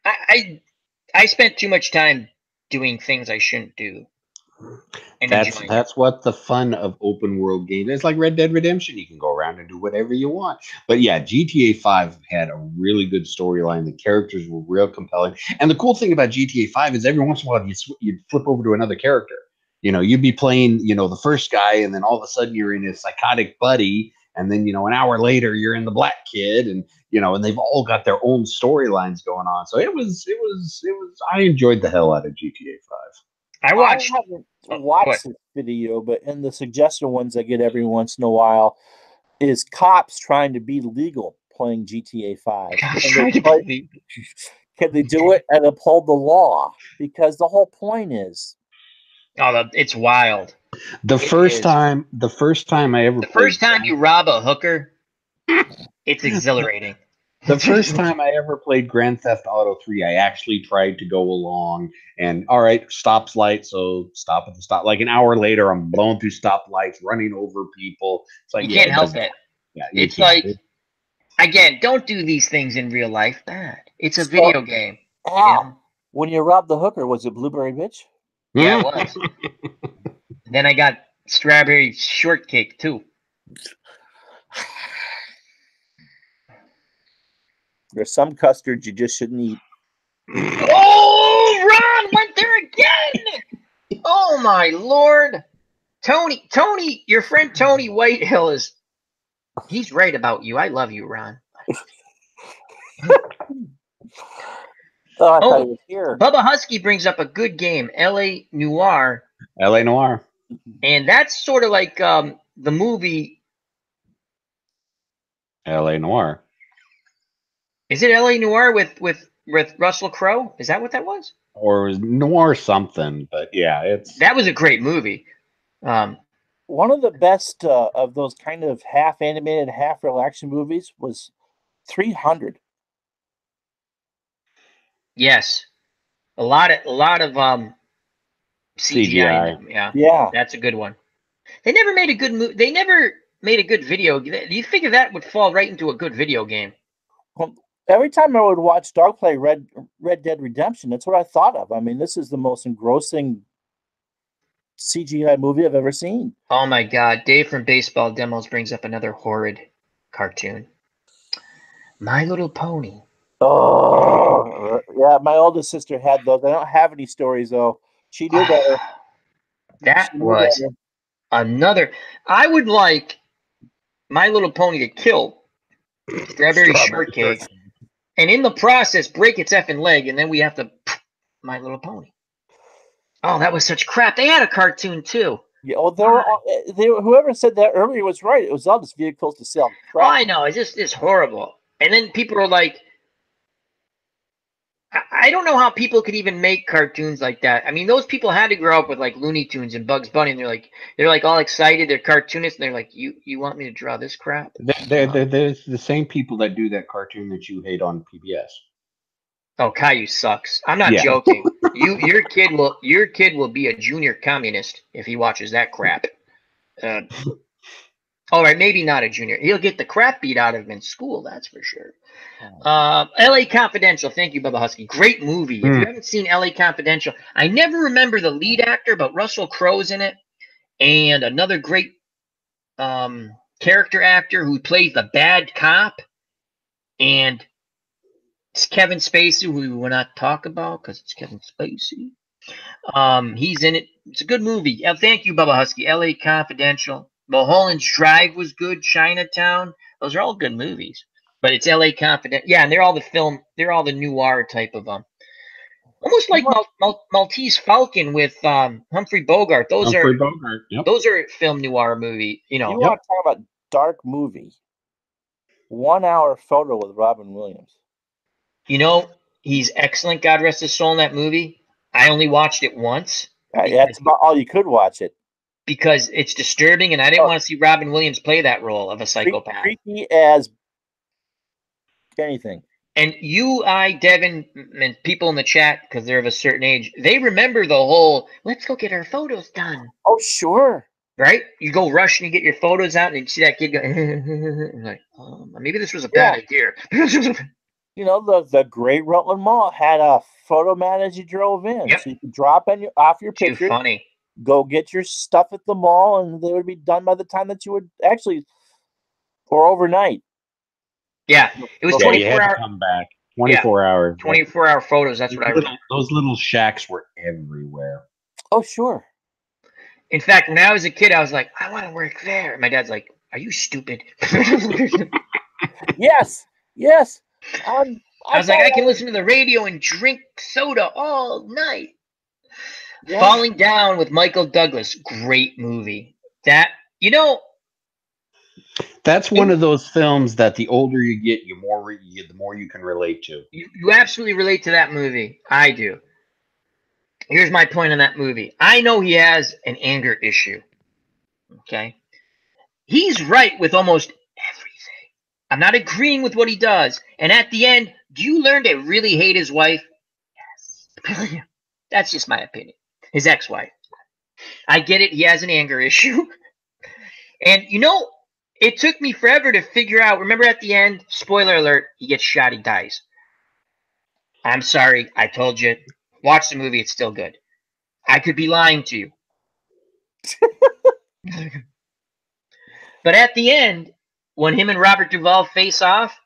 I spent too much time doing things I shouldn't do. And that's what the fun of open world games is. Like Red Dead Redemption, you can go around and do whatever you want. But yeah, GTA 5 had a really good storyline. The characters were real compelling. And the cool thing about GTA 5 is every once in a while you'd flip over to another character. You know, you'd be playing, the first guy, and then all of a sudden you're in a psychotic buddy, and then an hour later you're in the black kid, and and they've all got their own storylines going on. So it was I enjoyed the hell out of GTA 5. I haven't watched this video, but in the suggested ones I get every once in a while is cops trying to be legal playing GTA 5. Can they do it and uphold the law? Because the whole point is, it's wild. The first time you rob a hooker, it's exhilarating. The first time I ever played Grand Theft Auto 3, I actually tried to go along and, all right, stoplight, so stop at the stop. Like an hour later, I'm blowing through stoplights, running over people. It's like, you can't help it. Yeah, it's like, again, don't do these things in real life. Bad. It's a video game. When you robbed the hooker, was it Blueberry Bitch? Yeah, it was. Then I got strawberry shortcake, too. There's some custards you just shouldn't eat. Oh, Ron went there again. Oh, my Lord. Tony, your friend Tony Whitehill he's right about you. I love you, Ron. I thought he was here. Bubba Husky brings up a good game, L.A. Noire. L.A. Noire. And that's sort of like the movie. L.A. Noire. Is it L.A. Noire with Russell Crowe? Is that what that was? Or it was Noir something, but yeah, that was a great movie. One of the best of those kind of half animated, half real action movies was 300. Yes, a lot of CGI. Yeah, that's a good one. They never made a good movie. They never made a good video. You figure that would fall right into a good video game. Well, every time I would watch Dog play Red Dead Redemption, that's what I thought of. I mean, this is the most engrossing CGI movie I've ever seen. Oh my God. Dave from Baseball Demos brings up another horrid cartoon. My Little Pony. Oh, yeah. My oldest sister had those. I don't have any stories, though. She knew better. That was another. I would like My Little Pony to kill Strawberry Shortcake, and in the process break its effing leg, and then we have to My Little Pony. Oh, that was such crap. They had a cartoon too. Yeah, well, whoever said that earlier was right. It was all just vehicles to sell crap. Oh, I know. It's horrible. And then people are like, I don't know how people could even make cartoons like that. I mean, those people had to grow up with like Looney Tunes and Bugs Bunny, and they're like all excited. They're cartoonists, and they're like, you want me to draw this crap? They're the same people that do that cartoon that you hate on PBS. Oh, Caillou sucks. I'm not Yeah. joking. Your kid will be a junior communist if he watches that crap. All right, maybe not a junior. He'll get the crap beat out of him in school, that's for sure. L.A. Confidential. Thank you, Bubba Husky. Great movie. If you haven't seen L.A. Confidential, I never remember the lead actor, but Russell Crowe's in it, and another great character actor who plays the bad cop, and it's Kevin Spacey, who we will not talk about because it's Kevin Spacey. He's in it. It's a good movie. Thank you, Bubba Husky. L.A. Confidential. Mulholland's Drive was good. Chinatown. Those are all good movies. But it's L.A. Confidential. Yeah, and they're all the noir type of almost like Maltese Falcon with Humphrey Bogart. Those are film noir movie. You know. You want to talk about dark movie? 1 hour photo with Robin Williams. You know, he's excellent. God rest his soul in that movie. I only watched it once. That's about all you could watch it. Because it's disturbing, and I didn't want to see Robin Williams play that role of a psychopath. Creepy as anything. And Devin, and people in the chat, because they're of a certain age, they remember the whole, let's go get our photos done. Oh, sure. Right? You go rush and you get your photos out, and you see that kid go, like, maybe this was a bad idea. You know, the Great Rutland Mall had a photomat as you drove in. Yep. So you could drop off your picture. Too funny. Go get your stuff at the mall, and they would be done by the time that you would actually, or overnight. Yeah, it was 24 hours. Come back 24 hours. 24-hour photos. That's what I remember. Those little shacks were everywhere. Oh, sure. In fact, when I was a kid, I was like, I want to work there. My dad's like, are you stupid? Yes. I was like, I can listen to the radio and drink soda all night. Yeah. Falling Down with Michael Douglas. Great movie. That's one of those films that the older you get, the more you can relate to. You absolutely relate to that movie. I do. Here's my point on that movie. I know he has an anger issue. Okay? He's right with almost everything. I'm not agreeing with what he does. And at the end, do you learn to really hate his wife? Yes. That's just my opinion. His ex-wife. I get it. He has an anger issue. And, it took me forever to figure out. Remember at the end, spoiler alert, he gets shot, he dies. I'm sorry. I told you. Watch the movie. It's still good. I could be lying to you. But at the end, when him and Robert Duvall face off,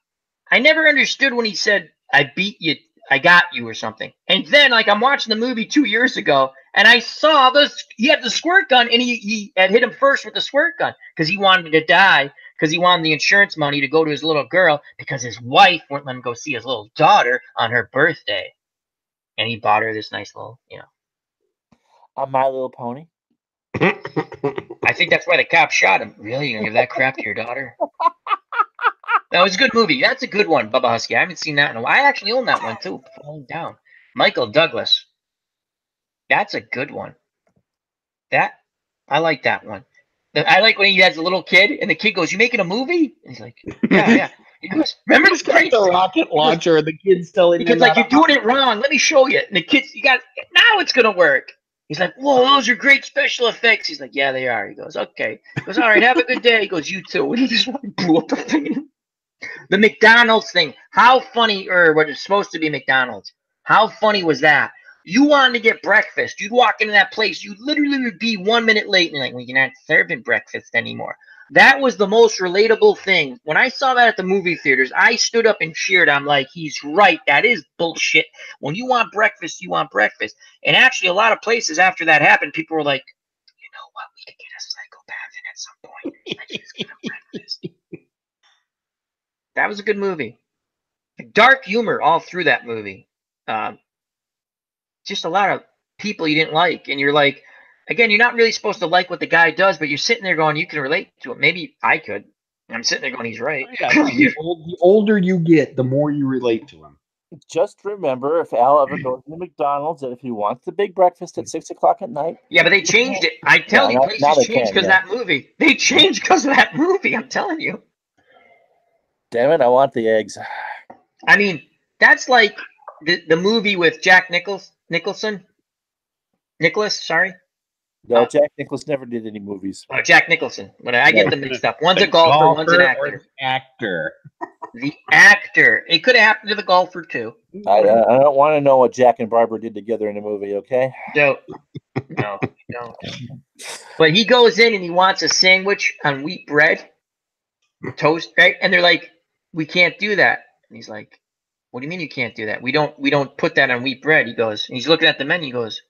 I never understood when he said, I beat you, I got you or something. And then, I'm watching the movie 2 years ago, and I saw he had the squirt gun, and he had hit him first with the squirt gun because he wanted to die, because he wanted the insurance money to go to his little girl, because his wife wouldn't let him go see his little daughter on her birthday. And he bought her this nice little, A My Little Pony? I think that's why the cop shot him. Really? You're going to give that crap to your daughter? That was a good movie. That's a good one, Bubba Husky. I haven't seen that in a while. I actually own that one, too. Falling Down. Michael Douglas. That's a good one. I like that one. I like when he has a little kid, and the kid goes, you making a movie? And he's like, yeah. He goes, remember this great the rocket launcher, and the kid's telling him. The kid's like, you're doing it wrong. Let me show you. And the kid's, now it's going to work. He's like, whoa, those are great special effects. He's like, yeah, they are. He goes, okay. He goes, all right, have a good day. He goes, you too. And he just blew up the thing. The McDonald's thing. How funny, or what is supposed to be McDonald's. How funny was that? You wanted to get breakfast. You'd walk into that place. You literally would be 1 minute late. And you're like, well, you're not serving breakfast anymore. That was the most relatable thing. When I saw that at the movie theaters, I stood up and cheered. I'm like, he's right. That is bullshit. When you want breakfast, you want breakfast. And actually, a lot of places after that happened, people were like, you know what? We could get a psychopath in at some point. Let's just get a breakfast. That was a good movie. Dark humor all through that movie. Just a lot of people you didn't like. And you're like, again, you're not really supposed to like what the guy does, but you're sitting there going, you can relate to it. Maybe I could. And I'm sitting there going, he's right. Yeah, the older you get, the more you relate to him. Just remember, if Al ever goes to McDonald's, and if he wants the big breakfast at 6 o'clock at night, Yeah, but they changed it. I tell you, now places they changed can. because of that movie. They changed because of that movie. I'm telling you. Damn it, I want the eggs. I mean, that's like the movie with Jack Nicholas, sorry. No, Jack Nicklaus never did any movies. Oh, Jack Nicholson. But I get them mixed up. One's a The golfer, one's an or actor. the actor. The actor. It could have happened to the golfer too. I don't want to know what Jack and Barbara did together in the movie, okay? No, don't. But he goes in and he wants a sandwich on wheat bread, toast, right? And they're like, "We can't do that." And he's like, "What do you mean you can't do that? We don't put that on wheat bread." He goes, and he's looking at the menu. He goes,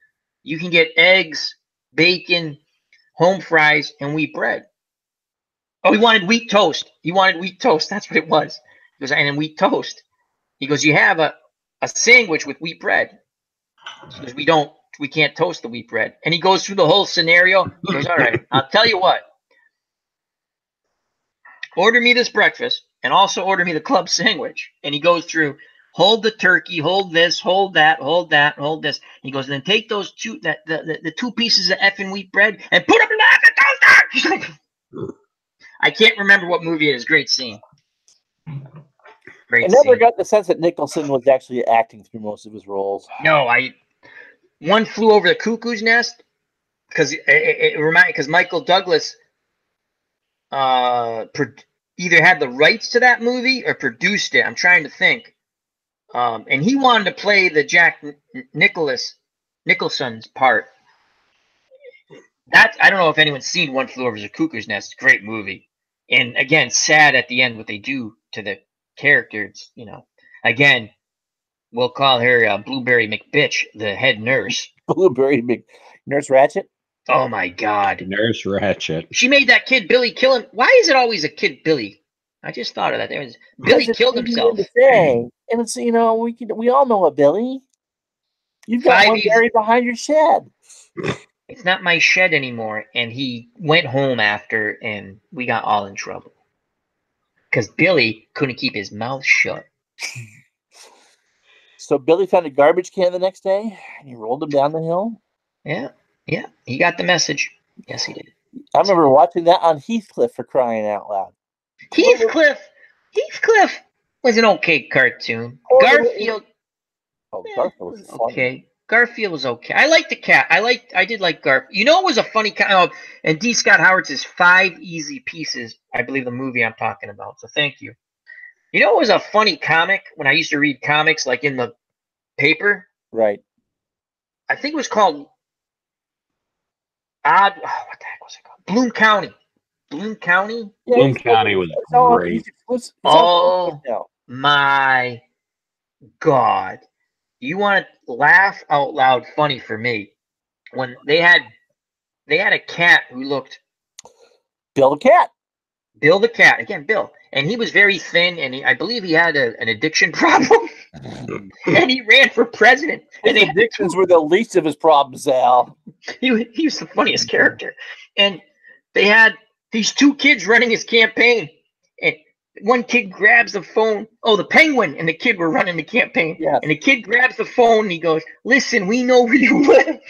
"You can get eggs, bacon, home fries, and wheat bread." Oh, he wanted wheat toast. He wanted wheat toast. That's what it was. He goes, and then wheat toast. He goes, "You have a sandwich with wheat bread." He goes, we can't toast the wheat bread. And he goes through the whole scenario. He goes, "All right, I'll tell you what. Order me this breakfast and also order me the club sandwich." And he goes through, hold the turkey, hold this, hold that, hold that, hold this. He goes, and then take those the 2 pieces of effing wheat bread and put them in the toaster. He's like, I can't remember what movie it is. Great scene. I never got the sense that Nicholson was actually acting through most of his roles. No, One Flew Over the Cuckoo's Nest, because because Michael Douglas either had the rights to that movie or produced it. I'm trying to think. And he wanted to play the Jack Nicholson's part. I don't know if anyone's seen One Flew Over the Cuckoo's Nest. Great movie. And again, sad at the end what they do to the characters. Again, we'll call her Blueberry McBitch, the head nurse. Blueberry Nurse Ratched? Oh my God. Nurse Ratched. She made that kid Billy kill him. Why is it always a kid Billy? I just thought of that. Billy killed himself. And it's, we all know a Billy. You've got one buried behind your shed. It's not my shed anymore. And he went home after, and we got all in trouble. Because Billy couldn't keep his mouth shut. So Billy found a garbage can the next day, and he rolled him down the hill? Yeah. He got the message. Yes, he did. I remember watching that on Heathcliff, for crying out loud. Heathcliff was an okay cartoon. Garfield. Garfield was funny. Okay. Garfield was okay. I liked the cat. I did like Garfield. It was a funny cat. And D. Scott Howard's is 5 Easy Pieces, I believe the movie I'm talking about. So thank you. It was a funny comic when I used to read comics like in the paper. Right. I think it was called what the heck was it called? Bloom County. Bloom County? Yeah, Bloom County was great. Oh my God. You want to laugh out loud funny for me. When they had a cat who looked Bill the cat. Bill the cat. Again, Bill. And he was very thin, and I believe he had an addiction problem. And he ran for president. His addictions were the least of his problems, Al. He was the funniest character. And they had these 2 kids running his campaign. And one kid grabs the phone. Oh, the Penguin and the kid were running the campaign. Yes. And the kid grabs the phone and he goes, "Listen, we know where you live."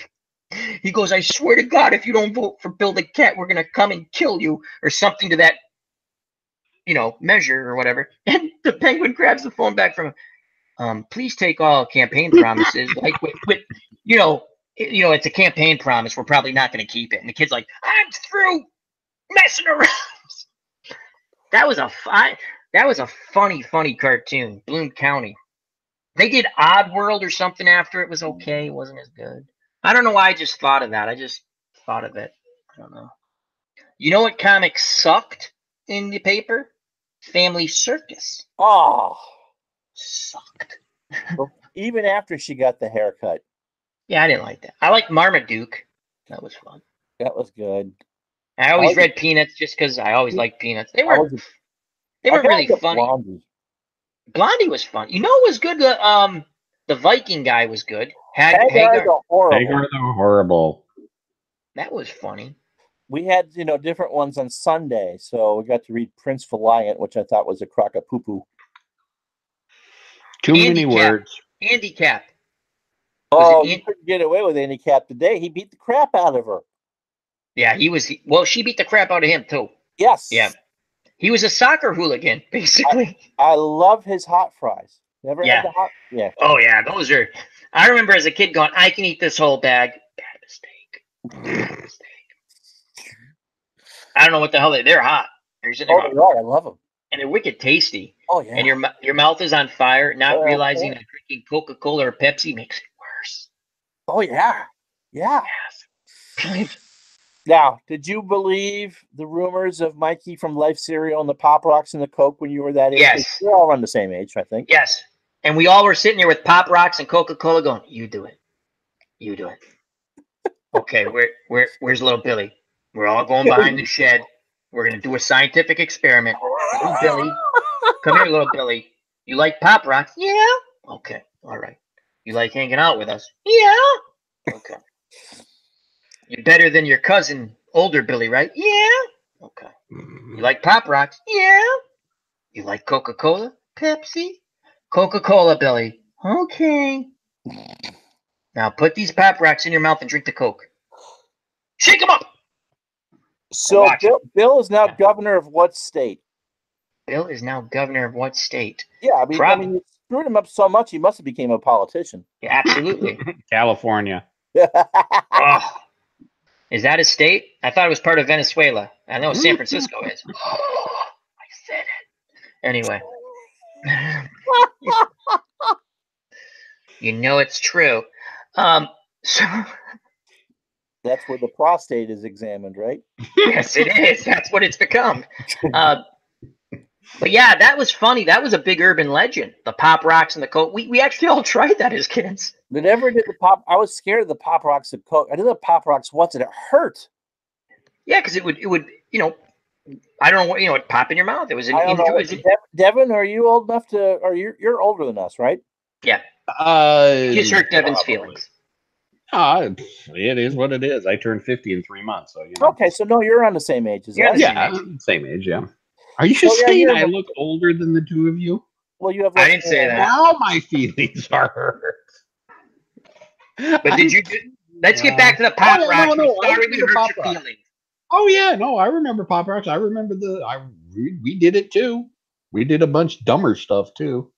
He goes, "I swear to God, if you don't vote for Bill the Cat, we're going to come and kill you," or something to that, measure or whatever. And the Penguin grabs the phone back from him. "Please take all campaign promises." Like with it's a campaign promise. We're probably not going to keep it. And the kid's like, "I'm through messing around." That was a funny cartoon. Bloom County. They did Oddworld or something after. It was okay. It wasn't as good. I don't know why I just thought of that. I just thought of it. I don't know. You know what comic sucked in the paper? Family Circus. Oh. Sucked. Well, even after she got the haircut. Yeah, I didn't like that. I like Marmaduke. That was fun. That was good. I always read Peanuts just because I always liked Peanuts. They were really funny. Blondie was fun. It was good. The Viking guy was good. Hagar the Horrible. That was funny. We had different ones on Sunday, so we got to read Prince Valiant, which I thought was a crock of poo poo. Too many words. Handicap. Oh, you couldn't get away with handicap today. He beat the crap out of her. Yeah, well, she beat the crap out of him too. Yes. Yeah. He was a soccer hooligan, basically. I love his hot fries. Never Yeah. had the hot. Yeah. Oh yeah, those are. I remember as a kid going, I can eat this whole bag. Bad mistake. I don't know what the hell they're hot. They're sitting there I love them. and they're wicked tasty. Oh yeah. And your mouth is on fire, not realizing that drinking Coca-Cola or Pepsi makes it worse. Oh yeah. Yeah. Yes. Now, did you believe the rumors of Mikey from Life Cereal and the Pop Rocks and the Coke when you were that age? Yes. We're all around the same age, I think. Yes. And we all were sitting there with Pop Rocks and Coca-Cola going, you do it. You do it. Okay, where's little Billy? We're all going behind the shed. We're going to do a scientific experiment. Little Billy. Come here, little Billy. You like Pop Rocks? Yeah. Okay. All right. You like hanging out with us? Yeah. Okay. You're better than your cousin, older Billy, right? Yeah. Okay. You like Pop Rocks? Yeah. You like Coca-Cola? Pepsi? Coca-Cola, Billy. Okay. Now put these Pop Rocks in your mouth and drink the Coke. Shake them up. So Bill is now governor of what state? Bill is now governor of what state? Yeah, I mean, you screwed him up so much, he must have became a politician. Yeah, absolutely. California. Oh. Is that a state? I thought it was part of Venezuela. I know San Francisco is. Oh, I said it. Anyway. You know it's true. So that's where the prostate is examined, right? Yes, it is. That's what it's become. But yeah, that was funny. That was a big urban legend. The Pop Rocks and the Coke. We actually all tried that as kids. I never did the Pop. I was scared of the Pop Rocks and Coke. I did the Pop Rocks once, and it hurt. Yeah, because it would, I don't know what, it'd pop in your mouth. It was an Devin, are you old enough to? Or you're older than us, right? Yeah. Just hurt Devin's feelings. It is what it is. I turned 50 in 3 months, so Okay, so no, you're on the same age as us. Yeah, same age. Yeah. Are you saying I look older than the two of you? Well, you have. I didn't say that. Now my feelings are hurt. But did you? Let's get back to the Pop Rocks. No, sorry we hurt your feelings. Oh yeah, no, I remember Pop Rocks. I remember we did it too. We did a bunch dumber stuff too.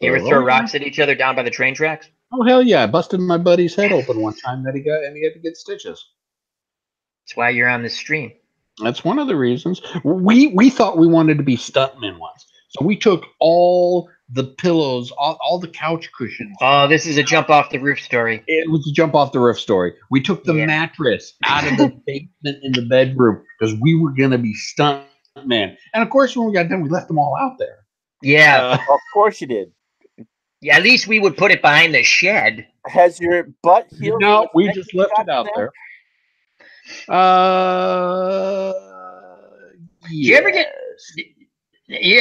You ever throw rocks at each other down by the train tracks? Oh hell yeah! I busted my buddy's head open one time that he had to get stitches. That's why you're on this stream. That's one of the reasons. We thought we wanted to be stuntmen once, so we took all the pillows, all the couch cushions. Oh, this is a jump off the roof story. It was a jump off the roof story. We took the mattress out of the basement in the bedroom because we were gonna be stuntmen. And of course, when we got done, we left them all out there. Yeah, of course you did. Yeah, at least we would put it behind the shed. Has your butt healed? No, we just left it out there. You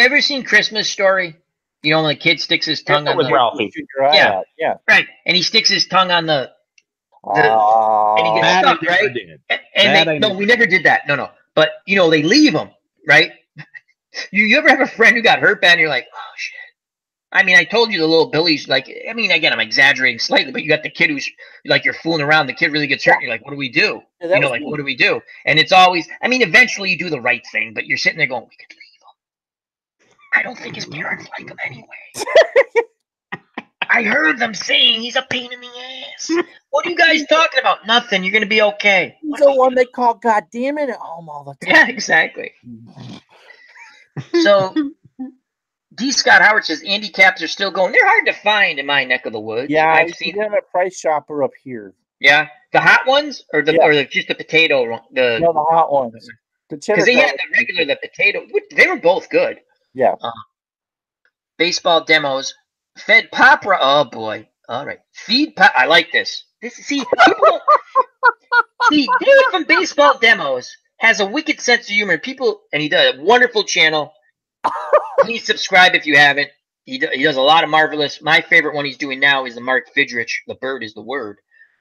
ever seen Christmas Story? You know when the kid sticks his tongue on the Ralphie. Yeah, right, and he sticks his tongue on the and he gets stuck, right? We never did that. No, but they leave him, right? You ever have a friend who got hurt bad and you're like, oh shit. I mean, I told you the little Billy's like, I mean, again, I'm exaggerating slightly, but you got the kid who's like, you're fooling around. The kid really gets hurt. And you're like, what do we do? What do we do? And it's always, I mean, eventually you do the right thing, but you're sitting there going, we could leave him. I don't think his parents like him anyway. I heard them saying he's a pain in the ass. What are you guys talking about? Nothing. You're going to be okay. He's the one they call God damn it at home all the time. Yeah, exactly. So D. Scott Howard says handicaps are still going. They're hard to find in my neck of the woods. Yeah, I've seen them at Price Chopper up here. Yeah, the hot ones or just the potato. No, the hot ones. Because they had the potato. They were both good. Yeah. Baseball demos. Fed Pop. Oh boy. All right. Feed Pop. I like this. See, David from Baseball Demos has a wicked sense of humor. And he does a wonderful channel. Please subscribe if you haven't. He does a lot of marvelous. My favorite one he's doing now is the Mark Fidrich. The bird is the word.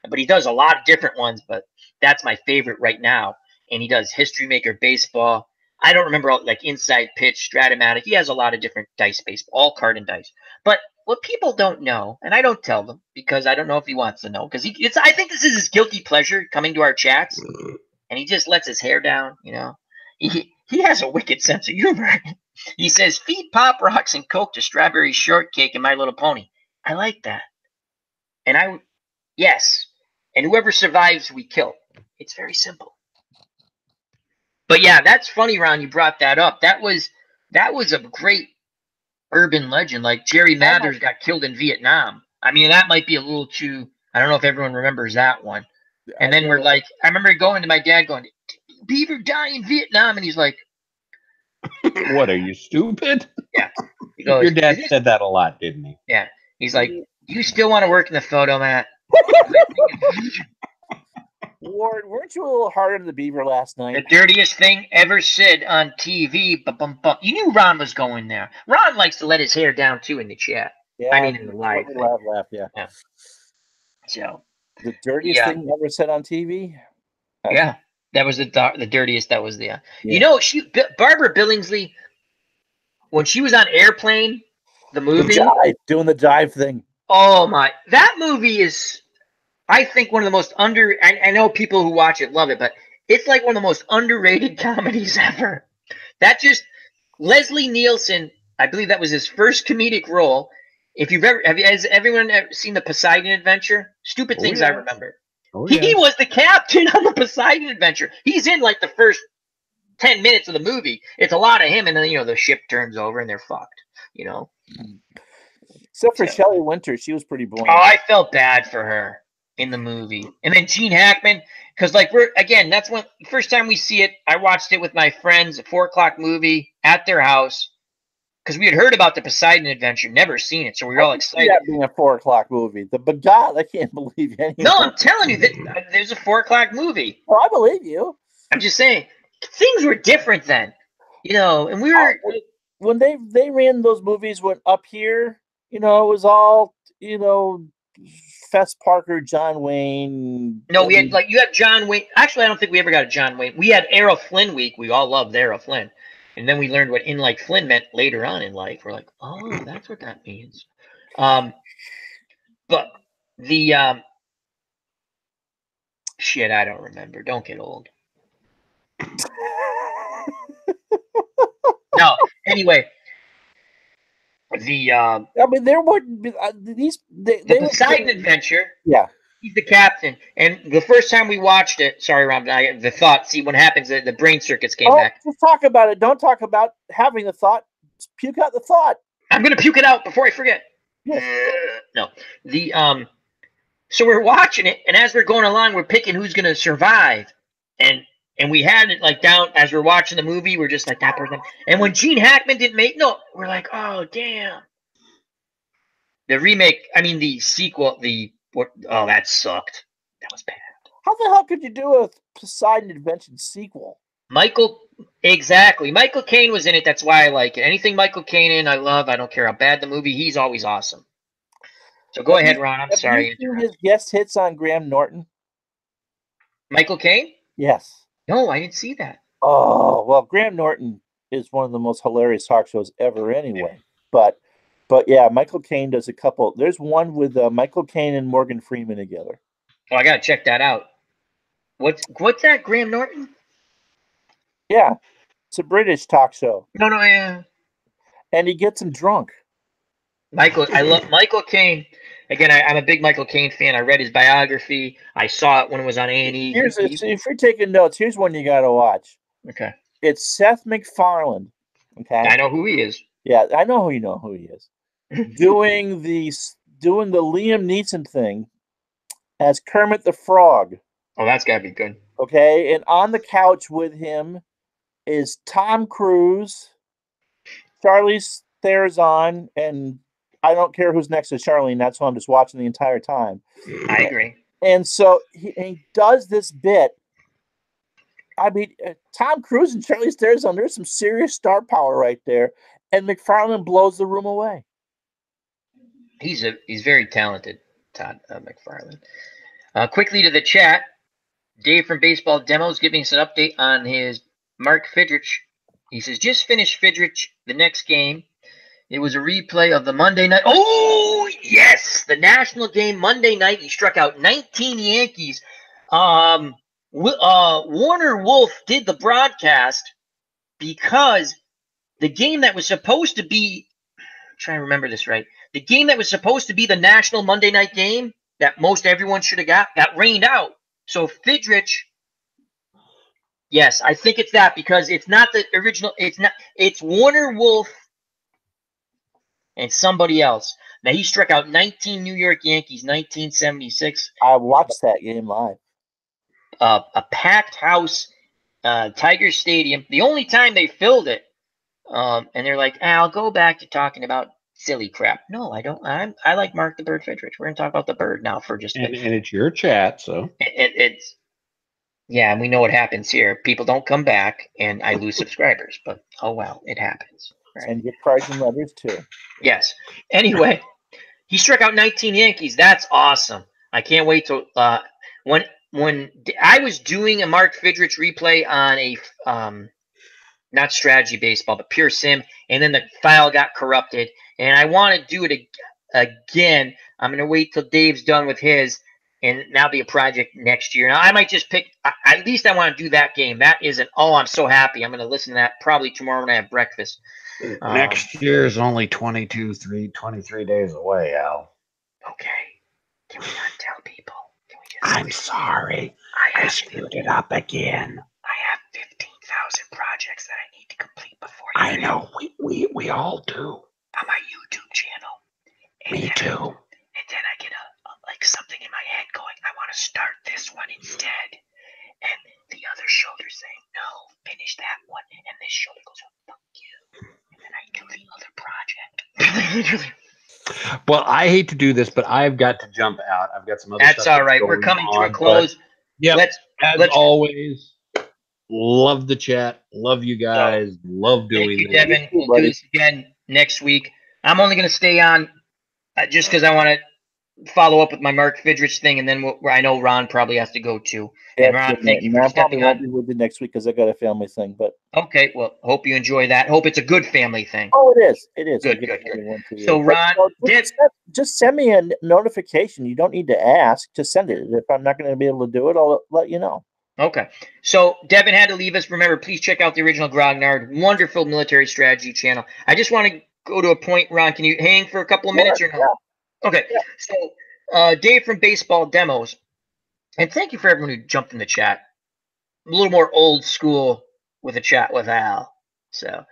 But he does a lot of different ones, but that's my favorite right now. And he does History Maker Baseball. I don't remember all, like Inside Pitch, Stratomatic. He has a lot of different dice baseball, all card and dice. But what people don't know, and I don't tell them because I don't know if he wants to know, because I think this is his guilty pleasure coming to our chats, and he just lets his hair down. He has a wicked sense of humor. He says, "Feed Pop Rocks and Coke to Strawberry Shortcake and My Little Pony." I like that, and yes, and whoever survives, we kill. It's very simple. But yeah, that's funny, Ron. You brought that up. That was a great urban legend. Like Jerry Mathers got killed in Vietnam. I mean, that might be a little too. I don't know if everyone remembers that one. And then we're like, I remember going to my dad, going, "Beaver die in Vietnam," and he's like, "What, are you stupid?" Yeah. He goes, "Your dad said that a lot, didn't he?" Yeah. He's like, "You still want to work in the photo, Matt?" Ward, weren't you a little harder to the Beaver last night? The dirtiest thing ever said on TV. You knew Ron was going there. Ron likes to let his hair down too in the chat. Yeah, I mean, in the live. Laugh, yeah. So the dirtiest thing ever said on TV. Yeah, that was the dirtiest. That was the. Yeah. Barbara Billingsley, when she was on Airplane, the movie, doing the dive thing. Oh my! That movie is, I think, one of the most I know people who watch it love it, but it's like one of the most underrated comedies ever. Leslie Nielsen, I believe that was his first comedic role. If has everyone ever seen the Poseidon Adventure? Stupid Things I Remember. He was the captain on the Poseidon Adventure. He's in like the first 10 minutes of the movie. It's a lot of him, and then the ship turns over and they're fucked. Except for Shelley Winter, she was pretty boring. Oh, I felt bad for her in the movie. And then Gene Hackman, because that's when first time we see it. I watched it with my friends, a 4:00 movie at their house, because we had heard about the Poseidon Adventure, never seen it, so we were all excited. That being a 4:00 movie, but God, I can't believe any. No, I'm telling you that there's a 4:00 movie. Oh, I believe you. I'm just saying things were different then, and we were when they ran those movies went up here. It was all, Fess Parker, John Wayne. No, we had you have John Wayne. Actually, I don't think we ever got a John Wayne. We had Errol Flynn week. We all loved Errol Flynn. And then we learned what "in like Flynn" meant later on in life. We're like, oh, that's what that means. But the shit, I don't remember. Don't get old. No, anyway. There wouldn't be the Poseidon Adventure. Yeah, he's the captain, and the first time we watched it, sorry, Ron, the thought. See what happens? The brain circuits came back. Just talk about it. Don't talk about having the thought. Just puke out the thought. I'm gonna puke it out before I forget. Yes. No, so we're watching it, and as we're going along, we're picking who's gonna survive, and we had it down as we're watching the movie. We're just like that person. And when Gene Hackman didn't make we're like, oh damn. The remake, the sequel, that sucked. That was bad. How the hell could you do a Poseidon Adventure sequel? Exactly. Michael Caine was in it. That's why I like it. Anything Michael Caine in, I love. I don't care how bad the movie. He's always awesome. So go ahead, Ron. I'm sorry. Have you seen his guest hits on Graham Norton? Michael Caine? Yes. No, I didn't see that. Oh, well, Graham Norton is one of the most hilarious talk shows ever anyway. But yeah, Michael Caine does a couple. There's one with Michael Caine and Morgan Freeman together. Oh, I got to check that out. What's that, Graham Norton? Yeah, it's a British talk show. No, yeah. And he gets him drunk. I love Michael Caine. Again, I'm a big Michael Caine fan. I read his biography. I saw it when it was on A&E. If you're taking notes, here's one you got to watch. Okay. It's Seth MacFarlane. Okay. I know who he is. Yeah, I know who he is. doing the Liam Neeson thing as Kermit the Frog. Oh, that's got to be good. Okay, and on the couch with him is Tom Cruise, Charlize Theron, and I don't care who's next to Charlene. That's who I'm just watching the entire time. I agree. And so he does this bit. Tom Cruise and Charlize Theron, there's some serious star power right there. And MacFarlane blows the room away. He's very talented, Todd MacFarlane. Quickly to the chat. Dave from Baseball Demos giving us an update on his Mark Fidrich. He says, just finished Fidrich the next game. It was a replay of the Monday night. Oh, yes. The national game Monday night. He struck out 19 Yankees. Warner Wolf did the broadcast because the game that was supposed to be, I'm trying to remember this right, the game that was supposed to be the national Monday night game that most everyone should have got rained out. So Fidrich, yes, I think it's that because it's not the original. It's Warner Wolf and somebody else. Now he struck out 19 New York Yankees, 1976. I watched that game live. A packed house, Tiger Stadium. The only time they filled it, and they're like, I'll go back to talking about silly crap. No, I don't. I like Mark the Bird Fidrich. We're gonna talk about the bird now for just a And bit. it's your chat, so It's yeah, and we know what happens here. People don't come back, and I lose subscribers. But oh well, it happens. Right? And get cards and letters too. Yes. Anyway, he struck out 19 Yankees. That's awesome. I can't wait to when I was doing a Mark Fidrich replay on a not strategy baseball, but pure sim, and then the file got corrupted, and I want to do it again. I'm gonna wait till Dave's done with his, and that'll be a project next year. Now I might just pick. At least I want to do that game. That isn't. Oh, I'm so happy. I'm gonna listen to that probably tomorrow when I have breakfast. next year is only 23 days away, Al. Okay. Can we not tell people? Can we just I'm sorry. I screwed it up again. I have 15,000 projects that I need to complete before you. I know. We all do. On my YouTube channel. Me too. And then I get a like something in my head going, I want to start this one instead. And the other shoulder saying, no, finish that one. And this shoulder goes, oh, fuck you. And then I do the other project. Well, I hate to do this, but I've got to jump out. I've got some other That's stuff all right. We're coming to a close. Yeah. As Let's always, love the chat. Love you guys. Love doing thank you, this. Devin. We'll do this again next week. I'm only going to stay on just because I want to follow up with my Mark Fidrich thing, and then I know Ron probably has to go too. Yeah, and Ron, thank you for I probably stepping won't on. be with you next week because I got a family thing. But Okay, well, hope you enjoy that. Hope it's a good family thing. oh, it is. It is. Good, I'll get good, good. one to you. So, Ron, just send me a notification. You don't need to ask. Just send it. If I'm not going to be able to do it, I'll let you know. Okay. So Devin had to leave us. Remember, please check out the original Grognard. Wonderful military strategy channel. I just want to go to a point, Ron. Can you hang for a couple of minutes or no? Yeah. Okay. Yeah. So Dave from Baseball Demos. And thank you for everyone who jumped in the chat. A little more old school with a chat with Al. So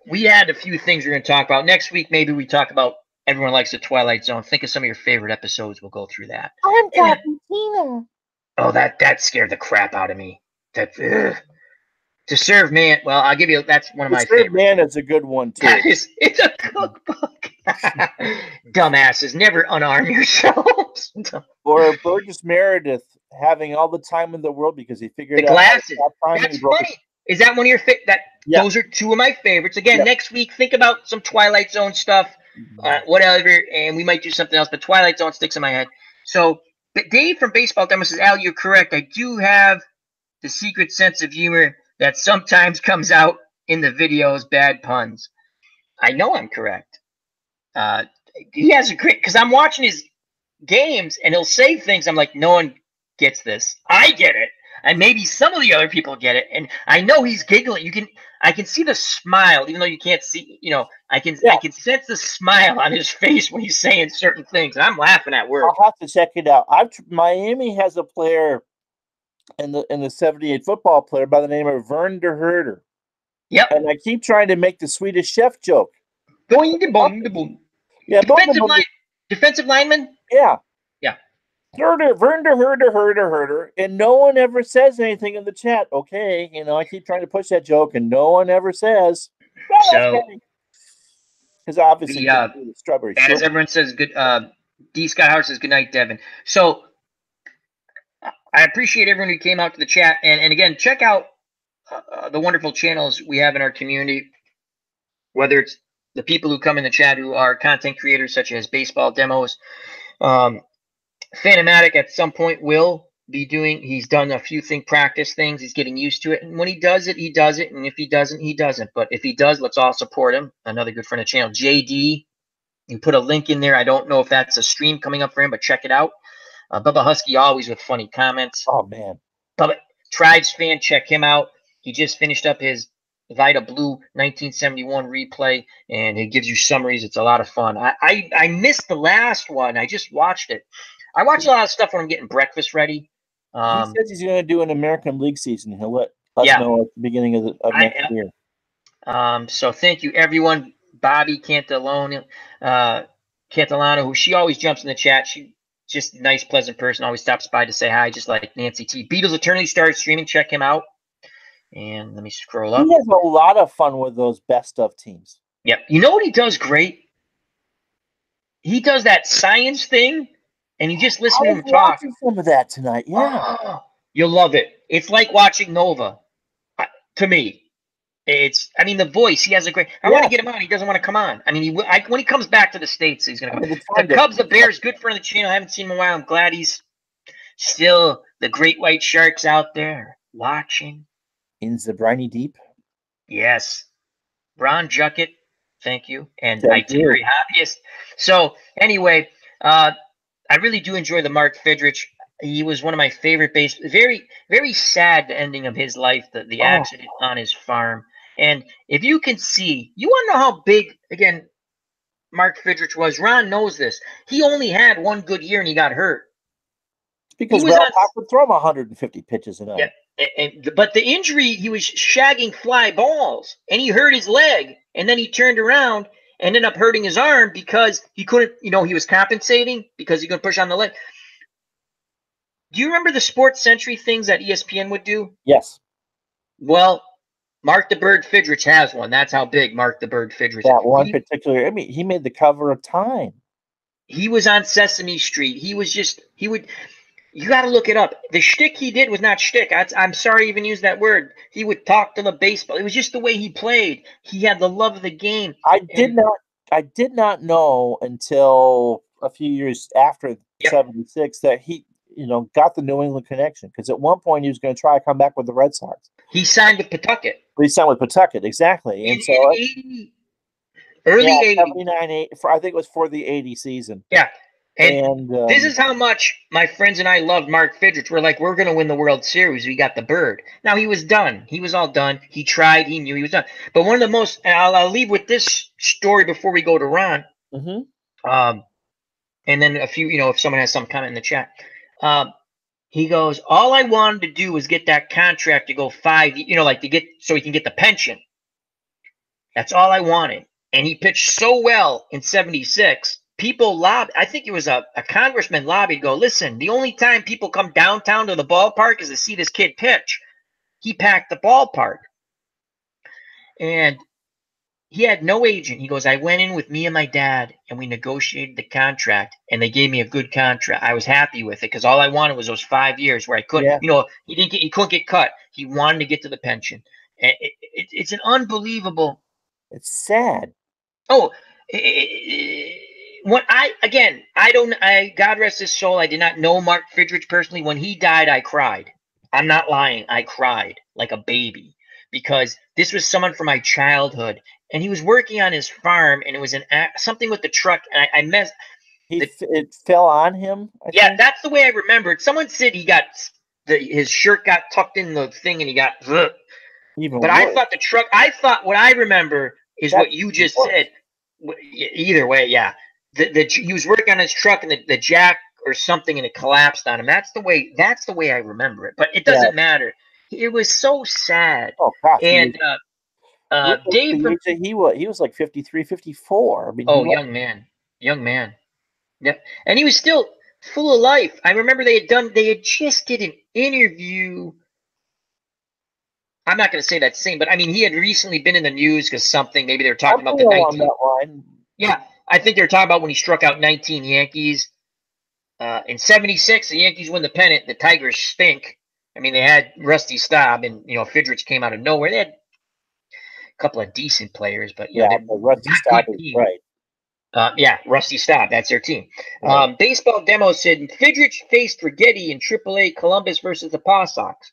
we had a few things we're going to talk about. Next week, maybe we talk about Everyone Likes the Twilight Zone. Think of some of your favorite episodes. We'll go through that. I'm talking Tina. Oh, that scared the crap out of me. That To Serve Man. Well, I'll give you. That's one of my favorites. Man is a good one too. It's a cookbook. Dumbasses, never unarm yourselves. Or Burgess Meredith having all the time in the world because he figured The out glasses. time That's funny. Is that one of your Yeah. Those are two of my favorites. Again, Yeah. next week, think about some Twilight Zone stuff, whatever, and we might do something else. But Twilight Zone sticks in my head. So, but Dave from Baseball Demo says, Al, you're correct. I do have the secret sense of humor that sometimes comes out in the videos. Bad puns. I know I'm correct. He has a great, because I'm watching his games and he'll say things. I'm like, no one gets this. I get it. And maybe some of the other people get it. And I know he's giggling. I can see the smile, even though you can't see, I can sense the smile on his face when he's saying certain things. And I'm laughing at words. I'll have to check it out. Miami has a player in the 78 football player by the name of Vern de Herder. Yep. And I keep trying to make the Swedish chef joke. Boing, de boing, de boing. Yeah, Defensive lineman? Yeah. Yeah. Vern de Herder, and no one ever says anything in the chat. Okay, I keep trying to push that joke, and no one ever says. So, because obviously, strawberry. As everyone says, good. D. Scott Howard says, "Good night, Devin." So, I appreciate everyone who came out to the chat, and again, check out the wonderful channels we have in our community. Whether it's the people who come in the chat who are content creators, such as Baseball Demos. Fanomatic at some point will be doing. He's done a few practice things. He's getting used to it. And when he does it, he does it. And if he doesn't, he doesn't. But if he does, let's all support him. Another good friend of the channel, JD. You put a link in there. I don't know if that's a stream coming up for him, but check it out. Bubba Husky always with funny comments. Oh, man. Bubba, Tribes fan, check him out. He just finished up his Vita Blue 1971 replay, and it gives you summaries. It's a lot of fun. I missed the last one. I just watched it. I watch a lot of stuff when I'm getting breakfast ready. He says he's going to do an American League season. He'll let us know at the beginning of next year. So thank you, everyone. Bobby Cantalano, who she always jumps in the chat. She just a nice, pleasant person. Always stops by to say hi, just like Nancy T. Beatles Eternity started streaming. Check him out. And let me scroll up. He has a lot of fun with those best of teams. Yep. You know what he does great? He does that science thing, and you just listen to him talk. Watching some of that tonight, yeah. Oh, you'll love it. It's like watching Nova. To me, the voice. He has a great. I want to get him on. He doesn't want to come on. I mean, when he comes back to the States, he's going to come. The Cubs, the Bears, good friend of the channel. I haven't seen him in a while. I'm glad he's still the great white sharks out there watching. In the briny deep. Yes. Ron Juckett, thank you. And Itinerary Hobbyist. So anyway, I really do enjoy the Mark Fidrich. He was one of my favorite very, very sad the ending of his life, the accident on his farm. And if you can see, you want to know how big, again, Mark Fidrich was. Ron knows this. He only had one good year and he got hurt. Because Ralph would throw him 150 pitches a night. Yeah. But the injury, he was shagging fly balls, and he hurt his leg, and then he turned around and ended up hurting his arm because he couldn't, he was compensating because he couldn't push on the leg. Do you remember the Sports Century things that ESPN would do? Yes. Well, Mark the Bird Fidrich has one. That's how big Mark the Bird Fidrich is. That one particular, he made the cover of Time. He was on Sesame Street. You got to look it up. The shtick he did was not shtick. I'm sorry to even use that word. He would talk to the baseball. It was just the way he played. He had the love of the game. I did not know until a few years after 76 that he, got the New England connection. Because at one point he was going to try to come back with the Red Sox. He signed with Pawtucket. He signed with Pawtucket, exactly. And so early 80s. 79, I think it was for the 80 season. Yeah. And this is how much my friends and I loved Mark Fidrich. We're like, we're going to win the World Series. We got the bird. Now, he was done. He was all done. He tried. He knew he was done. But one of the most, and I'll leave with this story before we go to Ron. Mm-hmm. And then a few, if someone has some comment in the chat. He goes, all I wanted to do was get that contract to go 5, so he can get the pension. That's all I wanted. And he pitched so well in 76. People lobbied. I think it was a congressman lobbied. Go, listen. The only time people come downtown to the ballpark is to see this kid pitch. He packed the ballpark, and he had no agent. He goes, I went in with me and my dad, and we negotiated the contract, and they gave me a good contract. I was happy with it because all I wanted was those 5 years where I couldn't. He couldn't get cut. He wanted to get to the pension. It's an unbelievable. It's sad. Oh. God rest his soul, I did not know Mark Fidrich personally. When he died, I cried. I'm not lying. I cried like a baby because this was someone from my childhood, and he was working on his farm, and it was something with the truck, and I messed. It fell on him. I think. That's the way I remember it. Someone said his shirt got tucked in the thing, and he got. But worse. I thought the truck. What I remember is what you just said. Either way, yeah. He was working on his truck and the jack or something, and it collapsed on him. That's the way I remember it. But it doesn't matter. It was so sad. Oh gosh. And Dave, he was like 53, 54. I mean, young man. Yep. And he was still full of life. I remember they had just did an interview. I'm not going to say that's same, but I mean, he had recently been in the news because maybe they were talking about the 19. Yeah, I think they were talking about when he struck out 19 Yankees. In 76, the Yankees win the pennant. The Tigers stink. I mean, they had Rusty Staub, and Fidrich came out of nowhere. They had a couple of decent players, but Rusty Staub is right. Yeah, Rusty Staub. That's their team. Right. Baseball Demo said Fidrich faced Rigetti in AAA Columbus versus the Paw Sox.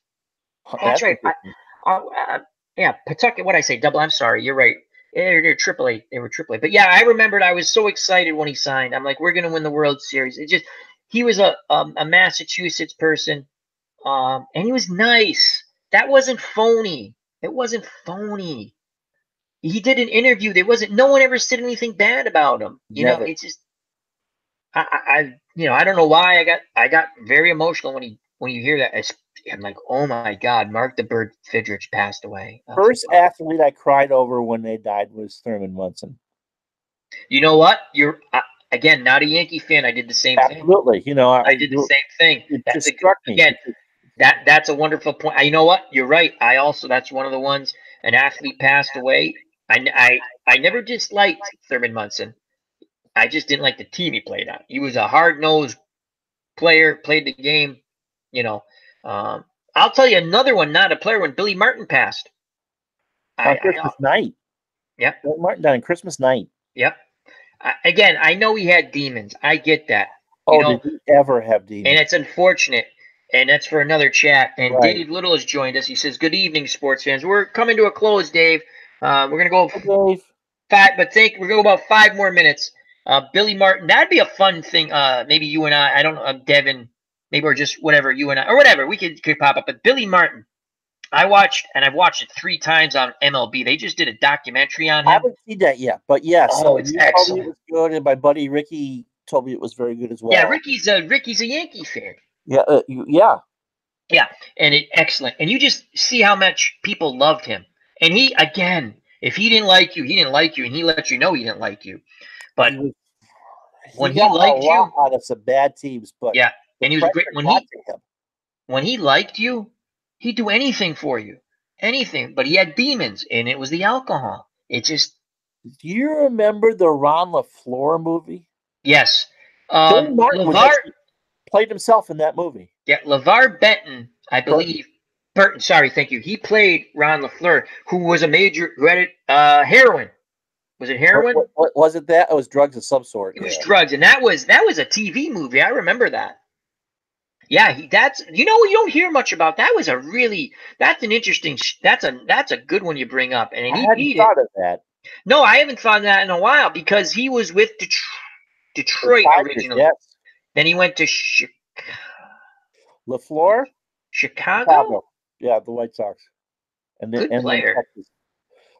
That's right. interesting. Yeah, Pawtucket. What I say? Double. I'm sorry. You're right. They're AAA. They were AAA. But yeah, I remembered. I was so excited when he signed. I'm like, we're gonna win the World Series. It just he was a Massachusetts person, and he was nice. That wasn't phony. It wasn't phony. He did an interview. There wasn't. No one ever said anything bad about him. Never. It's just I don't know why I got very emotional when you hear that. I'm like, oh my God, Mark the Bird Fidrich passed away. First athlete I cried over when they died was Thurman Munson. You know what? You're again not a Yankee fan. I did the same thing. Absolutely. I did the same thing. It That's just struck me. Again, that's a wonderful point. You know what? You're right. That's one of the ones. An athlete passed away. I never disliked Thurman Munson. I just didn't like the team he played on. He was a hard-nosed player, played the game. I'll tell you another one, not a player, when Billy Martin passed. On Christmas night. Yep. Billy Martin died on Christmas night. Yep. Again, I know he had demons. I get that. Did he ever have demons? And it's unfortunate. And that's for another chat. And Right. Dave Little has joined us. He says, "Good evening, sports fans. We're coming to a close, Dave. We're gonna go Dave. we're gonna go about 5 more minutes. Billy Martin, that'd be a fun thing. Maybe you and I don't know, Devin, maybe, or just whatever, you and I, or whatever, we could pop up. But Billy Martin, I've watched it 3 times on MLB. They just did a documentary on him. I haven't seen that yet, but yes, it's excellent. Told me it was good, and my buddy Ricky told me it was very good as well. Yeah, Ricky's a Yankee fan. Yeah, Yeah, and excellent. And you just see how much people loved him. And he, again, if he didn't like you, he didn't like you, and he let you know he didn't like you. But when he liked you, out of some bad teams, but yeah, and he was great when he liked you, he'd do anything for you, anything. But he had demons, and it was the alcohol. It just. Do you remember the Ron LaFleur movie? Yes. Billy Martin played himself in that movie. Yeah, LeVar Benton, I believe. Burton, sorry, thank you. He played Ron LaFleur, who was who had heroin. Was it heroin? What was it? That it was drugs of some sort. It was drugs, and that was a TV movie. I remember that. Yeah, you don't hear much about. That's an interesting. That's a good one you bring up. And I hadn't thought of that. No, I haven't thought of that in a while because he was with Detroit originally. Yes. Then he went to LaFleur, Chicago. Yeah, the White Sox. And then player. Texas.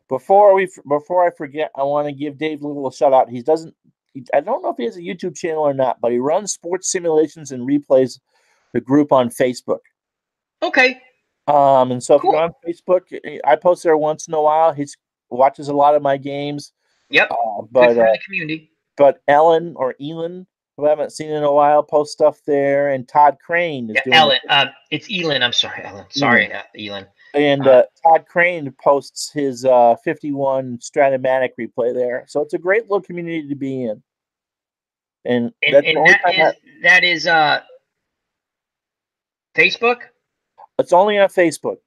Before I forget, I want to give Dave Little a shout out. I don't know if he has a YouTube channel or not, but he runs sports simulations and replays the group on Facebook. Okay. And so if you're on Facebook, I post there once in a while. He watches a lot of my games. Yep. Good for the community. But Ellen, who I haven't seen in a while, post stuff there, and Todd Crane is doing Ellen. It's Elin. I'm sorry, Ellen. Sorry, Elin. And Todd Crane posts his 51 Stratomatic replay there, so it's a great little community to be in. And that is Facebook. It's only on Facebook.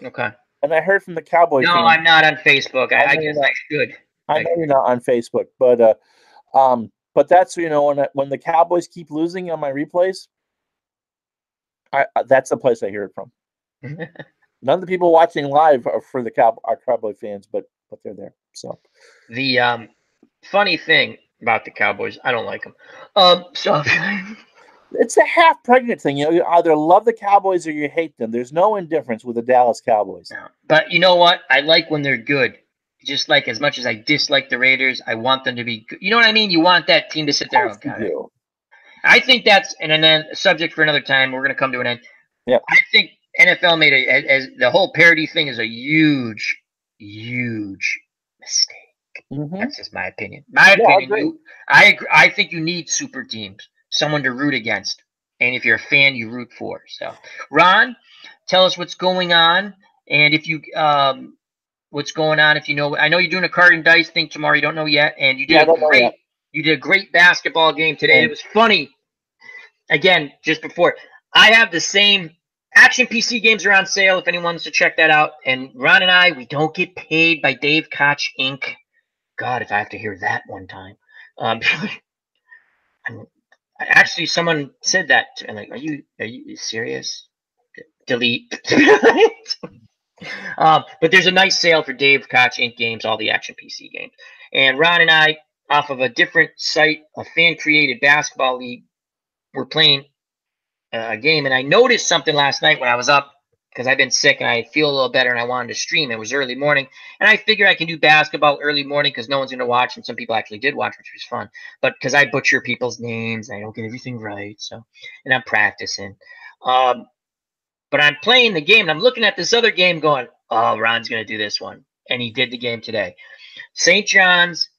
Okay. And I heard from the Cowboys. No, I'm not on Facebook. I guess I should. I know you're not on Facebook, but that's when the Cowboys keep losing on my replays, that's the place I hear it from. None of the people watching live are for our Cowboy fans, but they're there. So the funny thing about the Cowboys, I don't like them. So it's a half pregnant thing. You either love the Cowboys or you hate them. There's no indifference with the Dallas Cowboys. Yeah. But you know what? I like when they're good. Just like as much as I dislike the Raiders, I want them to be good. You know what I mean? You want that team to sit there. Oh, God. I think that's and then a subject for another time. We're going to come to an end. Yeah. I think NFL made as the whole parody thing is a huge, huge mistake. Mm-hmm. That's just my opinion. I think you need super teams, someone to root against, and if you're a fan, you root for. So, Ron, tell us what's going on, and if you what's going on. If you know, I know you're doing a card and dice thing tomorrow. You don't know yet, and you did a great basketball game today. It was funny. Again, just before I have the same Action PC games are on sale if anyone wants to check that out. And Ron and we don't get paid by Dave Koch Inc. God, if I have to hear that one time. Actually, someone said that, and like, are you serious? Delete. But there's a nice sale for Dave Koch Inc. games, all the Action PC games. And Ron and I, off of a different site, a fan-created basketball league, were playing a game. And I noticed something last night when I was up, because I've been sick and I feel a little better and I wanted to stream. It was early morning. And I figure I can do basketball early morning because no one's going to watch. And some people actually did watch, which was fun. But because I butcher people's names, I don't get everything right. So, and I'm practicing. But I'm playing the game and I'm looking at this other game going, oh, Ron's going to do this one. And he did the game today. St. John's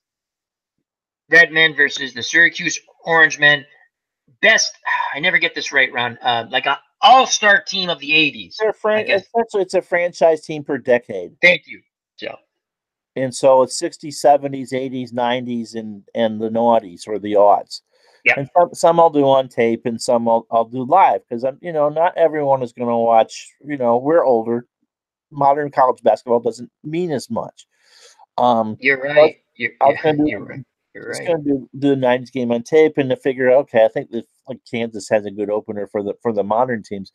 Redmen versus the Syracuse Orange Men. Best, I never get this right, Ron. Like an all-star team of the 80s. Essentially, it's a franchise team per decade. Thank you, Joe. And so it's 60s, 70s, 80s, 90s, and the noughties or the aughts. Yeah. And some I'll do on tape and some I'll do live because not everyone is going to watch. We're older. Modern college basketball doesn't mean as much. You're right. You're right. Just going to do the 90s game on tape and to figure out, okay, I think that Kansas has a good opener for the modern teams.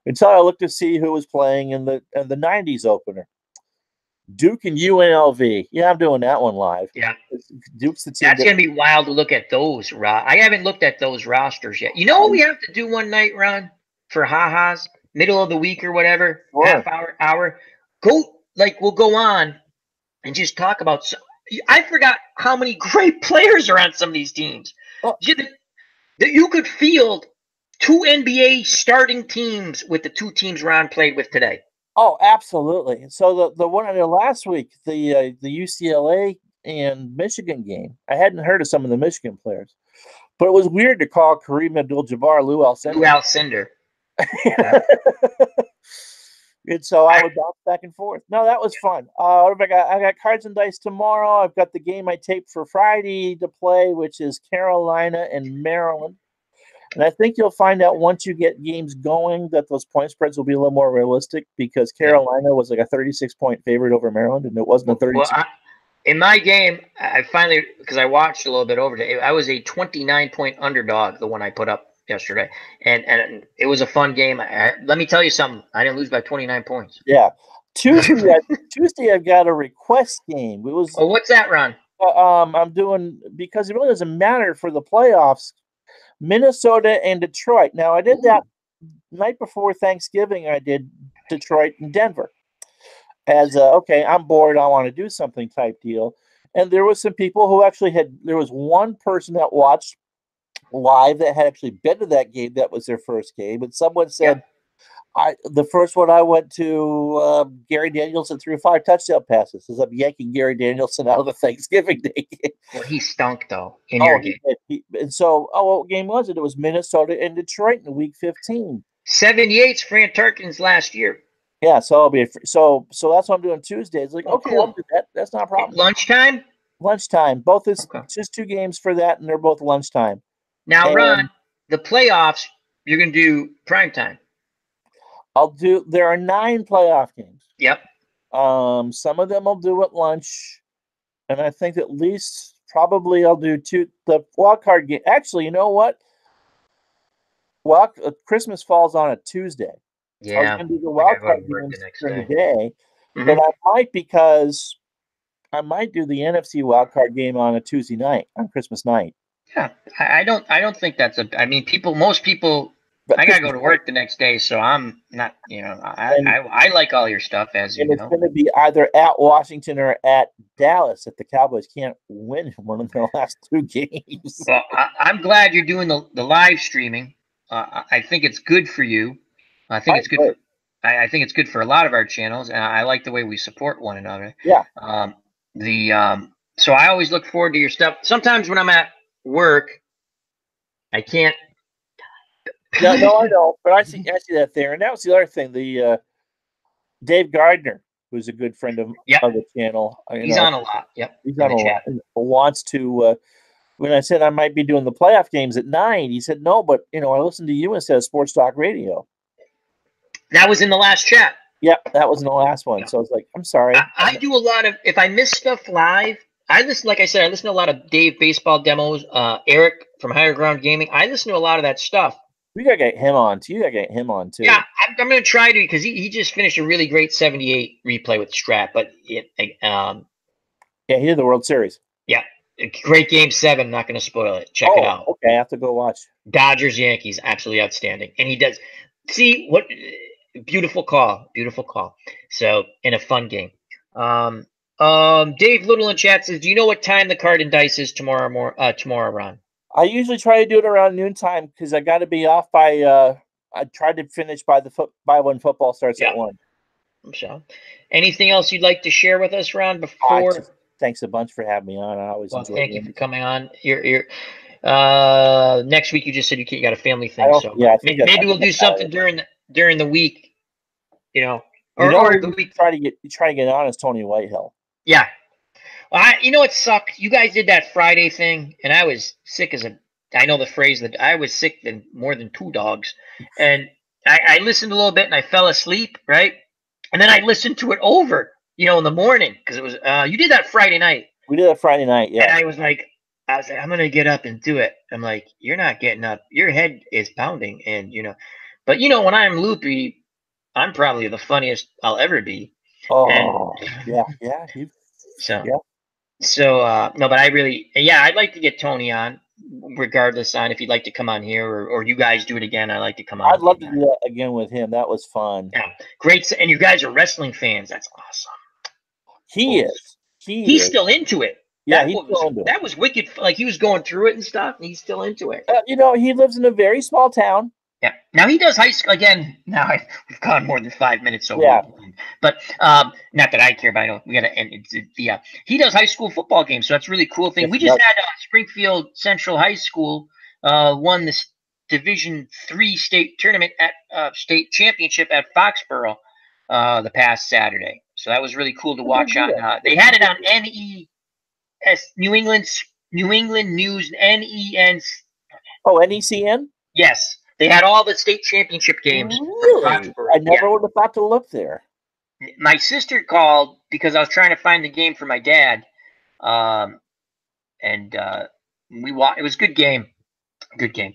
Until I looked to see who was playing in the 90s opener. Duke and UNLV. Yeah, I'm doing that one live. Yeah. Duke's the team. That's going to be wild to look at those. I haven't looked at those rosters yet. You know what we have to do one night, Ron, for ha-has? Middle of the week or whatever, sure. Half hour. We'll go on and just talk about I forgot how many great players are on some of these teams. That you could field 2 NBA starting teams with the 2 teams Ron played with today. Oh, absolutely. So the one I did last week, the UCLA and Michigan game, I hadn't heard of some of the Michigan players, but it was weird to call Kareem Abdul-Jabbar Lou Alcindor. Yeah. And so I would bounce back and forth. No, that was fun. What have I got? I got cards and dice tomorrow. I've got the game I taped for Friday to play, which is Carolina and Maryland. And I think you'll find out once you get games going that those point spreads will be a little more realistic because Carolina was like a 36-point favorite over Maryland, and it wasn't a 36. Well, in my game, I finally, because I watched a little bit over it, I was a 29-point underdog, the one I put up yesterday, and it was a fun game. Let me tell you something. I didn't lose by 29 points. Yeah. Tuesday I've got a request game. It was. Oh, what's that, Ron? I'm doing, because it really doesn't matter for the playoffs, Minnesota and Detroit. Now, I did that night before Thanksgiving. I did Detroit and Denver as okay, I'm bored, I want to do something type deal. And there was some people who actually there was one person that watched live that had actually been to that game. That was their first game. And someone said, the first one I went to, Gary Danielson threw 5 touchdown passes as I'm yanking Gary Danielson out of the Thanksgiving Day game. Well, he stunk, though, in your game. And so, what game was it? It was Minnesota and Detroit in week 15. 78's Fran Tarkin's last year. Yeah, so I'll be so that's what I'm doing Tuesday. It's like, okay, cool. I'll do that. That's not a problem. Lunchtime? Lunchtime. Both is just 2 games for that, and they're both lunchtime. Now, Ron, the playoffs, you're going to do primetime. There are 9 playoff games. Yep. Some of them I'll do at lunch, and I think at least probably I'll do 2. The wild card game. Actually, you know what? Well, Christmas falls on a Tuesday. Yeah. I was going to do the wild card games during the day, but I might, because I might do the NFC wild card game on a Tuesday night, on Christmas night. Yeah, I don't think that's most people. I gotta go to work the next day, so I'm not. I like all your stuff, as you know. And it's going to be either at Washington or at Dallas if the Cowboys can't win one of their last 2 games. Well, I'm glad you're doing the live streaming. I think it's good for you. I think it's good. I think it's good for a lot of our channels, and I like the way we support one another. Yeah. So I always look forward to your stuff. Sometimes when I'm at work, I can't. No, I know, but I see that there, and that was the other thing. The Dave Gardner, who's a good friend of the channel, he's on a lot. Yep, he's on a lot. Wants to. When I said I might be doing the playoff games at 9, he said no, but I listened to you instead of Sports Talk Radio. That was in the last chat. Yep, that was in the last one. So I was like, I'm sorry. I do a lot of, if I miss stuff live, I listen, like I said, I listen to a lot of Dave baseball demos. Eric from Higher Ground Gaming. I listen to a lot of that stuff. We gotta get him on too. You gotta get him on too. Yeah, I'm going to try to because he just finished a really great 78 replay with Strat. But yeah, he did the World Series. Yeah, great game 7. Not going to spoil it. Check it out. Okay, I have to go watch. Dodgers Yankees, absolutely outstanding, and he does. See what beautiful call, beautiful call. So in a fun game. Dave Little in chat says, "Do you know what time the card and dice is tomorrow? Tomorrow, Ron." I usually try to do it around noontime because I got to be off by. I try to finish by when football starts at 1. So, anything else you'd like to share with us, Ron? Before, thanks a bunch for having me on. I always enjoy. Thank you for coming on. You're next week. You just said you got a family thing, so maybe we'll do something during the week. You know, or the week. Try to get on is Tony Whitehill. Yeah. Well, you know what sucked? You guys did that Friday thing, and I was sick as a. I know the phrase that I was sick than more than 2 dogs, and I listened a little bit and I fell asleep, right? And then I listened to it over, in the morning because it was. You did that Friday night. We did that Friday night, yeah. And I was like, I'm gonna get up and do it. I'm like, you're not getting up. Your head is pounding, and but when I'm loopy, I'm probably the funniest I'll ever be. Oh, yeah. So no, but I'd like to get Tony on, regardless on if he'd like to come on here or you guys do it again. I'd like to come on. I'd love to do that again with him. That was fun. Yeah, great. And you guys are wrestling fans. That's awesome. He's still into it. Yeah, that was wicked. Like he was going through it and stuff, and he's still into it. He lives in a very small town. Yeah. Now he does high school again. Now we've gone more than 5 minutes over. Yeah. But not that I care, but I know we gotta end. He does high school football games, so that's a really cool thing. We just had Springfield Central High School won the Division III state tournament at state championship at Foxborough the past Saturday. So that was really cool to watch on. They had it on NES, New England News, NEN. Oh, NECN. Yes. They had all the state championship games. Really? I never would have thought to look there. My sister called because I was trying to find the game for my dad, and we watched. It was a good game,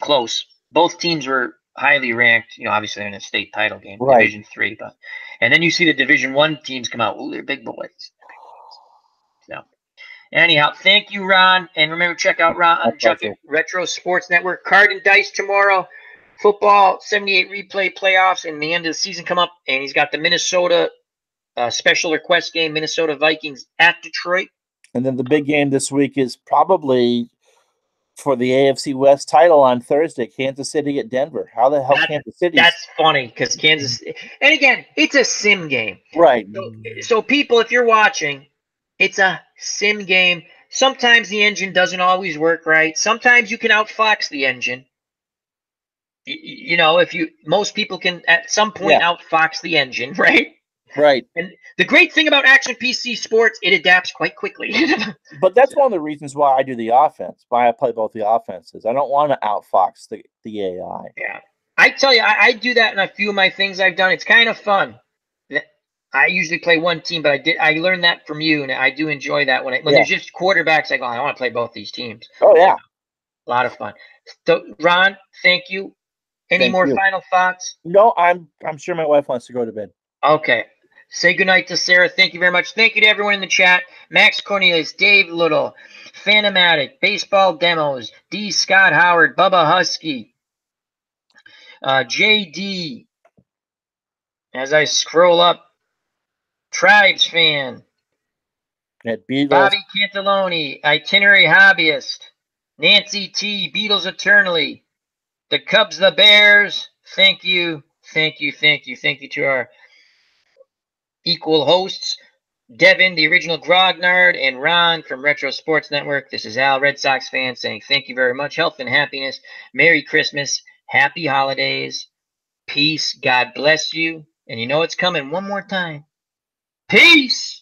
close. Both teams were highly ranked. Obviously in a state title game, right. Division III. And then you see the Division I teams come out. Ooh, they're big boys. So, anyhow, thank you, Ron, and remember check out Ron Chuckett Retro Sports Network. Card and dice tomorrow. Football 78 replay playoffs and the end of the season come up, and he's got the Minnesota special request game, Minnesota Vikings at Detroit. And then the big game this week is probably for the AFC West title on Thursday, Kansas City at Denver. How the hell Kansas City? That's funny because Kansas, and again, it's a sim game. Right. So people, if you're watching, it's a sim game. Sometimes the engine doesn't always work right. Sometimes you can outfox the engine. Most people can at some point outfox the engine, right? Right. And the great thing about Action PC Sports, it adapts quite quickly. But that's one of the reasons why I do the offense, why I play both the offenses. I don't want to outfox the AI. Yeah. I tell you, I do that in a few of my things I've done. It's kind of fun. I usually play one team, but I learned that from you, and I do enjoy that when there's just quarterbacks. I go, I want to play both these teams. Oh yeah, a lot of fun. So, Ron, thank you. Any more final thoughts? No, I'm sure my wife wants to go to bed. Okay. Say goodnight to Sarah. Thank you very much. Thank you to everyone in the chat. Max Cornelius, Dave Little, Phantomatic, Baseball Demos, D. Scott Howard, Bubba Husky, JD. As I scroll up, Tribes Fan, Bobby Cantaloni, Itinerary Hobbyist, Nancy T, Beatles Eternally, the Cubs, the Bears. Thank you to our equal hosts, Devin, the original Grognard, and Ron from Retro Sports Network. This is Al, Red Sox fan, saying thank you very much. Health and happiness. Merry Christmas. Happy holidays. Peace. God bless you. And you know it's coming one more time. Peace.